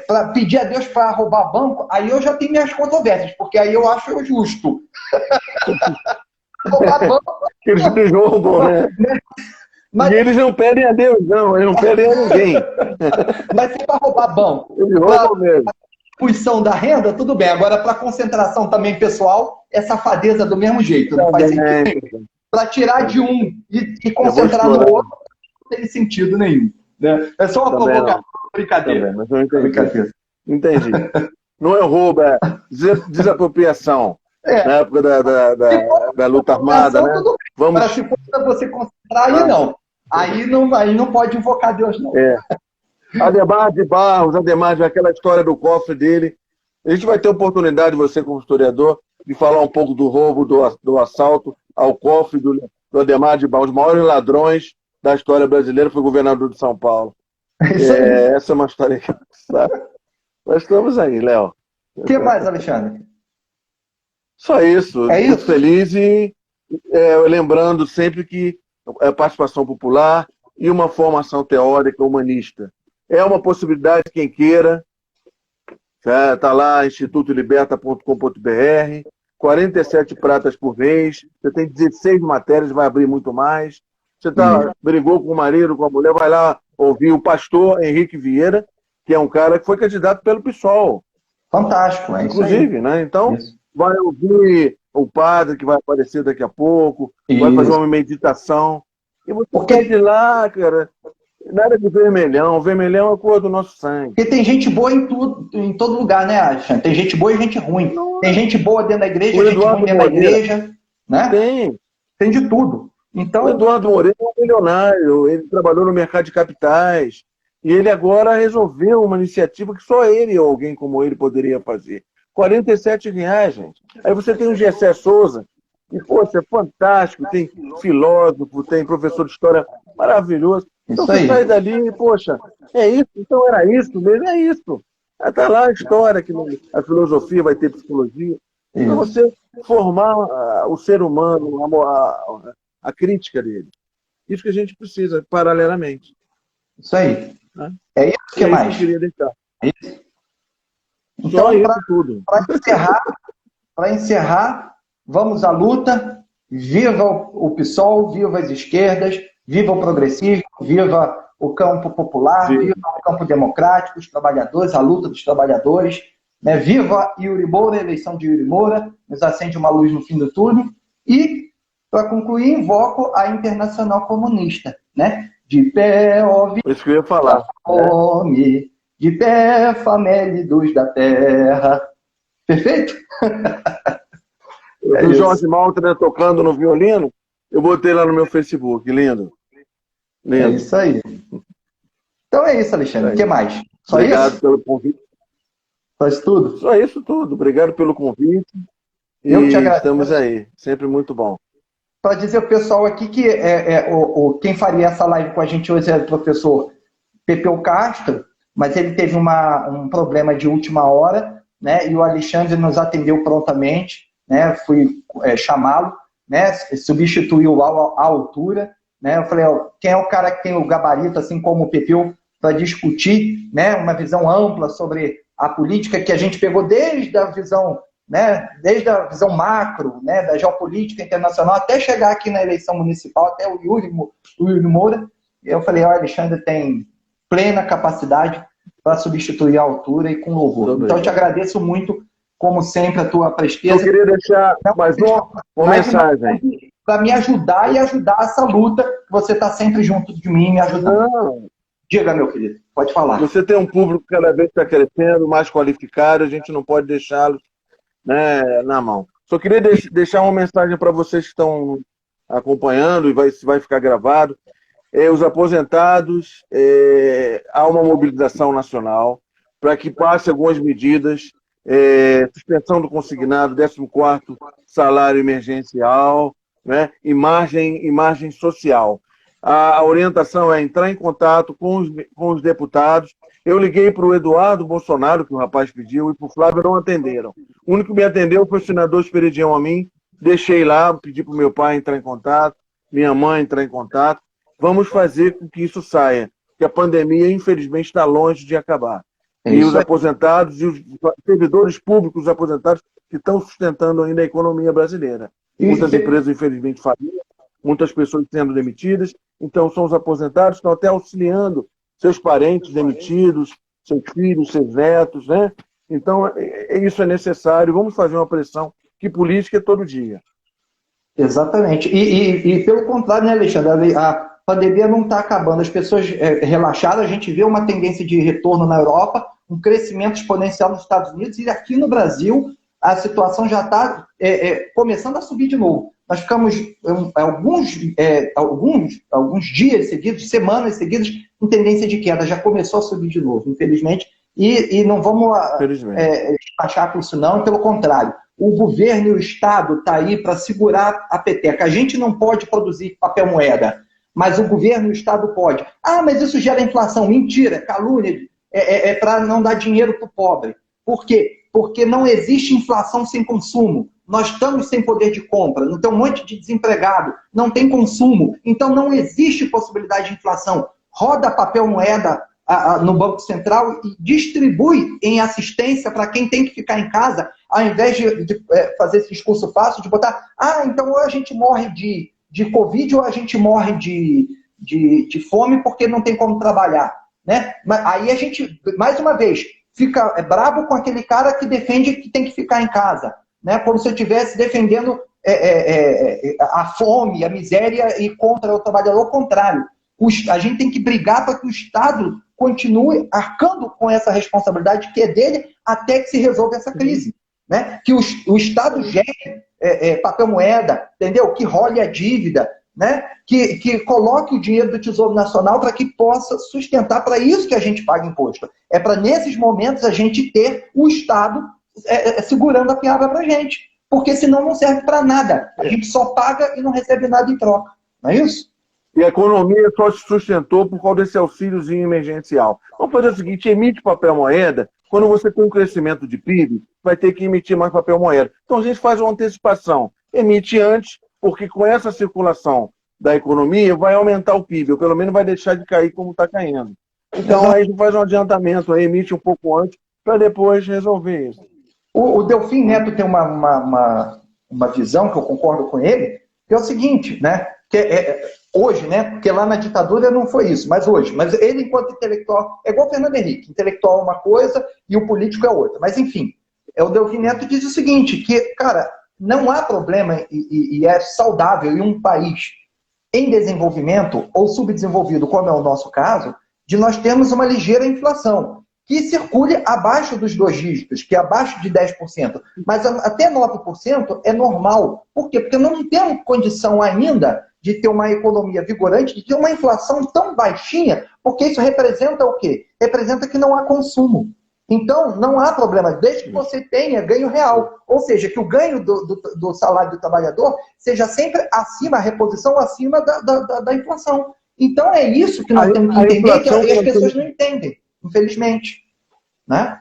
para pedir a Deus para roubar banco, aí eu já tenho minhas controvérsias, porque aí eu acho justo. Roubar banco... Eles roubam, né? Mas... E eles não pedem a Deus, não. Eles não pedem a ninguém. Mas se para roubar banco, eles roubam mesmo. Distribuição da renda, tudo bem. Agora, para concentração também pessoal, é safadeza do mesmo jeito. Não faz sentido. Para tirar de um e concentrar no outro, não tem sentido nenhum. Né? É só uma provocação. Brincadeira. Mas eu entendi. Entendi. Não é roubo, é desapropriação. Na época da luta armada, né? Vamos... Mas se for para você concentrar, aí não. Aí não pode invocar Deus, não. Ademar de Barros, aquela história do cofre dele. A gente vai ter oportunidade, você como historiador, de falar um pouco do roubo, do assalto ao cofre do Ademar de Barros. Os maiores ladrões da história brasileira foi o governador de São Paulo. Essa é uma história que sabe. Nós estamos aí, Léo. O que mais, Alexandre? Só isso. É isso? Muito feliz e lembrando sempre que a participação popular e uma formação teórica humanista é uma possibilidade, quem queira. Está lá, institutoliberta.com.br, 47 pratas por mês, você tem 16 matérias, vai abrir muito mais. Você brigou com o marido, com a mulher, vai lá ouvir o pastor Henrique Vieira, que é um cara que foi candidato pelo PSOL. Fantástico, é inclusive, isso aí. Né? Então, vai ouvir o padre que vai aparecer daqui a pouco, vai fazer uma meditação. E você quer ir lá, cara, nada de vermelhão. Vermelhão é a cor do nosso sangue. Porque tem gente boa em todo lugar, né, Alexandre? Tem gente boa e gente ruim. Tem gente boa dentro da igreja, gente ruim dentro da igreja. Né? Tem de tudo. Então... O Eduardo Moreira é um milionário, ele trabalhou no mercado de capitais, e ele agora resolveu uma iniciativa que só ele ou alguém como ele poderia fazer. R$47, gente. Aí você tem o Gessé Souza, que, poxa, é fantástico, tem filósofo, tem professor de história maravilhoso. Então você sai dali e, poxa, é isso? Então era isso mesmo? É isso. Está lá a história, que a filosofia vai ter psicologia. Então você formar o ser humano, a crítica dele. Isso que a gente precisa, paralelamente. Isso aí. Né? É isso que mais? Que eu queria deixar. É isso? Então, isso tudo. Para encerrar, vamos à luta. Viva o PSOL, viva as esquerdas, viva o progressismo, viva o campo popular, viva o campo democrático, os trabalhadores, a luta dos trabalhadores. Né? Viva Yuri Moura, a eleição de Yuri Moura, nos acende uma luz no fim do túnel. E, para concluir, invoco a Internacional Comunista. Né? De pé, ó, isso que eu ia falar. Fome, de pé, famélidos da terra. Perfeito? O Jorge Malta tocando no violino, eu botei lá no meu Facebook. Lindo. É isso aí. Então é isso, Alexandre. O que mais? Só Obrigado isso? pelo convite. Só isso tudo? Só isso tudo. Obrigado pelo convite. Eu te agradeço. Estamos aí. Sempre muito bom. Para dizer ao pessoal aqui que quem faria essa live com a gente hoje é o professor Pepeu Castro, mas ele teve um problema de última hora, né? E o Alexandre nos atendeu prontamente, né? Fui chamá-lo, né? Substituiu à altura, né? Eu falei, quem é o cara que tem o gabarito, assim como o Pepeu, para discutir, né? Uma visão ampla sobre a política que a gente pegou desde a visão, né? Desde a visão macro, né? Da geopolítica internacional até chegar aqui na eleição municipal, até o Yuri Moura. Eu falei, o Alexandre tem plena capacidade para substituir a altura e com louvor. Então, eu te agradeço muito, como sempre, a tua presteza. Eu queria deixar mais uma mensagem. Para me ajudar e ajudar essa luta, que você está sempre junto de mim, me ajudando. Não. Diga, meu querido, pode falar. Você tem um público que cada vez está crescendo, mais qualificado, a gente não pode deixá-lo, né, na mão. Só queria deixar uma mensagem para vocês que estão acompanhando, e vai ficar gravado. Os aposentados, há uma mobilização nacional para que passe algumas medidas, suspensão do consignado, 14º salário emergencial, né, e margem social. A orientação é entrar em contato com os deputados. Eu liguei para o Eduardo Bolsonaro, que o rapaz pediu, e para o Flávio não atenderam. O único que me atendeu foi o senador Esperidião Amin. Deixei lá, pedi para o meu pai entrar em contato, minha mãe entrar em contato. Vamos fazer com que isso saia, porque a pandemia, infelizmente, está longe de acabar. E os aposentados e os servidores públicos, os aposentados, que estão sustentando ainda a economia brasileira. Muitas empresas, infelizmente, faliram, muitas pessoas sendo demitidas. Então, são os aposentados que estão até auxiliando seus parentes demitidos, seus filhos, seus netos, né? Então, isso é necessário. Vamos fazer uma pressão, que política é todo dia. Exatamente. E pelo contrário, né, Alexandre? A pandemia não está acabando. As pessoas relaxaram, a gente vê uma tendência de retorno na Europa, um crescimento exponencial nos Estados Unidos, e aqui no Brasil a situação já está começando a subir de novo. Nós ficamos alguns dias seguidos, semanas seguidas, em tendência de queda. Já começou a subir de novo, infelizmente. E não vamos despachar com isso, não. Pelo contrário, o governo e o Estado estão aí para segurar a peteca. A gente não pode produzir papel moeda, mas o governo e o Estado pode. Ah, mas isso gera inflação. Mentira, calúnia. Para não dar dinheiro para o pobre. Por quê? Porque não existe inflação sem consumo. Nós estamos sem poder de compra, não tem um monte de desempregado, não tem consumo, então não existe possibilidade de inflação. Roda papel moeda no Banco Central e distribui em assistência para quem tem que ficar em casa, ao invés de fazer esse discurso fácil de botar, então ou a gente morre de Covid ou a gente morre de fome porque não tem como trabalhar. Né? Mas aí a gente, mais uma vez, fica bravo com aquele cara que defende que tem que ficar em casa. Né? Como se eu estivesse defendendo a fome, a miséria e contra o trabalhador. Ao contrário, a gente tem que brigar para que o Estado continue arcando com essa responsabilidade que é dele até que se resolva essa crise. Né? Que o Estado gere papel moeda, entendeu? Que role a dívida, né? Que coloque o dinheiro do Tesouro Nacional para que possa sustentar, para isso que a gente paga imposto. É para, nesses momentos, a gente ter o Estado segurando a piada para a gente. Porque senão não serve para nada. A gente só paga e não recebe nada em troca. Não é isso? E a economia só se sustentou por causa desse auxíliozinho emergencial. Vamos fazer o seguinte, emite papel moeda. Quando você tem um crescimento de PIB, vai ter que emitir mais papel moeda. Então a gente faz uma antecipação. Emite antes, porque com essa circulação da economia, vai aumentar o PIB, ou pelo menos vai deixar de cair como está caindo. Então, aí a gente faz um adiantamento, aí emite um pouco antes, para depois resolver isso. O Delfim Neto tem uma visão, que eu concordo com ele, que é o seguinte, né? Hoje, né? Porque lá na ditadura não foi isso, mas hoje. Mas ele, enquanto intelectual, é igual o Fernando Henrique, intelectual é uma coisa e o político é outra. Mas, enfim, o Delfim Neto diz o seguinte, que, cara, não há problema e é saudável em um país em desenvolvimento ou subdesenvolvido, como é o nosso caso, de nós termos uma ligeira inflação, que circule abaixo dos 2 dígitos, que é abaixo de 10%. Mas até 9% é normal. Por quê? Porque não temos condição ainda de ter uma economia vigorante, de ter uma inflação tão baixinha, porque isso representa o quê? Representa que não há consumo. Então, não há problema, desde que você tenha ganho real. Ou seja, que o ganho do salário do trabalhador seja sempre acima, a reposição acima da inflação. Então, é isso que nós temos que entender, que as pessoas não entendem, infelizmente. Né?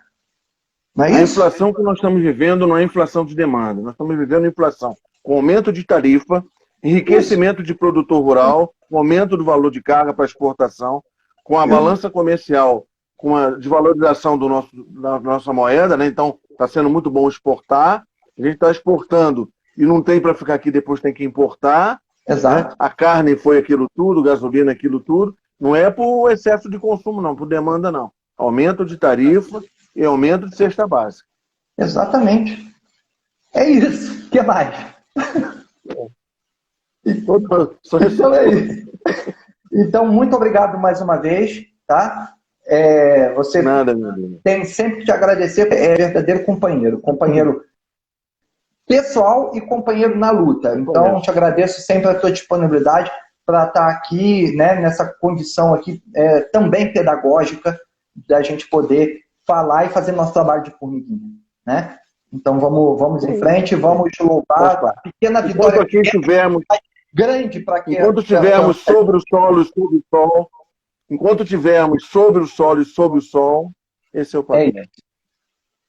Não é isso? A inflação que nós estamos vivendo não é inflação de demanda, nós estamos vivendo inflação com aumento de tarifa, enriquecimento de produtor rural, com aumento do valor de carga para exportação, com a balança comercial, com a desvalorização da nossa moeda, né? Então está sendo muito bom exportar, a gente está exportando e não tem para ficar aqui, depois tem que importar. Exato. Né? A carne foi aquilo tudo, gasolina aquilo tudo, não é por excesso de consumo não, por demanda não. Aumento de tarifa e aumento de cesta básica. Exatamente. É isso. O que mais? Então é isso. Então, muito obrigado mais uma vez. Tá? Você Nada, meu Deus. Tem sempre que te agradecer, é verdadeiro companheiro. Companheiro pessoal e companheiro na luta. Então, te agradeço sempre a tua disponibilidade para estar aqui, né, nessa condição aqui também pedagógica, da gente poder falar e fazer nosso trabalho de formiguinha, né? Então vamos em frente, vamos louvar a pequena vitória grande para que enquanto tivermos sobre o solo e sob o sol, enquanto tivermos sobre o solo e sob o sol, esse é o papel.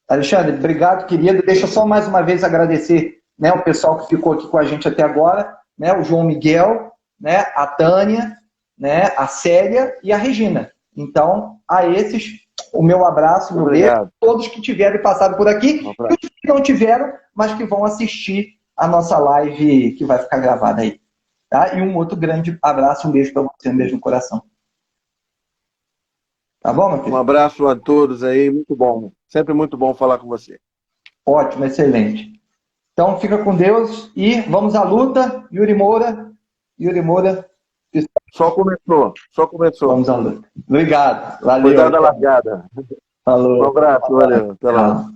Alexandre, obrigado, querido. Deixa eu só mais uma vez agradecer, né, o pessoal que ficou aqui com a gente até agora, né, o João Miguel, né, a Tânia, né, a Célia e a Regina. Então, a esses, o meu abraço, meu beijo, todos que tiveram e passaram por aqui, e os que não tiveram, mas que vão assistir a nossa live que vai ficar gravada aí. Tá? E um outro grande abraço, um beijo para você, um beijo no coração. Tá bom, meu filho? Um abraço a todos aí, muito bom. Sempre muito bom falar com você. Ótimo, excelente. Então, fica com Deus e vamos à luta. Yuri Moura. Só começou. Vamos à luta. Obrigado. Valeu. Cuidado da largada. Falou. Um abraço, valeu. Até lá.